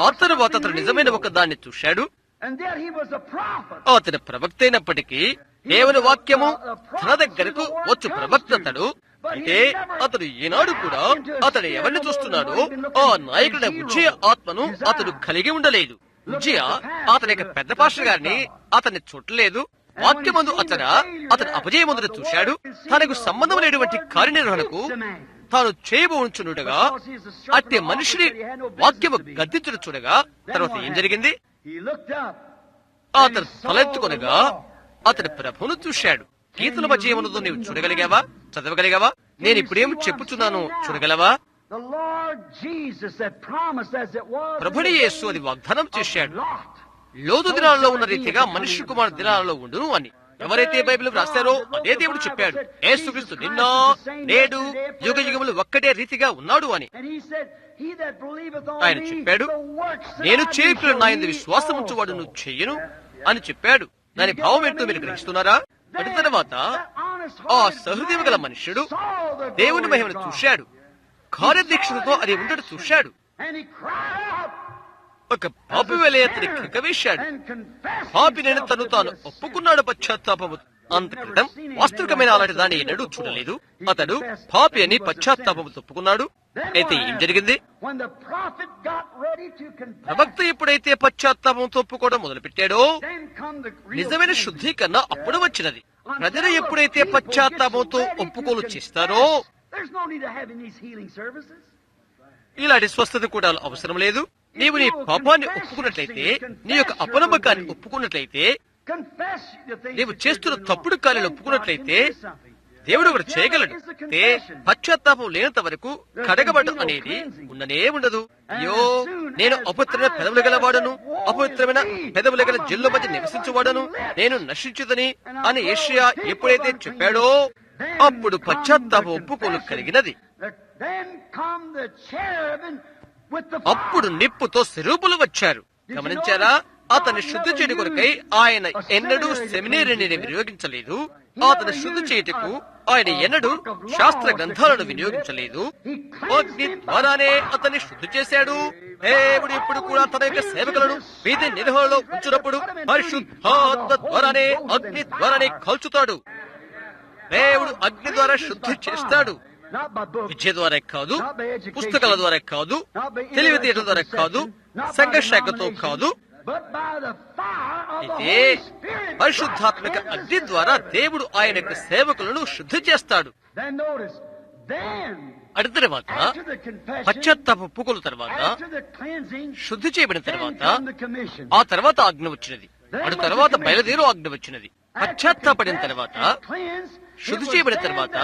ఆ తరువాత అతను నిజమైన ఒక దాన్ని చూశాడు. అతను ప్రవక్త అయినప్పటికీ దేవుని వాక్యము తన దగ్గరకు వచ్చు ప్రవక్త అతడు. అంటే అతడు ఈనాడు కూడా అతడు ఎవరిని చూస్తున్నాడో ఆ నాయకుడి ఉజ్జయ ఆత్మను అతడు కలిగి ఉండలేదు. ఉజ్జయ అతని యొక్క పెద్ద పాస్టర్ గారిని అతన్ని చూడలేదు. వాక్యమందు అతను అపజయమందును చూశాడు. తనకు సంబంధం లేనటువంటి కార్యనిర్వహణకు తాను చేయబోచుండగా అట్టి మనిషిని వాక్యము గద్దించుడు చూడగా తర్వాత ఏం జరిగింది? అతను తలెత్తుకొనగా అతని ప్రభువును చూశాడు. గీతల మధ్య ఏమన్నదో నీవు చూడగలిగావా? చదవగలిగావా? నేను ఇప్పుడేం చెప్పుచున్నాను చూడగలవా? ప్రభుని యేసు అది వాగ్దానం చేశాడు. లోతు దినాలలో ఉన్న రీతిగా మనుష్య కుమారు దినాలలో ఉండును అని ఎవరైతే బైబిల్ రాశారో అదే దేవుడు చెప్పాడు. యేసుక్రీస్తు నిన్న నేడు యుగ యుగములు ఒక్కటే రీతిగా ఉన్నాడు అని ఆయన చెప్పాడు. నేను చేయుటలో నా యందు విశ్వాసం ఉంచువాడు నువ్వు చెయ్యను అని చెప్పాడు. దాని భావం ఏంటో మీరు గ్రహిస్తున్నారా? అటు తర్వాత ఆ సహృదయం గల మనుష్యుడు దేవుని మహిమను చూశాడు. కార్యదీక్షతో అది ఉండడు చూశాడు. ఒక పాపి వలె అతని కికవేశాడు. పాపి నేను తాను ఒప్పుకున్నాడు పశ్చాత్తాపము. అంత క్రితం వాస్తవికమైన అలాంటి దాన్ని ఎన్నడూ చూడలేదు. అతడు పాపి అని పశ్చాత్తాపము ఒప్పుకున్నాడు. అయితే ఏం జరిగింది? ప్రవక్త ఎప్పుడైతే పశ్చాత్తాపంతో ఒప్పుకోవడం మొదలుపెట్టాడో నిజమైన శుద్ధీకరణ అప్పుడు వచ్చినది. ప్రజలు ఎప్పుడైతే పశ్చాత్తాపంతో ఒప్పుకోలు చేస్తారో ఇలాంటి స్వస్థత కూడా అవసరం లేదు. నీవు నీ పాపాన్ని ఒప్పుకున్నట్లయితే, నీ యొక్క అపనమ్మకాన్ని ఒప్పుకున్నట్లయితే, నీవు చేస్తున్న తప్పుడు కార్యాలు ఒప్పుకున్నట్లయితే దేవుడు ఒకటి చేయగలడు. పశ్చాత్తాపం లేనంత వరకు కడగబడ్డం అనేది ఉండనే ఉండదు. అయ్యో, నేను అపవిత్రమైన పెదవులు గలవాడను, అపవిత్రమైన పెదవులు గల జల్లు మధ్య నివసించువాడను, నేను నశించుదని అని యెషయా ఎప్పుడైతే చెప్పాడో అప్పుడు పశ్చాత్తాపం ఒప్పుకోలు కలిగినది. అప్పుడు నిప్పుతో శరూపులు వచ్చారు. గమనించారా? అతని శుద్ధి చేయడం కొరకై ఆయన ఎన్నడూ సెమినేరీని వినియోగించలేదు. అతని శుద్ధి చేయుటకు ఆయన ఎన్నడూ శాస్త్ర గ్రంథాలను వినియోగించలేదు. అగ్ని ద్వారానే అతన్ని శుద్ధి చేశాడు. దేవుడు ఇప్పుడు కూడా తన యొక్క సేవకులను వీధి నిర్వహణలో ఉంచినప్పుడు పరిశుద్ధాత్మ ద్వారానే, అగ్ని ద్వారానే కాల్చుతాడు. దేవుడు అగ్ని ద్వారా శుద్ధి చేస్తాడు. విద్య ద్వారా కాదు, పుస్తకాల ద్వారా కాదు, తెలివితేటల ద్వారా కాదు, సంఘశాఖతో కాదు. అయితే పరిశుద్ధాత్మక అగ్ని ద్వారా దేవుడు ఆయన యొక్క సేవకులను శుద్ధి చేస్తాడు. అటు తర్వాత పశ్చాత్తాప ఒప్పుకోల తర్వాత, శుద్ధి చేయబడిన తర్వాత, ఆ తర్వాత ఆజ్ఞ వచ్చినది. అటు తర్వాత బయలుదేరు ఆజ్ఞ వచ్చినది. పశ్చాత్తాపడిన తర్వాత, శుద్ధి చేయబడిన తర్వాత,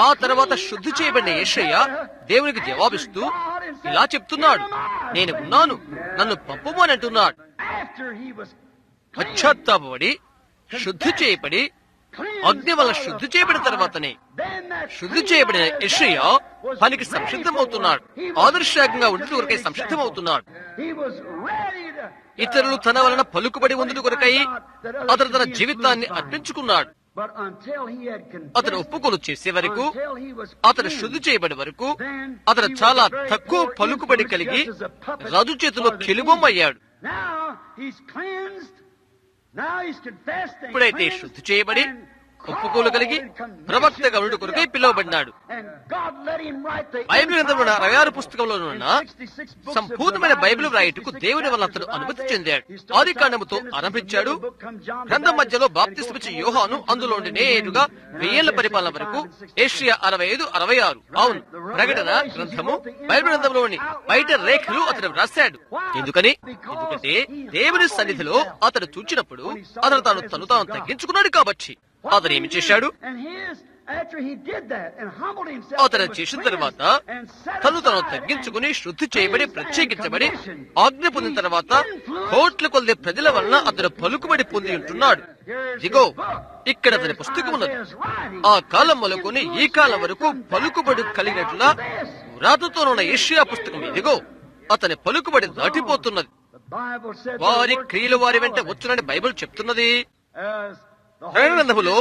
ఆ తర్వాత శుద్ధి చేయబడిన యెషయా దేవునికి జవాబిస్తూ ఇలా చెప్తున్నాడు, నేను ఉన్నాను, నన్ను పంపము అని అంటున్నాడు. పశ్చాత్తాపడి శుద్ధి చేయబడి అగ్ని వల్ల శుద్ధి చేయబడిన తర్వాతనే శుద్ధి చేయబడిన యెషయా పనికి సంసిద్ధమవుతున్నాడు. ఆదర్శంగా ఉండి కొరకై సంసిద్ధమవుతున్నాడు. ఇతరులు తన వలన పలుకుబడి ఉండు కొరకై అతను తన జీవితాన్ని అర్పించుకున్నాడు. అతను ఒప్పుకోలు చేసే వరకు, అతను శుద్ధి చేయబడి వరకు అతను చాలా తక్కువ పలుకుబడి కలిగి రాజు చేతిలో కెలుబొమ్మయ్యాడు. ఇప్పుడైతే శుద్ధి చేయబడి ఒప్పుకోలు కలిగి ప్రవక్తగా ఉండు కొరకై పిలువబడినాడు. బైబిల్ గ్రంథంలో 66 పుస్తకంలోనున్న సంపూర్ణమైన బైబిల్ వ్రాయటకు దేవుని వల్ల అతను అనుమతి చెందాడు. ఆది కాండముతో ఆరంభించాడు. గ్రంథం మధ్యలో బాప్తిస్మిచ్చి యోహాను అందులోని నేరుగా 1000 ఏళ్ల పరిపాలన వరకు యెషయా 65, 66. అవును, ప్రకటన గ్రంథము బైబిల్ గ్రంథంలోని బయట రేఖలు అతను వ్రాశాడు. ఎందుకంటే దేవుని సన్నిధిలో అతను చూచినప్పుడు అతను తను తగ్గించుకున్నాడు. కాబట్టి అతను ఏమి చేశాడు? అతను చేసిన తర్వాత తను తగ్గించుకుని శుద్ధి చేయబడి ప్రత్యేకించబడి ఆజ్ఞ పొందిన తర్వాత కోట్ల కొద్ది ప్రజల వలన అతను పలుకుబడి పొంది ఉంటున్నాడు. ఇదిగో ఇక్కడ అతని పుస్తకం ఉన్నది. ఆ కాలం మొదలుకొని ఈ కాలం వరకు పలుకుబడి కలిగినట్లుగా వ్రాతతోనున్న యెషయా పుస్తకం ఇదిగో అతని పలుకుబడి దాటిపోతున్నది. వారి క్రియలు వారి వెంట వచ్చునని బైబిల్ చెప్తున్నది. గ్రంథములో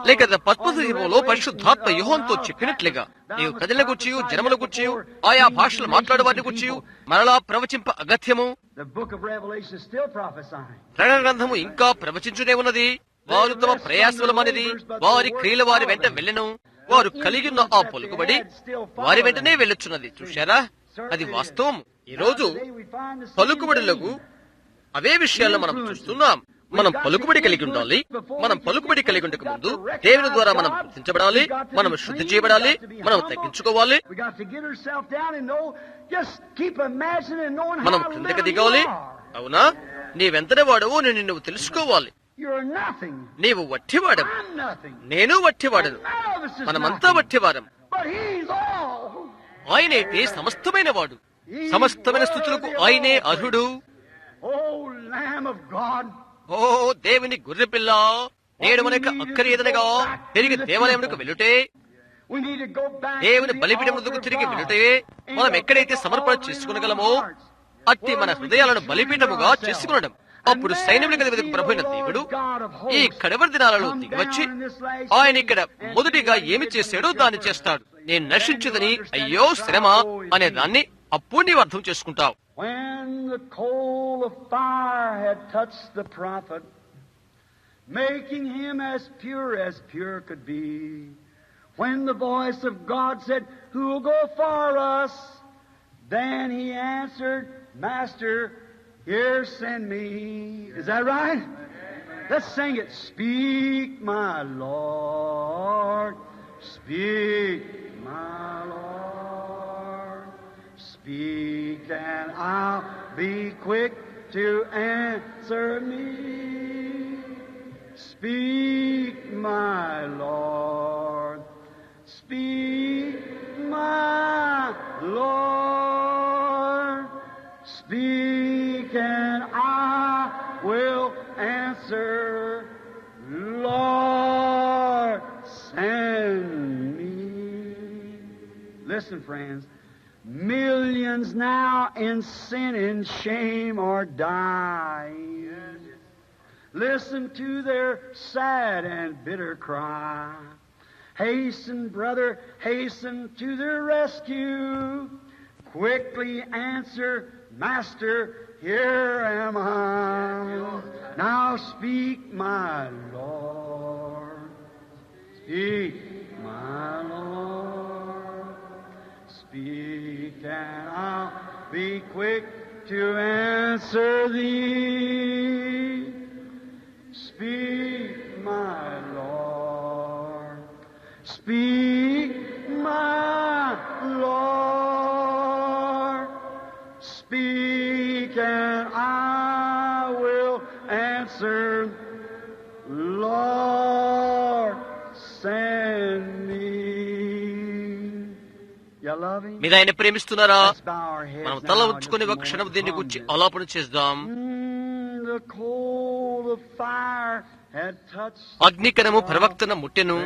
లేక పద్మసీమలో పరిశుద్ధాత్మ యోహానుతో చెప్పినట్లుగా నీవు ప్రజల గుర్చి, జనముల గుర్చి, ఆయా భాషలు మాట్లాడే వారిని గుర్చి మరలా ప్రవచింప అగత్యము. ప్రకటన గ్రంథము ఇంకా ప్రవచించునే ఉన్నది. వారు తమ ప్రయాసములమనేది వారి క్రియల వారి వెంట వెళ్ళెను. వారు కలిగి ఉన్న ఆ పలుకుబడి వారి వెంటనే వెళ్ళొచ్చున్నది. చూశారా? అది వాస్తవం. ఈ రోజు పలుకుబడులకు అవే విషయాల్లో మనం చూస్తున్నాం. మనం పలుకుబడి కలిగి ఉండాలి. మనం పలుకుబడి కలిగి ఉండక ముందు దేవుని ద్వారా మనం గుర్తించబడాలి, మనం శుద్ధి చేయబడాలి, మనం తగ్గించుకోవాలి, మనం క్రిందకి దిగాలి. అవునా? నీవెంతనే వాడవో నేను నువ్వు తెలుసుకోవాలి. నీవు వట్టివాడవు, నేను వట్టివాడను, మనమంతా వట్టివారం. ఆయనైతే సమస్తమైన వాడు. సమస్తమైన స్థుతులకు ఆయనే అర్హుడు. ఓ దేవుని గొర్రెపిల్ల, నేడు మనకు అక్కరి ఏదనగా తిరిగి దేవాలయమునకు వెళ్ళుటే, దేవుని బలిపీఠమునకు తిరిగి వెళ్ళుటే, మనం ఎక్కడైతే సమర్పణ చేసుకునగలమో అట్టి మన హృదయాలను బలిపీఠముగా చేసుకునడం. అప్పుడు సైన్యముల గదికి ప్రభువైన దేవుడు ఈ కడవరి దినాలలో దిగివచ్చి ఆయన ఇక్కడ మొదటిగా ఏమి చేశాడో దాన్ని చేస్తాడు. నేను నశించదని అయ్యో శ్రమ అనే దాన్ని అప్పుడు నీవు అర్థం చేసుకుంటావు.
When the coal of fire had touched the prophet, making him as pure could be, when the voice of God said, "Who will go for us?" then he answered, "Master, here send me." Is that right? Let's sing it. Speak, my Lord. Speak, my Lord. Speak and I'll be quick to answer me. Speak, my Lord. Speak, my Lord. Speak and I will answer. Lord, send me. Listen, friends. Millions now in sin and shame are dying. Listen to their sad and bitter cry. Hasten, brother, hasten to their rescue. Quickly answer, Master, here am I. Now speak, my Lord. Speak, my Lord. Speak, and I'll be quick to answer thee. Speak, my Lord. Speak, my Lord. Speak, and I will answer. Lord, send me. You love him?
మీరు ఆయన ప్రేమిస్తున్నారా?
Let's bow our heads
మనం తల
now
ఉంచుకుని
just a
ఒక క్షణం
moment
దీని
upon
గురించి
this.
ఆలాపన చేద్దాం.
The coal of fire had touched
అగ్నికరము ప్రవక్తన ముట్టెను.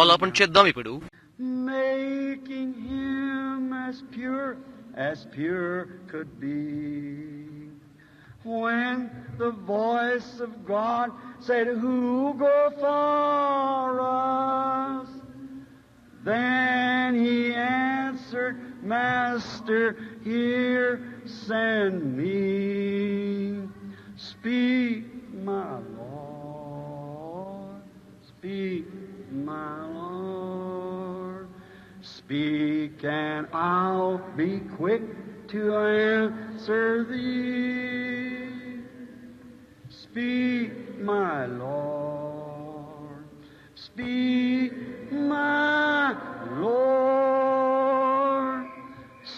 ఆలాపన చేద్దాం ఇప్పుడు.
making him as pure could be. When the voice of God said, who go for us? Then he answered, Master, here send me. Speak, my Lord. Speak, my Lord. Speak, and I'll be quick to answer thee. Speak, my Lord. Speak, my Lord.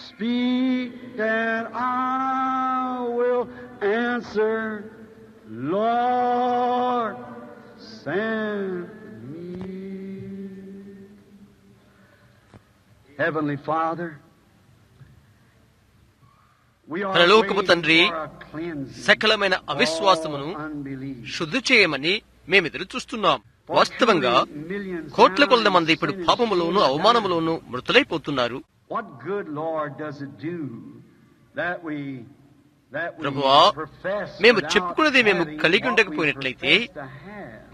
Speak, and I will answer. Lord, send me. Heavenly Father,
పరలోకపు తండ్రి, సకలమైన అవిశ్వాసమును శుద్ధి చేయమని మేమెదురు చూస్తున్నాం. వాస్తవంగా కోట్ల కొలది మంది ఇప్పుడు పాపములోను అవమానములోను మృతులైపోతున్నారు. ప్రభువా, మేము చెప్పుకున్నది మేము కలిగి ఉండకపోయినట్లయితే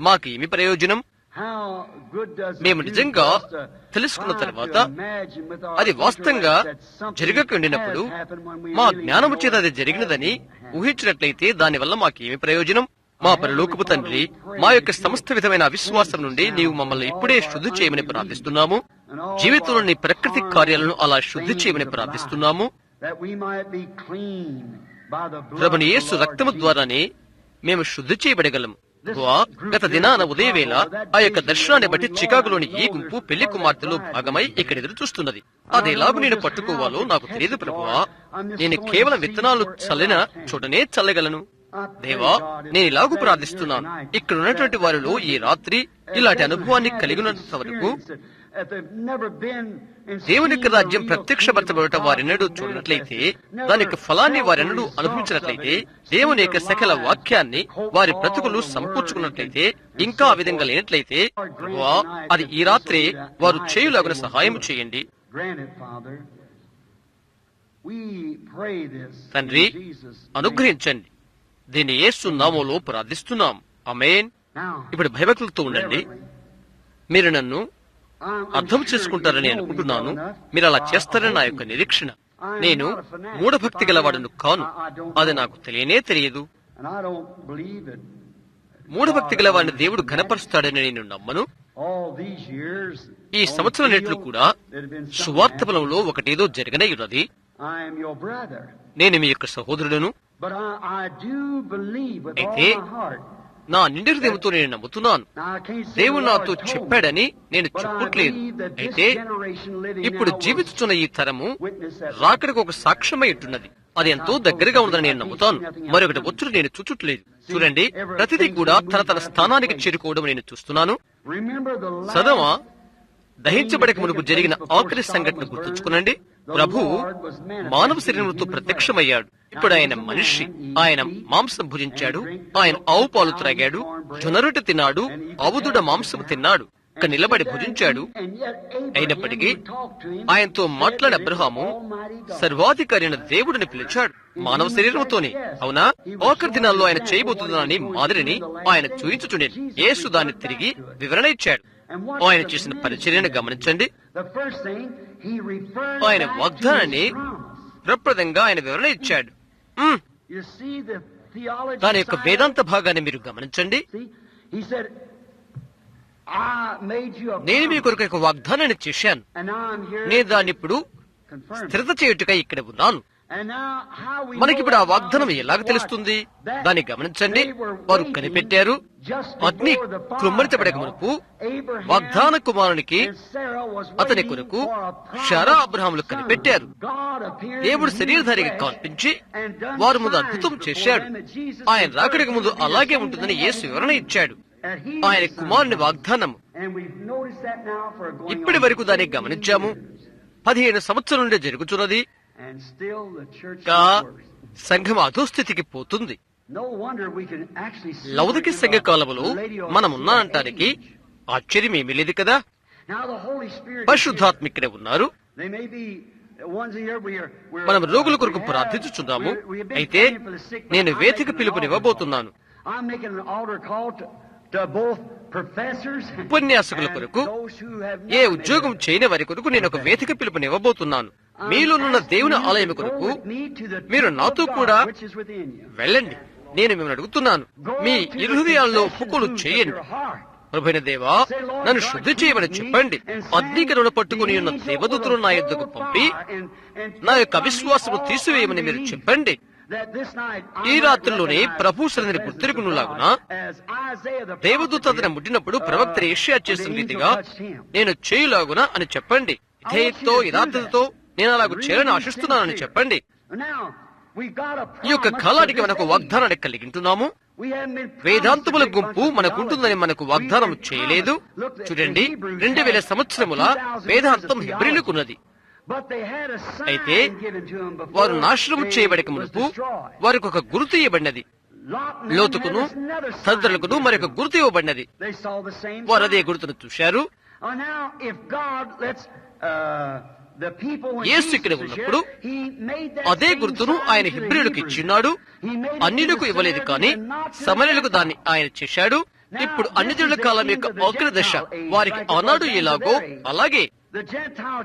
మాకేమి ప్రయోజనం? మేము నిజంగా తెలుసుకున్న తర్వాత అది వాస్తవంగా జరగకుండినప్పుడు మా జ్ఞానము చేత అది జరిగినదని ఊహించినట్లయితే దానివల్ల మాకేమి ప్రయోజనం? మా పరలోకపు తండ్రి, మా యొక్క సమస్త విధమైన అవిశ్వాసం నుండి నీవు మమ్మల్ని ఇప్పుడే శుద్ధి చేయమని ప్రార్థిస్తున్నాము. జీవితంలోని ప్రకృతి కార్యాలను అలా శుద్ధి చేయమని ప్రార్థిస్తున్నాము. ప్రభుని యేసు రక్తము ద్వారానే మేము శుద్ధి చేయబడగలము. గత దినాన ఉదయవేళ ఆ యొక్క దర్శనాన్ని బట్టి చికాగోలోని ఈ గుంపు పెళ్లి కుమార్తెలో భాగమై ఇక్కడ ఎదురు చూస్తున్నది. అది ఎలాగూ నేను పట్టుకోవాలో నాకు తెలియదు ప్రభువా. నేను కేవలం విత్తనాలు చల్లిన చోటనే చల్లగలను. దేవా, నేను ఇలాగూ ప్రార్థిస్తున్నాను, ఇక్కడ ఉన్నటువంటి వారిలో ఈ రాత్రి ఇలాంటి అనుభవాన్ని కలిగినంత వరకు దేవుని యొక్క రాజ్యం ప్రత్యక్షపరచబడట వారెన్నడూ చూడనట్లయితే, దాని యొక్క ఫలాన్ని వారెన్నడూ అనుభవించినట్లయితే, దేవుని యొక్క సకల వాక్యాన్ని వారి బ్రతుకులు సమకూర్చుకున్నట్లయితే, ఇంకా ఆ విధంగా లేనట్లయితే ప్రభువా, అది ఈ రాత్రి వారు చేయులాగున సహాయం చేయండి. తండ్రి, అనుగ్రహించండి. దీన్ని యేసు నామములో ప్రార్థిస్తున్నాం. ఆమేన్. ఇప్పుడు భయభక్తులతో ఉండండి. మీరు నన్ను అర్థం చేసుకుంటారని అనుకుంటున్నాను. మీరు అలా చేస్తారని నా యొక్క నిరీక్షణ. నేను మూఢభక్తి గలవాడను కాను, అది నాకు తెలియనే తెలియదు. మూఢభక్తి గలవాడిని దేవుడు ఘనపరుస్తాడని నేను నమ్మను. ఈ సంవత్సరం నేట్లు కూడా సువార్త బలంలో ఒకటేదో జరగనే ఉన్నది. నేను మీ యొక్క సహోదరుడను. అయితే నా నిండి హృదయంతో నేను నమ్ముతున్నాను. దేవుడు నాతో చెప్పాడని నేను చెప్పట్లేదు. అయితే ఇప్పుడు జీవిస్తున్న ఈ తరము రాకడకు ఒక సాక్ష్యమై ఉంటున్నది. అది ఎంతో దగ్గరగా ఉందని నేను నమ్ముతాను. మరొకటి వచ్చుడు నేను చూచుట్లేదు. చూడండి, ప్రతిదీ కూడా తన తన స్థానానికి చేరుకోవడం నేను చూస్తున్నాను. సదమ దహించబడక మునుపు జరిగిన ఆఖరి సంఘటన గుర్తుంచుకునండి. ప్రభువు మానవ శరీరంతో ప్రత్యక్షమయ్యాడు. ఇప్పుడు ఆయన మనిషి. ఆయన మాంసం భుజించాడు. ఆయన ఆవు పాలు త్రాగాడు, జొన్నరొట్టె తిన్నాడు, ఆవుదుడ మాంసం తిన్నాడు, ఇక నిలబడి భుజించాడు. అయినప్పటికీ ఆయనతో మాట్లాడే అబ్రహాము సర్వాధికారి అయిన దేవుడిని పిలిచాడు మానవ శరీరంతోనే. అవునా? ఆఖరి దినాల్లో ఆయన చేయబోతుందని మాదిరిని ఆయన చూయించుచుండేది. యేసు దాన్ని తిరిగి వివరణ ఇచ్చాడు. ఆయన చేసిన పరిచర్యను గమనించండి. ఆయన వాగ్దానాన్ని ప్రప్రదంగా ఆయన వివరణ ఇచ్చాడు. దాని యొక్క వేదాంత భాగాన్ని మీరు గమనించండి. నేను మీ కొరకు ఒక వాగ్దానాన్ని చేశాను. నేను దాన్ని ఇప్పుడు స్థిరత చేయుటగా ఇక్కడ ఉన్నాను. మనకిప్పుడు ఆ వాగ్దానం ఎలాగ తెలుస్తుంది? దాన్ని గమనించండి. వారు కనిపెట్టారు. అగ్ని కృమ్మరించబడక మునుపు వాగ్దాన కుమారునికి అతని కొరకు శారా అబ్రహాములు కనిపెట్టారు. దేవుడు శరీరధారిగా కనిపించి వారి ముందు అద్భుతం చేశాడు. ఆయన రాకడికి ముందు అలాగే ఉంటుందని యేసు వివరణ ఇచ్చాడు. ఆయన కుమారుని వాగ్దానము. ఇప్పటి వరకు దాన్ని గమనించాము. 15 సంవత్సరాల నుండి జరుగుతున్నది. సంఘం అధోస్థితికి పోతుంది. లౌకిక సంఘ కాలంలో మనమున్నానంటానికి ఆశ్చర్యమేమీ లేదు కదా. పరిశుద్ధాత్మ ఇక్కడే ఉన్నారు. మనం రోగుల కొరకు ప్రార్థించుచున్నాము. అయితే నేను వేదిక పిలుపునివ్వబోతున్నాను. ఉపన్యాసకుల కొరకు, ఏ ఉద్యోగం చేయని వారి కొరకు నేను ఒక వేదిక పిలుపునివ్వబోతున్నాను. మీలోనున్న దేవుని ఆలయం కొరకు మీరు నాతో కూడా వెళ్ళండి. నేను మిమ్మల్ని అడుగుతున్నాను, మీ హృదయాల్లో ఒప్పుకోలు చేయండి. ప్రభువైన దేవా, నన్ను శుద్ధి చేయమని చెప్పండి. అగ్నికరణ పట్టుకుని ఉన్న దేవదూతలు నా యొద్దకు పంపి నా యొక్క అవిశ్వాసము తీసివేయమని మీరు చెప్పండి. ఈ రాత్రిలోనే ప్రభు సన్నిధిని గుర్తిరుగునులాగున దేవదూత అతను ముట్టినప్పుడు ప్రవక్త యెషయా చేసిన రీతిగా నేను చేయులాగున అని చెప్పండి. విధేయతతో, యథార్థతతో నేను అలాగూ చేయాలని ఆశిస్తున్నానని చెప్పండి. ఈ యొక్క కాలానికి మనకు వాగ్దానాన్ని కలిగింటున్నాము. వేదాంతముల గుంపు మనకుంటుందని మనకు వాగ్దానం చేయలేదు. చూడండి, 2000 సంవత్సరముల వేదాంతం హెబ్రీయులకున్నది. అయితే వారు నాశనం చేయబడక మునుపు వారికి ఒక గుర్తు ఇవ్వబడినది. లోతుకును తదితరులకును మరొక గుర్తు ఇవ్వబడినది. వారు అదే గుర్తును చూశారు. యేసు ఇక్కడ ఉన్నప్పుడు అదే గుర్తును ఆయన హెబ్రీయులకు ఇచ్చిన్నాడు. అన్యులకు ఇవ్వలేదు, కానీ సమరయులకు దాన్ని ఆయన చేశాడు. ఇప్పుడు అన్ని జనుల కాలం యొక్క ఆఖరి దశ వారికి ఆనాడు ఎలాగో అలాగే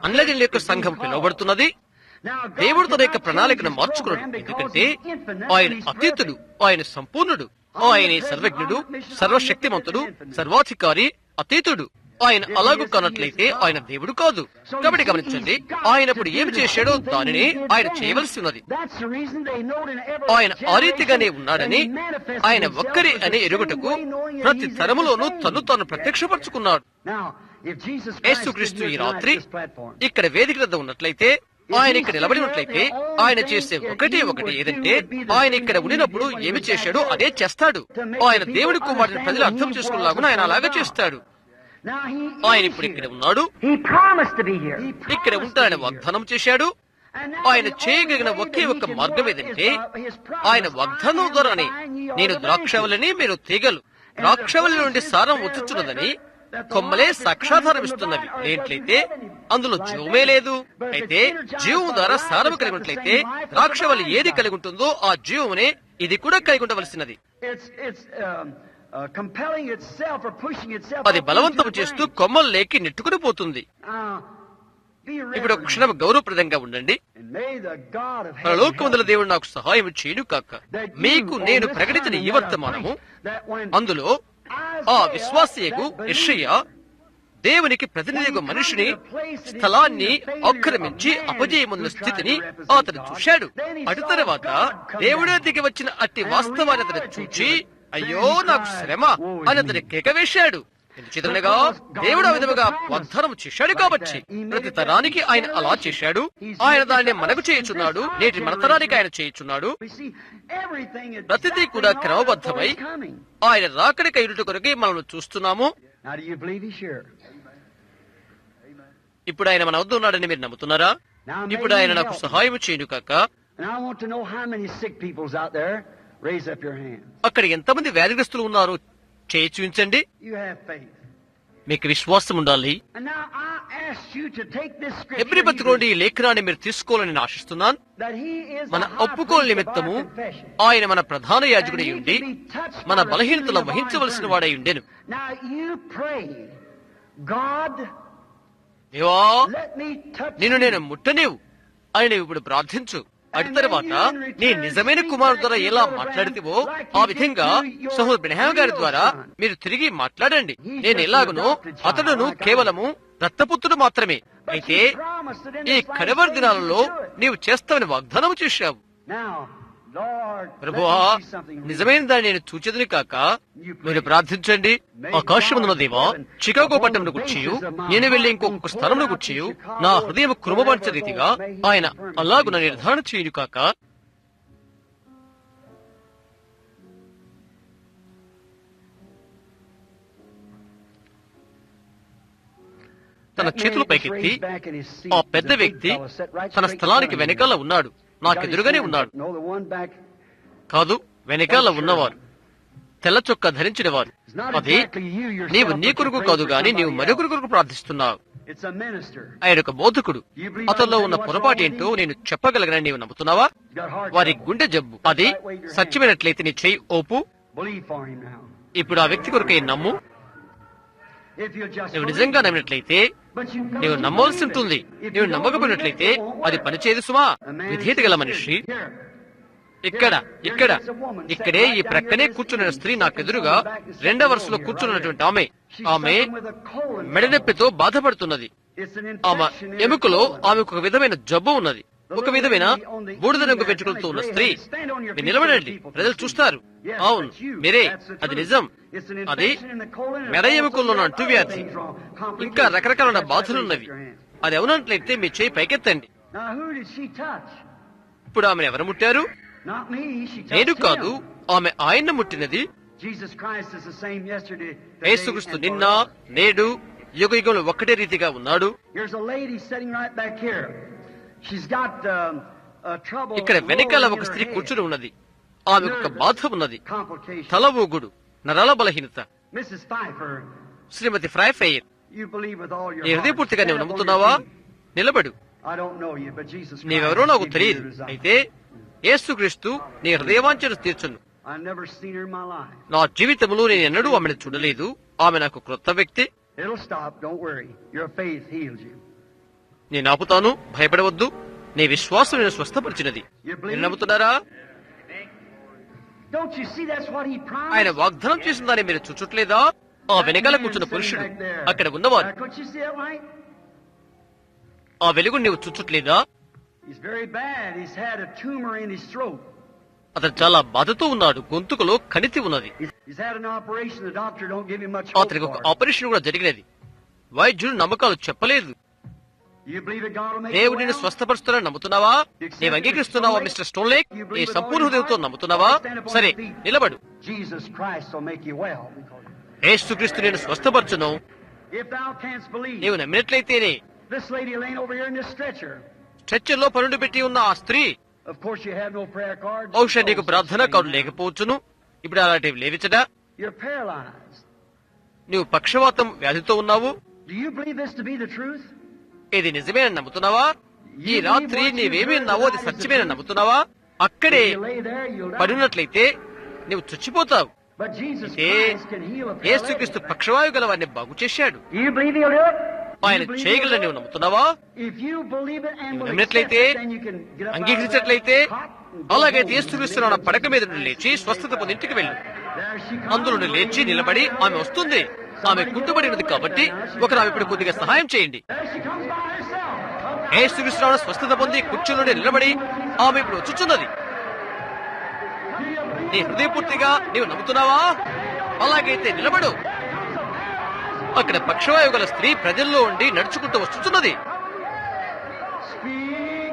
అన్యజనుల యొక్క సంఘం పిలువబడుతున్నది. దేవుడు తన యొక్క ప్రణాళికను మార్చుకున్నాడు. ఎందుకంటే ఆయన అతీతుడు, ఆయన సంపూర్ణుడు, ఆయన సర్వజ్ఞుడు, సర్వశక్తిమంతుడు, సర్వాధికారి, అతీతుడు. ఆయన అలాగూ కానట్లయితే ఆయన దేవుడు కాదు. కాబట్టి గమనించండి, ఆయన ఇప్పుడు ఏమి చేశాడో దానిని ఆయన చేయవలసి ఉన్నది. ఆయన ఆ రీతిగానే ఉన్నాడని, ఆయన ఒక్కరే అని ఎరుగుటకు ప్రతి తరములోనూ తను తాను ప్రత్యక్షపరుచుకున్నాడు. యేసుక్రీస్తు ఈ రాత్రి ఇక్కడ వేదిక వద్ద ఉన్నట్లయితే, ఆయన ఇక్కడ నిలబడి ఉన్నట్లయితే, ఆయన చేసే ఒకటి ఏదంటే ఆయన ఇక్కడ ఉండినప్పుడు ఏమి చేశాడో అదే చేస్తాడు. ఆయన దేవుడి కుమారుని ప్రజలు అర్థం చేసుకునేలాగా ఆయన అలాగే చేస్తాడు. ఆయన ఇప్పుడు ఇక్కడ ఉన్నాడు, ఇక్కడ ఉంటాడని వాగ్దానం చేశాడు. ఆయన చేయగలిగిన ఒకే ఒక్క మార్గం ఏదంటే ఆయన వాగ్దానం ద్వారానే, నేను ద్రాక్షవల్లిని, మీరు తీగలు. ద్రాక్షవల్లి నుండి సారం వచ్చుచున్నదని కొమ్మలే సాక్షాధారం ఇస్తున్నవి. ఏంట్లయితే అందులో జీవమే లేదు. అయితే జీవం ద్వారా సారం కలిగినట్లయితే ద్రాక్షవల్లి ఏది కలిగి ఉంటుందో ఆ జీవమునే ఇది కూడా కలిగి ఉండవలసినది. అది బలవంతం చేస్తూ కొమ్మల్లోకి నెట్టుకుని పోతుంది. ఇప్పుడు ఒక క్షణం గౌరవప్రదంగా ఉండండి. పరలోకమందుల దేవుడు నాకు సహాయం చేయను కాక. మీకు నేను ప్రకటించిన ఈ వర్తమానము, అందులో ఆ విశ్వాసీయకు యెషయా దేవునికి ప్రతినిధిగా మనిషిని, స్థలాన్ని ఆక్రమించి అపజయమున్న స్థితిని అతను చూశాడు. అటు తర్వాత దేవుడే దిగి వచ్చిన అట్టి వాస్తవాన్ని అతను చూచి, అయ్యో నాకు శ్రమ అని అతని కేక వేశాడు. ఎందుచేతనగా దేవుడు ఆ విధముగా వాగ్దానం చేశాడు కాబట్టి ప్రతి తరానికి ఆయన అలా చేశాడు. ఆయన దాన్ని మనకు చేయుచున్నాడు. నేటి మన తరానికి ఆయన చేయుచున్నాడు. ప్రతిదీ కూడా క్రమబద్ధమై ఆయన రాకడికి ఎదుట కొరకే మనం చూస్తున్నాము. ఇప్పుడు ఆయన మన వద్ద ఉన్నాడని మీరు నమ్ముతున్నారా? ఇప్పుడు ఆయన నాకు సహాయం చేయను కాక. అక్కడ ఎంతమంది వ్యాధిగ్రస్తులు ఉన్నారో చేయి చూపించండి. మీకు విశ్వాసం ఉండాలి. హెబ్రీ పత్రికలోని ఈ లేఖనాన్ని మీరు తీసుకోవాలని నేను ఆశిస్తున్నాను. మన ఒప్పుకోలు నిమిత్తము ఆయన మన ప్రధాన యాజకుడై ఉండి మన బలహీనతలు వహించవలసిన వాడై ఉండెను. దేవా, నిన్ను నేను ముట్టనేవు అని నీవు ఇప్పుడు ప్రార్థించు. అటు తర్వాత నీ నిజమైన కుమారుడు ద్వారా ఎలా మాట్లాడితేవో ఆ విధంగా సహోదరు బ్రహ్మ గారి ద్వారా మీరు తిరిగి మాట్లాడండి. నేను ఎలాగునో అతడును కేవలము దత్తపుత్రుడు మాత్రమే. అయితే ఈ కడవరి దినాలలో నీవు చేస్తావని వాగ్దానం చేశావు. ప్రభువా, నిజమైన దాన్ని నేను చూచేదని కాక మీరు ప్రార్థించండి. ఆకాశమున్న దేవా, చికాగో పట్టణంను గుర్చియు నేను వెళ్లి ఇంకొక స్థలంలో గుర్చియు నా హృదయం కృమపరిచే రీతిగా ఆయన అలాగున నిర్ధారణ చేయను కాక. తన చేతులు పైకెత్తి ఆ పెద్ద వ్యక్తి తన స్థలానికి వెనకాల ఉన్నాడు. నాకెదురుగానే ఉన్నాడు. కాదు, వెనకాల ఉన్నవారు తెల్ల చొక్కా ధరించిన వారు. అది నీవు నీ కొరకు కాదు గాని నీవు మరొకరి కొరకు ప్రార్థిస్తున్నావు. ఆయన ఒక బోధకుడు. అతనిలో ఉన్న పొరపాటు ఏంటో నేను చెప్పగలగనని నీవు నమ్ముతున్నావా? వారి గుండె జబ్బు. అది సత్యమైనట్లయితే నీ చెయ్యి ఓపు. ఇప్పుడు ఆ వ్యక్తి కొరకై నమ్ము. నువ్వు నిజంగా నమ్మినట్లయితే నీవు నమ్మవలసి ఉంటుంది. నీవు నమ్మకపోయినట్లయితే అది పనిచేయదు సుమా. విధేయత గల మనిషి ఇక్కడే ఈ ప్రక్కనే కూర్చున్న స్త్రీ నాకెదురుగా రెండవ వరుసలో కూర్చున్నటువంటి ఆమె మెడనొప్పితో బాధపడుతున్నది. ఆమె ఎముకలో ఆమెకు ఒక విధమైన జబ్బు ఉన్నది. ఒక విధమైన బూడిద రంగు వెంట్రుకలతో ఉన్న స్త్రీ. మీరు నిలబడండి, ప్రజలు చూస్తారు. అవును, మీరే, అది నిజం. అది మెడ ఎముకల్లో ఉన్న అంటువ్యాధి, ఇంకా రకరకాల బాధలున్నవి. అది అవునట్లయితే మీ చేయి పైకెత్తండి. ఇప్పుడు ఆమెను ఎవరు ముట్టారు? నేను కాదు, ఆమె ఆయన్ను ముట్టినది. యేసుక్రీస్తు నిన్న నేడు యుగ యుగంలో ఒక్కటే రీతిగా ఉన్నాడు. ఇక్కడ వెనకాల ఒక స్త్రీ కూర్చుని ఉన్నది. ఆమెకు ఒక బాధ ఉన్నది, తల ఊగుడు, నరాల బలహీనత. శ్రీమతి ఫ్రైఫైర్, నీ హృదయపూర్తిగా నీవు నమ్ముతున్నావా? నిలబడు. నీవెవరో నాకు తెలియదు. అయితే యేసుక్రీస్తు నీ హృదయవాంఛను తీర్చును. నా జీవితంలో నేను ఎన్నడూ ఆమెను చూడలేదు. ఆమె నాకు క్రొత్త వ్యక్తి. నేను ఆపుతాను, భయపడవద్దు. నీ విశ్వాసం నేను స్వస్థపరిచినది. నేను నమ్ముతున్నారా? ఆయన వాగ్దానం చేసిన దాన్ని మీరు చూచట్లేదా? ఆ వెనకాల కూర్చున్న పురుషుడు, అక్కడ ఉన్నవారు, ఆ వెలుగు నీవు చూచట్లేదా? అతను చాలా బాధతో ఉన్నాడు. గొంతుకులో కణితి ఉన్నది. అతనికి ఒక ఆపరేషన్ కూడా జరిగినది. వైద్యుడు నమ్మకాలు చెప్పలేదు. దేవుడిని స్వస్థపరుస్తానని నమ్ముతున్నావా? నీవు అంగీకరిస్తున్నావా మిస్టర్ స్టోన్లేక్? నీ సంపూర్ణ హృదయంతో నమ్ముతున్నావా? సరే, నిలబడు. యేసుక్రీస్తు నేను స్వస్థపరచును. నీవు నమ్మినట్లయితేనే. స్ట్రెచర్ లో పనులు పెట్టి ఉన్న ఆ స్త్రీ, బహుశా నీకు ప్రార్థనా కార్డు లేకపోవచ్చును. ఇప్పుడు అలాంటివి లేవిచడా? నువ్వు పక్షవాతం వ్యాధితో ఉన్నావు. ఇది నిజమేనని నమ్ముతున్నావా? ఈ రాత్రి నీవేమీ అన్నావో అది సత్యమేనని నమ్ముతున్నావా? అక్కడే పడినట్లయితే నీవు చచ్చిపోతావు. యేసుక్రీస్తు పక్షవాయు గల వారిని బాగు చేశాడు. ఆయన చేయగలని నీవు నమ్ముతున్నావా? నమ్మినట్లయితే, అంగీకరించినట్లయితే, అలాగైతే యేసుక్రీస్తు పడక మీద నుండి లేచి స్వస్థత పొంది ఇంటికి వెళ్ళు. అందులో లేచి నిలబడి ఆమె వస్తుంది. ఆమె కుంటుబడినది కాబట్టి ఒకరు ఆమె ఇప్పుడు కొద్దిగా సహాయం చేయండి. యేసుక్రీస్తు స్వస్థత పొంది కుర్చీలో నిలబడి ఆమె ఇప్పుడు వచ్చుచున్నది. నీ హృదయపూర్తిగా నీవు నమ్ముతున్నావా? అలాగైతే నిలబడు. అక్కడ పక్షవాయువు గల స్త్రీ ప్రజల్లో ఉండి నడుచుకుంటూ వస్తున్నది.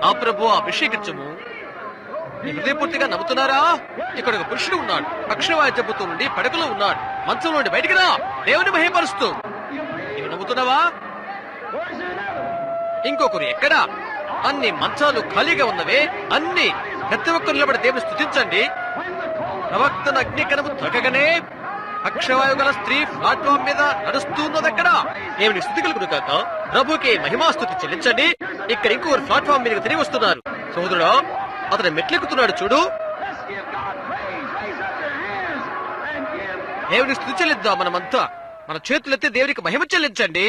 ఆ ప్రభు అభిషేకించము. నీ హృదయపూర్తిగా నమ్ముతున్నారా? ఇక్కడ ఒక పురుషుడు ఉన్నాడు, పక్షవాయు జబ్బుతో నుండి పడకలో ఉన్నాడు. మంచం నుండి బయటికి రా, దేవుని మహిమపరుస్తూ. నీవు నమ్ముతున్నావా? ఇంకొకరు ఎక్కడా? అన్ని మంచాలు ఖాళీగా ఉన్నవే. అన్ని ప్రతి ఒక్కరు నిలబడి దేవుని స్తుతించండి. ప్రవక్తన అగ్నికణము తొలగగానే పక్షవాయు గల స్త్రీ ప్లాట్ఫామ్ మీద నడుస్తున్నదక్కడ. దేవుని స్తుతి కలుగును కాక. ప్రభుకి మహిమాస్తుతి చెల్లించండి. ఇక్కడ ఇంకొకరు ప్లాట్ఫామ్ మీదకి తిరిగి వస్తున్నారు. సోదరుడా, అతను మెట్లెక్కుతున్నాడు చూడు. దేవుని స్తుతి చెల్లిద్దాం. మనమంతా మన చేతులెత్తి దేవునికి మహిమ చెల్లించండి.